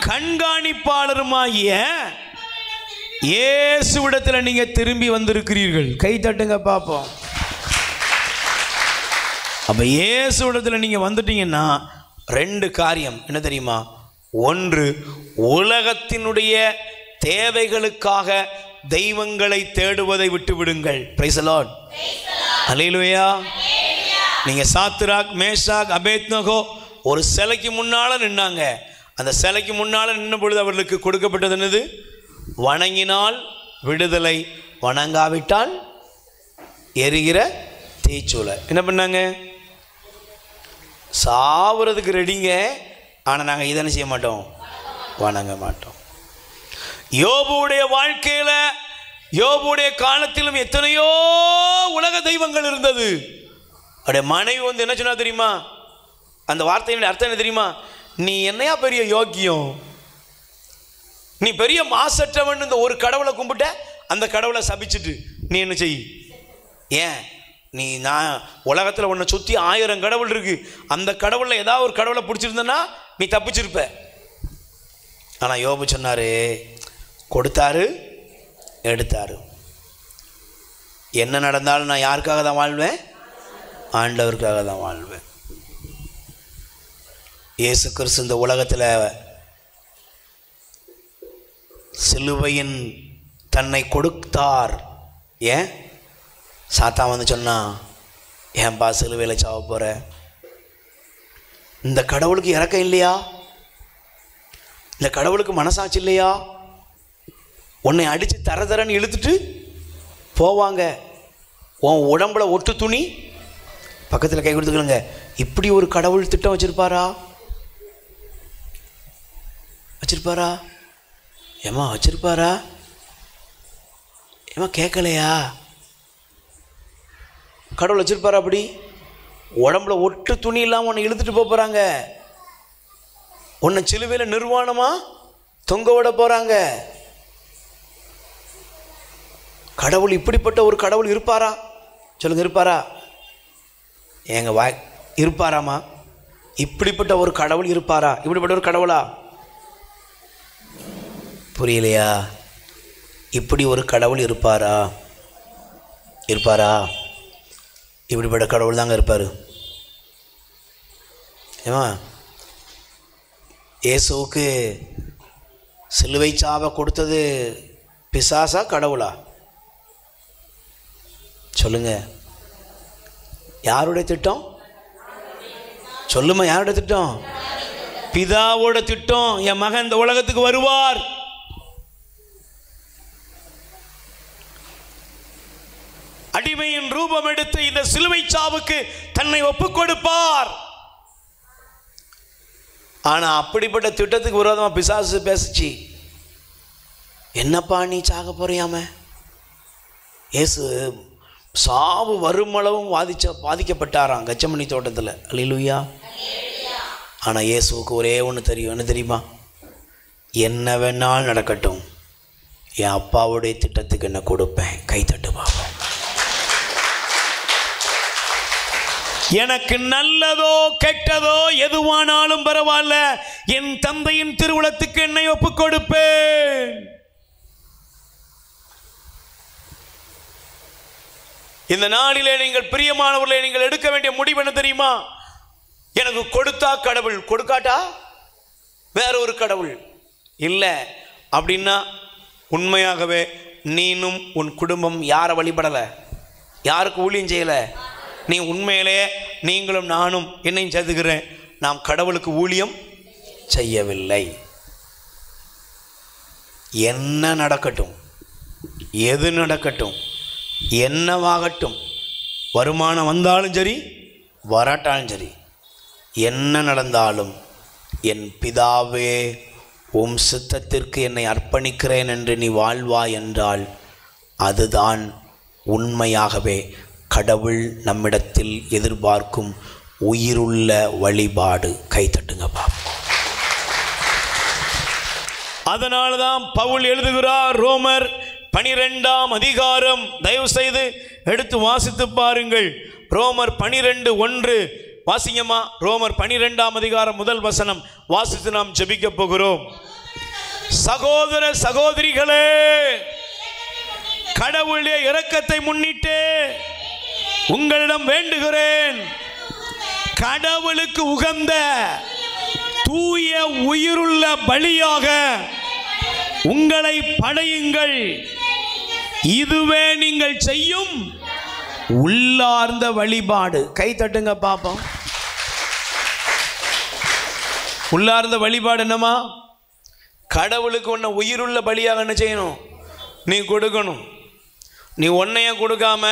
கண்காணிப்பாளருமாகிய இயேசுவிடத்தில் நீங்க திரும்பி வந்திருக்கிறீர்கள். கை தட்டுங்க பார்ப்போம். அப்ப இயேசுவிடத்தில் நீங்க வந்துட்டீங்கன்னா 2 காரியம் என்ன தெரியுமா? 1, உலகத்தினுடைய தேவைகளுக்காக தெய்வங்களை தேடுவதை விட்டு விடுங்கள். Praise the lord. அல்லேலூயா. நீங்க சாத்ராக், மேஷாக், அபேத்நேகோ ஒரு சிலைக்கு முன்னால நின்னாங்க. அந்த சிலைக்கு முன்னால நின்ன பொழுது அவர்களுக்கு கொடுக்கப்பட்டது என்னது? வணங்கினால் விடுதலை, வணங்காவிட்டால் எரிகிற தீச்சூளை. என்ன பண்ணாங்க? சாவுறதுக்கு ரெடிங்க, ஆனால் நாங்கள் இதை செய்ய மாட்டோம், வணங்க மாட்டோம். யோபுடைய வாழ்க்கையில், யோபுடைய காலத்திலும் எத்தனையோ உலக தெய்வங்கள் இருந்தது. அவருடைய மனைவி என்ன சொன்னா தெரியுமா? அந்த வார்த்தையினுடைய அர்த்தம் என்ன தெரியுமா? நீ என்னையா பெரிய யோக்கியம், நீ பெரிய மாசற்றவன், இந்த ஒரு கடவுளை கும்பிட்ட, அந்த கடவுளை சபிச்சுட்டு நீ என்ன செய்? ஏன் நீ, நான் உலகத்தில் உன்னை சுற்றி 1000 கடவுள் இருக்கு, அந்த கடவுளில் ஏதாவது ஒரு கடவுளை பிடிச்சிருந்தனா நீ தப்பிச்சிருப்ப. ஆனால் யோபு சொன்னாரு, கொடுத்தாரு எடுத்தாரு, என்ன நடந்தாலும் நான் யாருக்காக தான் வாழ்வேன்? ஆண்டவருக்காக தான் வாழ்வேன். இயேசு கிறிஸ்து இந்த உலகத்தில் சிலுவையின் தன்னை கொடுத்தார். ஏன்? சாத்தான் வந்து சொன்னா, ஏன்பா சிலுவையில் சாவ போற? இந்த கடவுளுக்கு இறக்கம் இல்லையா? இந்த கடவுளுக்கு மனசாட்சி இல்லையா? உன்னை அடித்து தரன்னு இழுத்துட்டு போவாங்க. உன் உடம்புல ஒட்டு துணி பக்கத்தில் கை கொடுத்துக்கலங்க. இப்படி ஒரு கடவுள் திட்டம் வச்சிருப்பாரா? வச்சிருப்பாரா? ஏமா வச்சிருப்பாரா? ஏமா கேட்கலையா? கடவுள் வச்சிருப்பாரா? அப்படி உடம்புல ஒட்டு துணி இல்லாமல் உன்னை இழுத்துட்டு போகிறாங்க, உன்னை சிலுவையில் நிர்வாணமா தொங்க விட போகிறாங்க. கடவுள் இப்படிப்பட்ட ஒரு கடவுள் இருப்பாரா? சொல்லுங்க, இருப்பாரா? எங்க வாய் இருப்பாராமா? இப்படிப்பட்ட ஒரு கடவுள் இருப்பாரா? இப்படிப்பட்ட ஒரு கடவுளா? புரியலையா? இப்படி ஒரு கடவுள் இருப்பாரா? இருப்பாரா? இப்படிப்பட்ட கடவுள் தாங்க இருப்பார். ஏமா இயேசுவுக்கு சிலுவை சாவை கொடுத்தது பிசாசா கடவுளா? சொல்லுங்க, யாருடைய திட்டம்? சொல்லுமா, யாருடைய திட்டம்? பிதாவோட திட்டம். என் மகன் இந்த உலகத்துக்கு வருவார், அடிமையின் ரூபம் எடுத்து இந்த சிலுவை சாவுக்கு தன்னை ஒப்புக் கொடுப்பார். ஆனா அப்படிப்பட்ட திட்டத்துக்கு விரோதமா பிசாசு பேசுச்சு. என்னப்பா நீ சாக போறியாம? இயேசு சாவு வருமளவும் பாதிக்கப்பட்டாராம் கெத்செமனி தோட்டத்தில். அல்லேலூயா. ஆனால் இயேசுவுக்கு ஒரே ஒன்று தெரியும். என்ன தெரியுமா? என்ன வேணாலும் நடக்கட்டும், என் அப்பாவுடைய திட்டத்துக்கு என்ன கொடுப்பேன். கைத்தட்டு பாப்போம். எனக்கு நல்லதோ கெட்டதோ எதுவானாலும் பரவாயில்ல, என் தந்தையின் திருவுளத்துக்கு என்னை ஒப்புக் கொடுப்பேன். இந்த நாளிலே நீங்கள் பிரியமானவர்களே, நீங்கள் எடுக்க வேண்டிய முடிவு என்ன தெரியுமா? எனக்கு கொடுத்தா கடவுள், கொடுக்காட்டா வேற ஒரு கடவுள் இல்லை அப்படின்னா உண்மையாகவே நீனும் உன் குடும்பம் யாரை வழிபடலை, யாருக்கு ஊழியம் செய்யலை. நீ உண்மையிலே நீங்களும் நானும் என்னையும் சேர்த்துக்கிறேன், நாம் கடவுளுக்கு ஊழியம் செய்யவில்லை. என்ன நடக்கட்டும், எது நடக்கட்டும், என்னவாகட்டும், வருமானம் வந்தாலும் சரி வராட்டாலும் சரி, என்ன நடந்தாலும் என் பிதாவே உம் சித்தத்திற்கு என்னை அர்ப்பணிக்கிறேன் என்று நீ வாழ்வாய் என்றால் அதுதான் உண்மையாகவே கடவுள் நம்மிடத்தில் எதிர்பார்க்கும் உயிருள்ள வழிபாடு. கைத்தட்டுங்க பாப்போம். அதனால்தான் பவுல் எழுதுகிறார், ரோமர் 12ஆம் அதிகாரம், தயவு செய்து எடுத்து வாசித்து பாருங்கள். ரோமர் 12:1 வாசிங்கம்மா. ரோமர் 12ஆம் அதிகாரம் முதல் வசனம் வாசித்து நாம் ஜெபிக்க போகிறோம். சகோதர சகோதரிகளே, கடவுளுடைய இரக்கத்தை முன்னிட்டு உங்களிடம் வேண்டுகிறேன், கடவுளுக்கு உகந்த தூய உயிருள்ள பலியாக உங்களை படையுங்கள், இதுவே நீங்கள் செய்யும் உள்ளார்ந்த வழிபாடு. கை தட்டுங்க பாப்போம். உள்ளார்ந்த வழிபாடு என்னமா? கடவுளுக்கு ஒன்ன உயிருள்ள பலியாக என்ன செய்யணும்? நீ கொடுக்கணும். நீ ஒன்னைய கொடுக்காம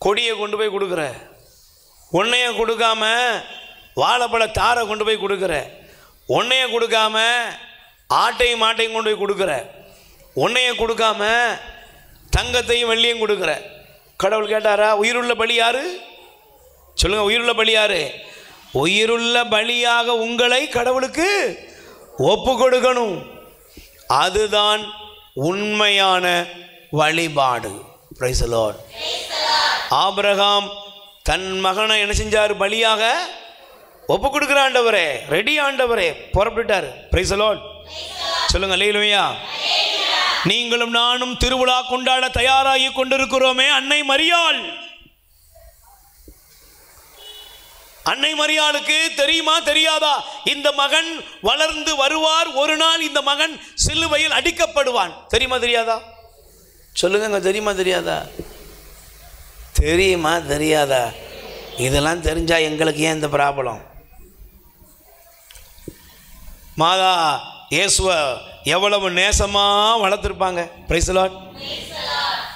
கொடியை கொண்டு போய் கொடுக்குற, ஒன்னைய கொடுக்காம வாழைப்பழ தாரை கொண்டு போய் கொடுக்குற, ஒன்னைய கொடுக்காம ஆட்டையும் மாட்டையும் கொண்டு போய் கொடுக்குற, ஒன்னைய கொடுக்காம தங்கத்தையும் வெள்ளியும் கொடுக்குற. கடவுள் கேட்டாரா உயிருள்ள பலி யாரு? சொல்லுங்க, உயிருள்ள பலி யாரு? உயிருள்ள பலியாக உங்களை கடவுளுக்கு ஒப்பு கொடுக்கணும். அதுதான் உண்மையான வழிபாடு. Praise the Lord. ஆபிரகாம் தன் மகனை என்ன செஞ்சார்? பலியாக ஒப்பு கொடுக்குற. ஆண்டவரே ரெடி, ஆண்டவரே புறப்பட்டுட்டார். Price the lord. சொல்லுங்க அல்லேலூயா. நீங்களும் நானும் திருவிழா கொண்டாட தயாராகி கொண்டிருக்கிறோமே. அன்னை மரியாள், அன்னை மரியாளுக்கு தெரியுமா தெரியாதா? இந்த மகன் வளர்ந்து வருவார், ஒரு நாள் இந்த மகன் சிலுவையில் அடிக்கப்படுவான். தெரியுமா தெரியாதா? சொல்லுங்க, தெரியுமா தெரியாதா? தெரியுமா தெரியாதா? இதெல்லாம் தெரிஞ்சா எங்களுக்கு ஏன் இந்த ப்ராப்ளம்? மாதா இயேசுவை எவ்வளவு நேசமாக வளர்த்துருப்பாங்க. Price the Lord.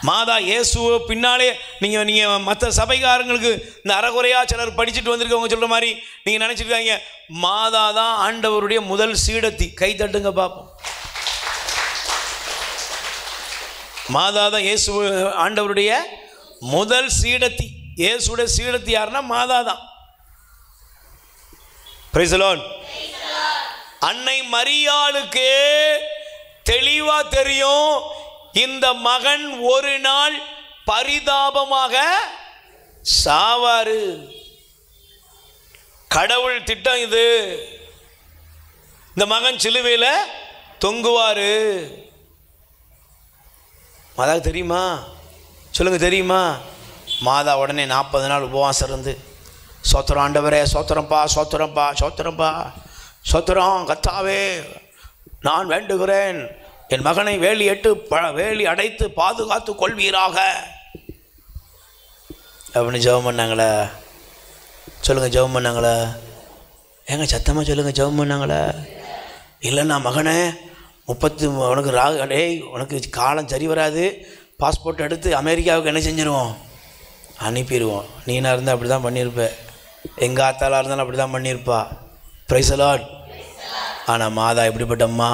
மாதா இயேசுவை பின்னாலே நீங்கள் மற்ற சபைக்காரங்களுக்கு இந்த அறகுறையாக சிலர் படிச்சுட்டு வந்திருக்கவங்க சொல்கிற மாதிரி நீங்கள் நினச்சிருக்காங்க மாதா தான் ஆண்டவருடைய முதல் சீடத்தி. கை தட்டுங்க பார்ப்போம். மாதா தான் இயேசு ஆண்டவருடைய முதல் சீடத்தி. இயேசுடைய சீடத்தி யாருன்னா மாதா தான். Price the Lord. அன்னை மரியாளுக்கு தெளிவா தெரியும் இந்த மகன் ஒரு நாள் பரிதாபமாக சாவாரு. கடவுள் திட்டம் இது. இந்த மகன் சிலுவையில் தொங்குவாரு. மாதா தெரியுமா? சொல்லுங்க, தெரியுமா? மாதா உடனே 40 நாள் உபவாசம் இருந்து சோத்திரம் ஆண்டவரே, சோத்திரம்பா சோத்திரம்பா சோத்திரம்பா சோத்திரம் கர்த்தாவே, நான் வேண்டுகிறேன் என் மகனை வேலி அடைத்து பாதுகாத்து கொள்வீராக அப்படின்னு ஜெபம் பண்ணாங்களே. சொல்லுங்கள், ஜெபம் பண்ணாங்களே? ஏங்க சத்தமாக சொல்லுங்கள், ஜெபம் பண்ணாங்களே? இல்லைண்ணா மகனே உனக்கு டேய் உனக்கு காலம் சரி வராது, பாஸ்போர்ட் எடுத்து அமெரிக்காவுக்கு என்ன செஞ்சிருவோம்? அனுப்பிடுவோம். நீனா இருந்தால் அப்படி தான் பண்ணியிருப்பேன், எங்கள் ஆத்தாளாக இருந்தாலும் அப்படி தான் பண்ணியிருப்பா. Price the Lord. ஆனால் மாதா எப்படிப்பட்டம்மா?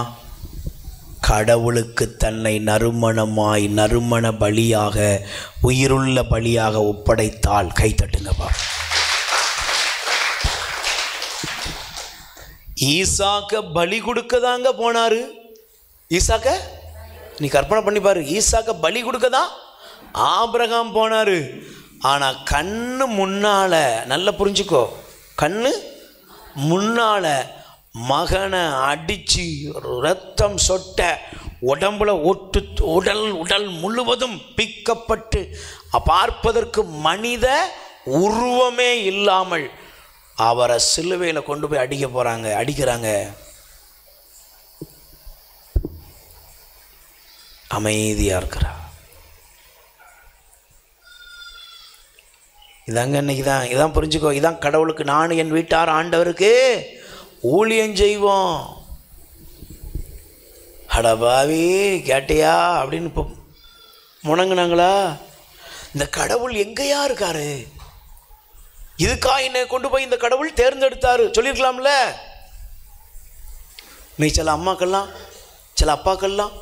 கடவுளுக்கு தன்னை நறுமண பலியாக, உயிருள்ள பலியாக ஒப்படைத்தாள். கை தட்டுங்கப்பா. ஈசாக்க பலி கொடுக்க தாங்க போனாரு. ஈசாக்க நீ கற்பனை பண்ணி பாரு, ஈசாக்க பலி கொடுக்க தான் ஆபிரகாம் போனாரு. ஆனால் கண்ணு முன்னால, நல்லா புரிஞ்சுக்கோ, கண்ணு முன்னால மகனை அடித்து ரத்தம் சொட்ட, உடம்புல உடல் முழுவதும் பிக்கப்பட்டு பார்ப்பதற்கு மனித உருவமே இல்லாமல் அவரை சிலுவையில் கொண்டு போய் அடிக்கிறாங்க. அமைதியாக இருக்கிறார். இதாங்க இன்னைக்கு தான், இதான் புரிஞ்சுக்கோ, இதான் கடவுளுக்கு நான் என் வீட்டார் ஆண்டவருக்கு ஊழியம் செய்வோம். அடபாவி கேட்டியா அப்படின்னு இப்போ முணங்குனாங்களா? இந்த கடவுள் எங்கேயா இருக்காரு? இதுக்கா என்னை கொண்டு போய் இந்த கடவுள் தேர்ந்தெடுத்தாரு சொல்லியிருக்கலாம்ல. நீ சில அம்மாக்கள்லாம், சில அப்பாக்கள்லாம்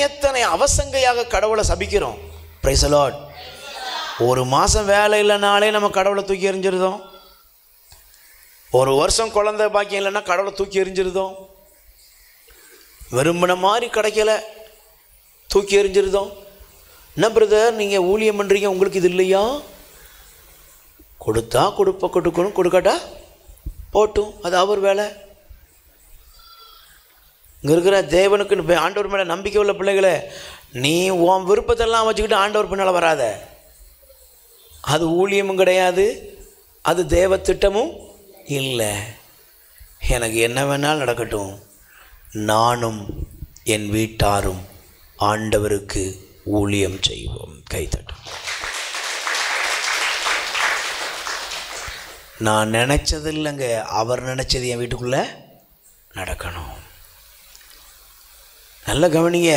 எத்தனை அவசங்கையாக கடவுளை சபிக்கிறோம். Price the Lord. ஒரு மாதம் வேலை இல்லைனாலே நம்ம கடவுளை தூக்கி எறிஞ்சிருந்தோம். ஒரு வருஷம் குழந்தை பாக்கியம் இல்லைன்னா கடவுளை தூக்கி எறிஞ்சிருந்தோம். விரும்பின மாதிரி கிடைக்கல, தூக்கி எறிஞ்சிருந்தோம். என்ன பிரதர் நீங்கள் ஊழியம் பண்ணுறீங்க, உங்களுக்கு இது இல்லையா? கொடுத்தா கொடுக்கணும், கொடுக்காட்டா போட்டும், அது அவர் வேலை. இங்கே இருக்கிற தேவனுக்கு ஆண்டவர் மேலே நம்பிக்கை உள்ள பிள்ளைகளை, நீ உன் விருப்பத்தெல்லாம் வச்சுக்கிட்டு ஆண்டவர் பின்னால் வராத. அது ஊழியமும் கிடையாது, அது தேவ திட்டமும் இல்லை. எனக்கு என்ன வேணாலும் நடக்கட்டும், நானும் என் வீட்டாரும் ஆண்டவருக்கு ஊழியம் செய்வோம். கைத்தட்டும். நான் நினச்சது இல்லைங்க, அவர் நினச்சது என் வீட்டுக்குள்ளே நடக்கணும். நல்ல கவனிங்க.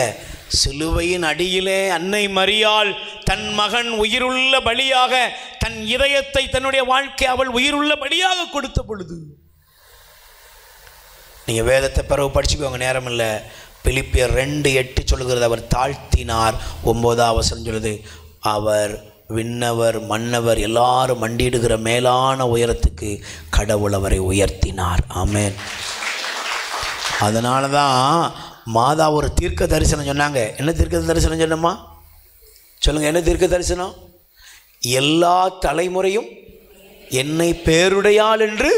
சிலுவையின் அடியிலே அன்னை மரியாள் தன் மகன் உயிருள்ள பலியாக தன் இதயத்தை, தன்னுடைய வாழ்க்கை அவள் உயிருள்ள பலியாக கொடுத்த பொழுது, நீங்கள் வேதத்தை பிறகு படிச்சுக்கோங்க, நேரம் இல்லை. பிலிப்பியர் 2:8 சொல்கிறது, அவர் தாழ்த்தினார். 9ஆம் வசனம் சொல்லுது, அவர் விண்ணவர் மன்னவர் எல்லாரும் மண்டியிடுகிற மேலான உயரத்துக்கு கடவுள் அவரை உயர்த்தினார். ஆமென். அதனால தான் மாதா ஒரு தீர்க்க தரிசனம் சொன்னாங்க. என்ன தீர்க்க தரிசனம் சொன்னம்மா சொல்லுங்கள், என்ன தீர்க்க தரிசனம்? எல்லா தலைமுறையும் என்னை பேருடையாள் என்று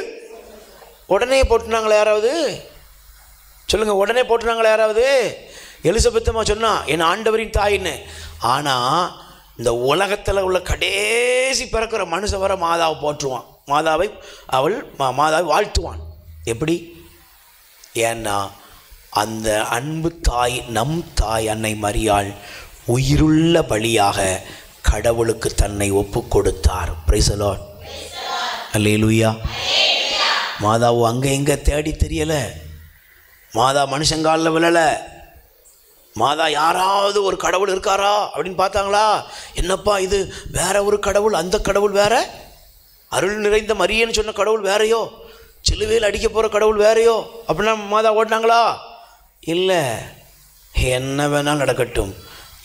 உடனே போட்டுனாங்களா யாராவது? சொல்லுங்கள், உடனே போட்டுனாங்களா யாராவது? எலிசபெத்தம்மா சொன்னா என் ஆண்டவரின் தாயின்னு. ஆனால் இந்த உலகத்தில் உள்ள கடைசி பிறக்கிற மனுஷன் வர மாதாவை போற்றுவான், மாதாவை வாழ்த்துவான். எப்படி? ஏன்னா அந்த அன்பு தாய், நம் தாய் அன்னை மரியாள் உயிருள்ள பலியாக கடவுளுக்கு தன்னை ஒப்பு கொடுத்தார். Price the lord. அல்லேலூயா. மாதாவு அங்கே எங்கே தேடி தெரியலை. மாதா மனுஷங்காலில் விழலை. மாதா யாராவது ஒரு கடவுள் இருக்காரா அப்படின்னு பார்த்தாங்களா? என்னப்பா இது வேற ஒரு கடவுள், அந்த கடவுள் வேற, அருள் நிறைந்த மரியன்னு சொன்ன கடவுள் வேறையோ, சிலுவையில் அடிக்க போகிற கடவுள் வேறையோ அப்படின்னா மாதா ஓடினாங்களா? இல்லை. என்ன வேணாலும் நடக்கட்டும்,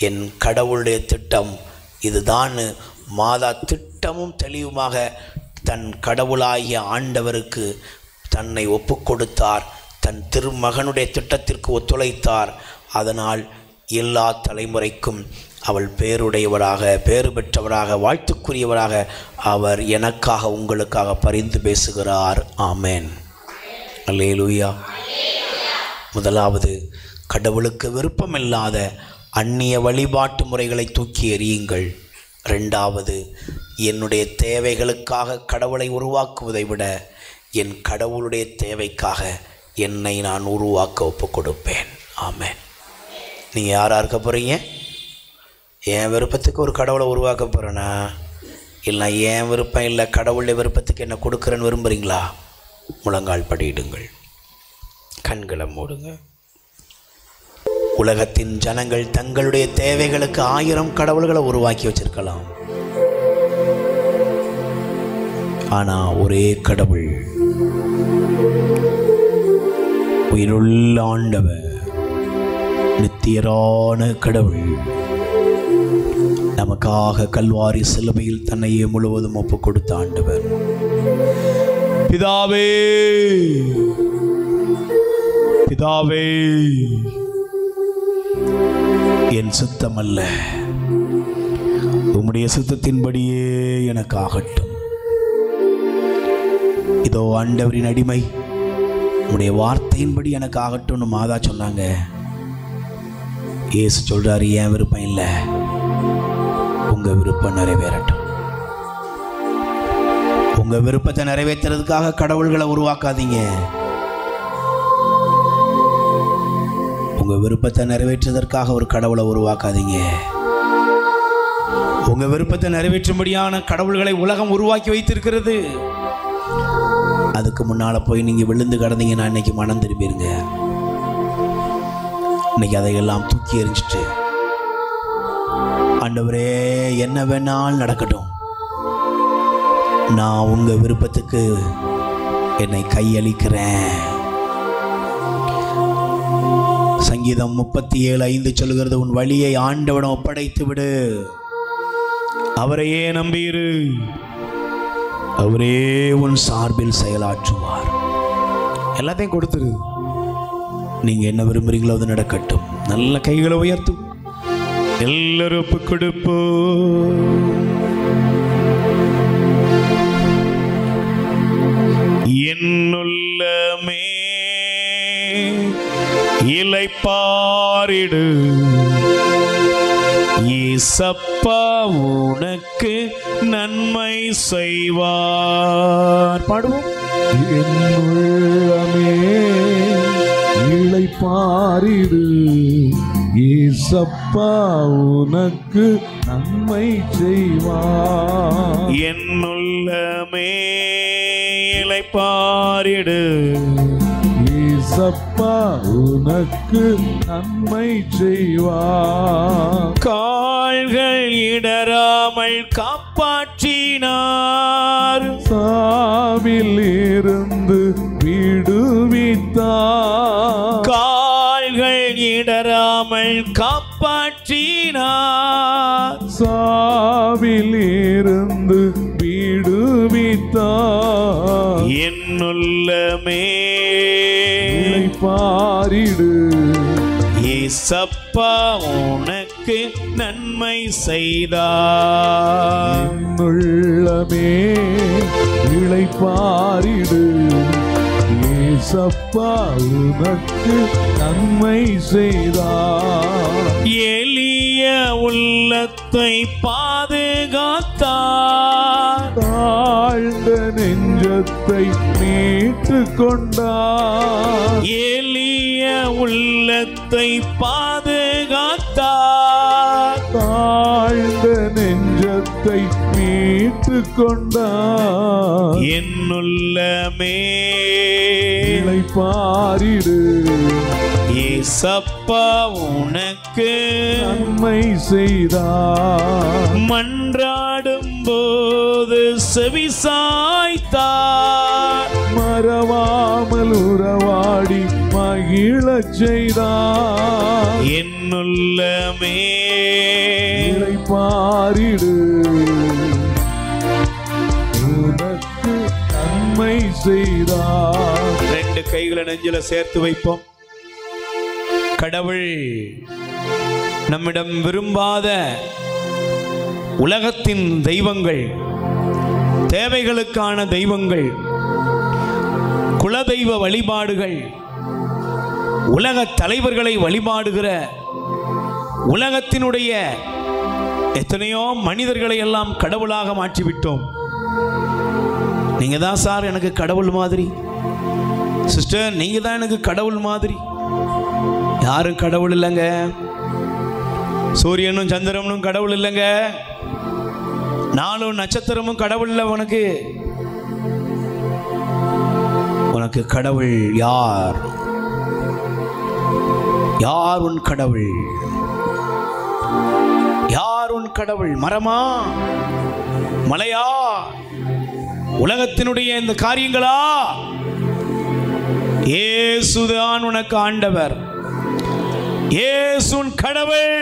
என் கடவுளுடைய திட்டம் இதுதான். மாதா திட்டமும் தெளிவுமாக தன் கடவுளாகிய ஆண்டவருக்கு தன்னை ஒப்பு கொடுத்தார். தன் திருமகனுடைய திட்டத்திற்கு ஒத்துழைத்தார். அதனால் எல்லா தலைமுறைக்கும் அவள் பேருடையவராக, பேறு பெற்றவராக, வாழ்த்துக்குரியவராக அவர் எனக்காக உங்களுக்காக பரிந்து பேசுகிறார். ஆமென். அல்லேலூயா. முதலாவது, கடவுளுக்கு விருப்பமில்லாத அந்நிய வழிபாட்டு முறைகளை தூக்கி எறியுங்கள். 2வது, என்னுடைய தேவைகளுக்காக கடவுளை உருவாக்குவதை விட என் கடவுளுடைய தேவைக்காக என்னை நான் உருவாக்க ஒப்பு கொடுப்பேன். ஆமென். நீங்கள் யாராக இருக்க போகிறீங்க? என் விருப்பத்துக்கு ஒரு கடவுளை உருவாக்க போகிறேன்னா, இல்லை என் விருப்பம் இல்லை கடவுளுடைய விருப்பத்துக்கு என்ன கொடுக்குறேன்னு விரும்புகிறீங்களா? முழங்கால் படியிடுங்கள், கண்களை மூடுங்க. உலகத்தின் ஜனங்கள் தங்களுடைய தேவைகளுக்கு 1000 கடவுள்களை உருவாக்கி வச்சிருக்கலாம். ஆனா ஒரே கடவுள், உயிருள்ள ஆண்டவர், நித்தியரான கடவுள் நமக்காக கல்வாரி சிலுவையில் தன்னையே முழுவதும் ஒப்பு கொடுத்த ஆண்டவர். பிதாவே, பிதாவே, என் சித்தம் அல்ல உம்முடைய சித்தத்தின்படியே எனக்கு ஆகட்டும். இதோ ஆண்டவரின் அடிமை, உம்முடைய வார்த்தையின்படி எனக்கு ஆகட்டும்னு மாதா சொன்னாங்க. இயேசு சொல்றாரு, என் விருப்பம் இல்லை, உங்க விருப்பம் நிறைவேறட்டும். உங்க விருப்பத்தை நிறைவேற்றுறதுக்காக கடவுள்களை உருவாக்காதீங்க. உங்க விருப்பத்தை நிறைவேற்றுவதற்காக ஒரு கடவுளை உருவாக்காதீங்க. உங்க விருப்பத்தை நிறைவேற்றும்படியான கடவுள்களை உலகம் உருவாக்கி வைத்திருக்கிறது. அதுக்கு முன்னால போய் நீங்க விழுந்து கிடந்தீங்கன்னா இன்னைக்கு மனம் திரும்பிடுங்க. இன்னைக்கு அதையெல்லாம் தூக்கி எறிஞ்சிட்டு, ஆண்டவரே என்ன வேணாலும் நடக்கட்டும், நான் உங்க விருப்பத்துக்கு என்னை கையளிக்கிறேன். சங்கீதம் 37:5 சொல்லுகிறது, உன் வழியை ஆண்டவனிடம் ஒப்படைத்து விடு, அவரையே நம்பியிரு, அவரே உன் சார்பில் செயலாற்றுவார். எல்லாத்தையும் கொடுத்துரு. நீங்க என்ன விரும்புறீங்களோ அது நடக்கட்டும். நல்ல கைகளை உயர்த்தும். எல்லாரும் ஒப்பு கொடுப்போம். என்னுள்ளமே இளைப்பாரிடு, இயேசப்பா உனக்கு நன்மை செய்வார். பாடுவோம். என்னுள்ளமே இளைப்பாரிடு, இயேசப்பா உனக்கு நன்மை செய்வார். என்னுள்ளமே இளைப்பாரிடு, ஏசப்பா உனக்கு நன்மை செய்வார். கால்கள் இடராமல் காப்பாற்றினார். சாவில் இருந்து விடுவித்தார். கால்கள் இடராமல் காப்பாற்றினார். சாவில் இருந்து விடுவித்தார். என்னுள்ளமே பாரிடு ஏசப்பா உனக்கு நன்மை செய்தார். என்னுள்ளமே இளைப்பாரிடு ஏசப்பா உனக்கு நன்மை செய்தார். எளிய உள்ளத்தை பாதுகாத்தார். தாழ்ந்த நெஞ்சத்தை மீட்டு கொண்டார். எளிய உள்ளத்தை பாதுகாத்தார். தாழ்ந்த நெஞ்சத்தை மீட்டு கொண்டார். என்னுள்ளமே இளைப்பாரிடு ஏசப்பா உனக்கு நன்மை செய்தார். மன்றாடும் போது செவி சாய்த்தார். மறவாமல் உறவாடி மகிழச் செய்தார். என்னுள்ளமே இளைப்பாரிடு உனக்கு நன்மை செய்தார். ரெண்டு கைகளை நெஞ்சில சேர்த்து வைப்போம். கடவுள் நம்மிடம் விரும்பாத உலகத்தின் தெய்வங்கள், தேவைகளுக்கான தெய்வங்கள், குலதெய்வ வழிபாடுகள், உலக தலைவர்களை வழிபாடுகிற உலகத்தினுடைய எத்தனையோ மனிதர்களை எல்லாம் கடவுளாக மாற்றிவிட்டோம். நீங்க தான் சார் எனக்கு கடவுள் மாதிரி, சிஸ்டர் நீங்க தான் எனக்கு கடவுள் மாதிரி. யாரும் கடவுள் இல்லைங்க. சூரியனும் சந்திரனும் கடவுள் இல்லைங்க. நாளும் நட்சத்திரமும் கடவுள் இல்லை. உனக்கு உனக்கு கடவுள் யார்? யார் உன் கடவுள்? யார் உன் கடவுள்? மரமா, மலையா, உலகத்தினுடைய இந்த காரியங்களா? இயேசுதான் உனக்கு ஆண்டவர். இயேசு உன் கடவுள்.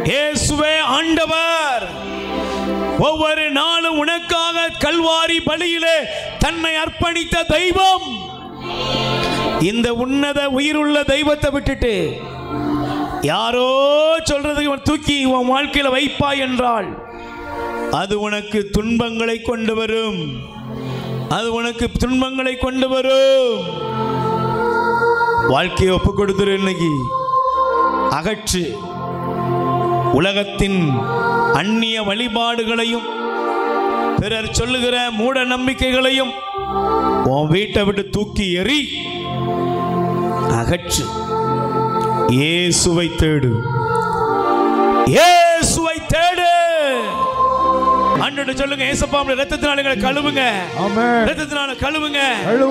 இயேசுவே ஆண்டவர். ஒவ்வொரு நாளும் உனக்காக கல்வாரி பலியிலே தன்னை அர்ப்பணித்த தெய்வம். இந்த உன்னத உயிருள்ள தெய்வத்தை விட்டுட்டு யாரோ சொல்றதுக்கு தூக்கி உன் வாழ்க்கையில வைப்பா என்றால் அது உனக்கு துன்பங்களை கொண்டு வரும். அது உனக்கு துன்பங்களை கொண்டு வரும். வாழ்க்கையை ஒப்பு கொடுத்துரு. இன்னைக்கு அகற்று. உலகத்தின் அந்நிய வழிபாடுகளையும் பிறர் சொல்லுகிற மூட நம்பிக்கைகளையும் உன் வீட்டை விட்டு தூக்கி எறி. அகற்று. இயேசுவை தேடு. இயேசுவை தேடு. ஆண்டவரே சொல்லுங்க, இயேசுப்பா உம்முடைய இரத்தத்தினால எங்களை கழுவுங்க. ஆமென். இரத்தத்தினால கழுவுங்க.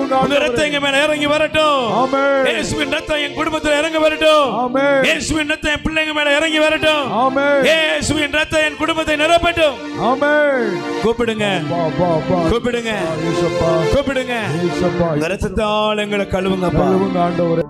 உங்க இரத்தம் எங்க மேல இறங்கி வரட்டும். ஆமென். இயேசுவின் இரத்தம் என் குடும்பத்துல இறங்கி வரட்டும். ஆமென். இயேசுவின் இரத்தம் என் பிள்ளைங்க மேல இறங்கி வரட்டும். ஆமென். இயேசுவின் இரத்தம் என் குடும்பத்தை நிரப்பட்டும். ஆமென். கூப்பிடுங்க. கூப்பிடுங்க. இயேசுப்பா கூப்பிடுங்க. இயேசுப்பா இரத்தத்தால் எங்களை கழுவுங்கப்பா. கழுவுங்க ஆண்டவரே.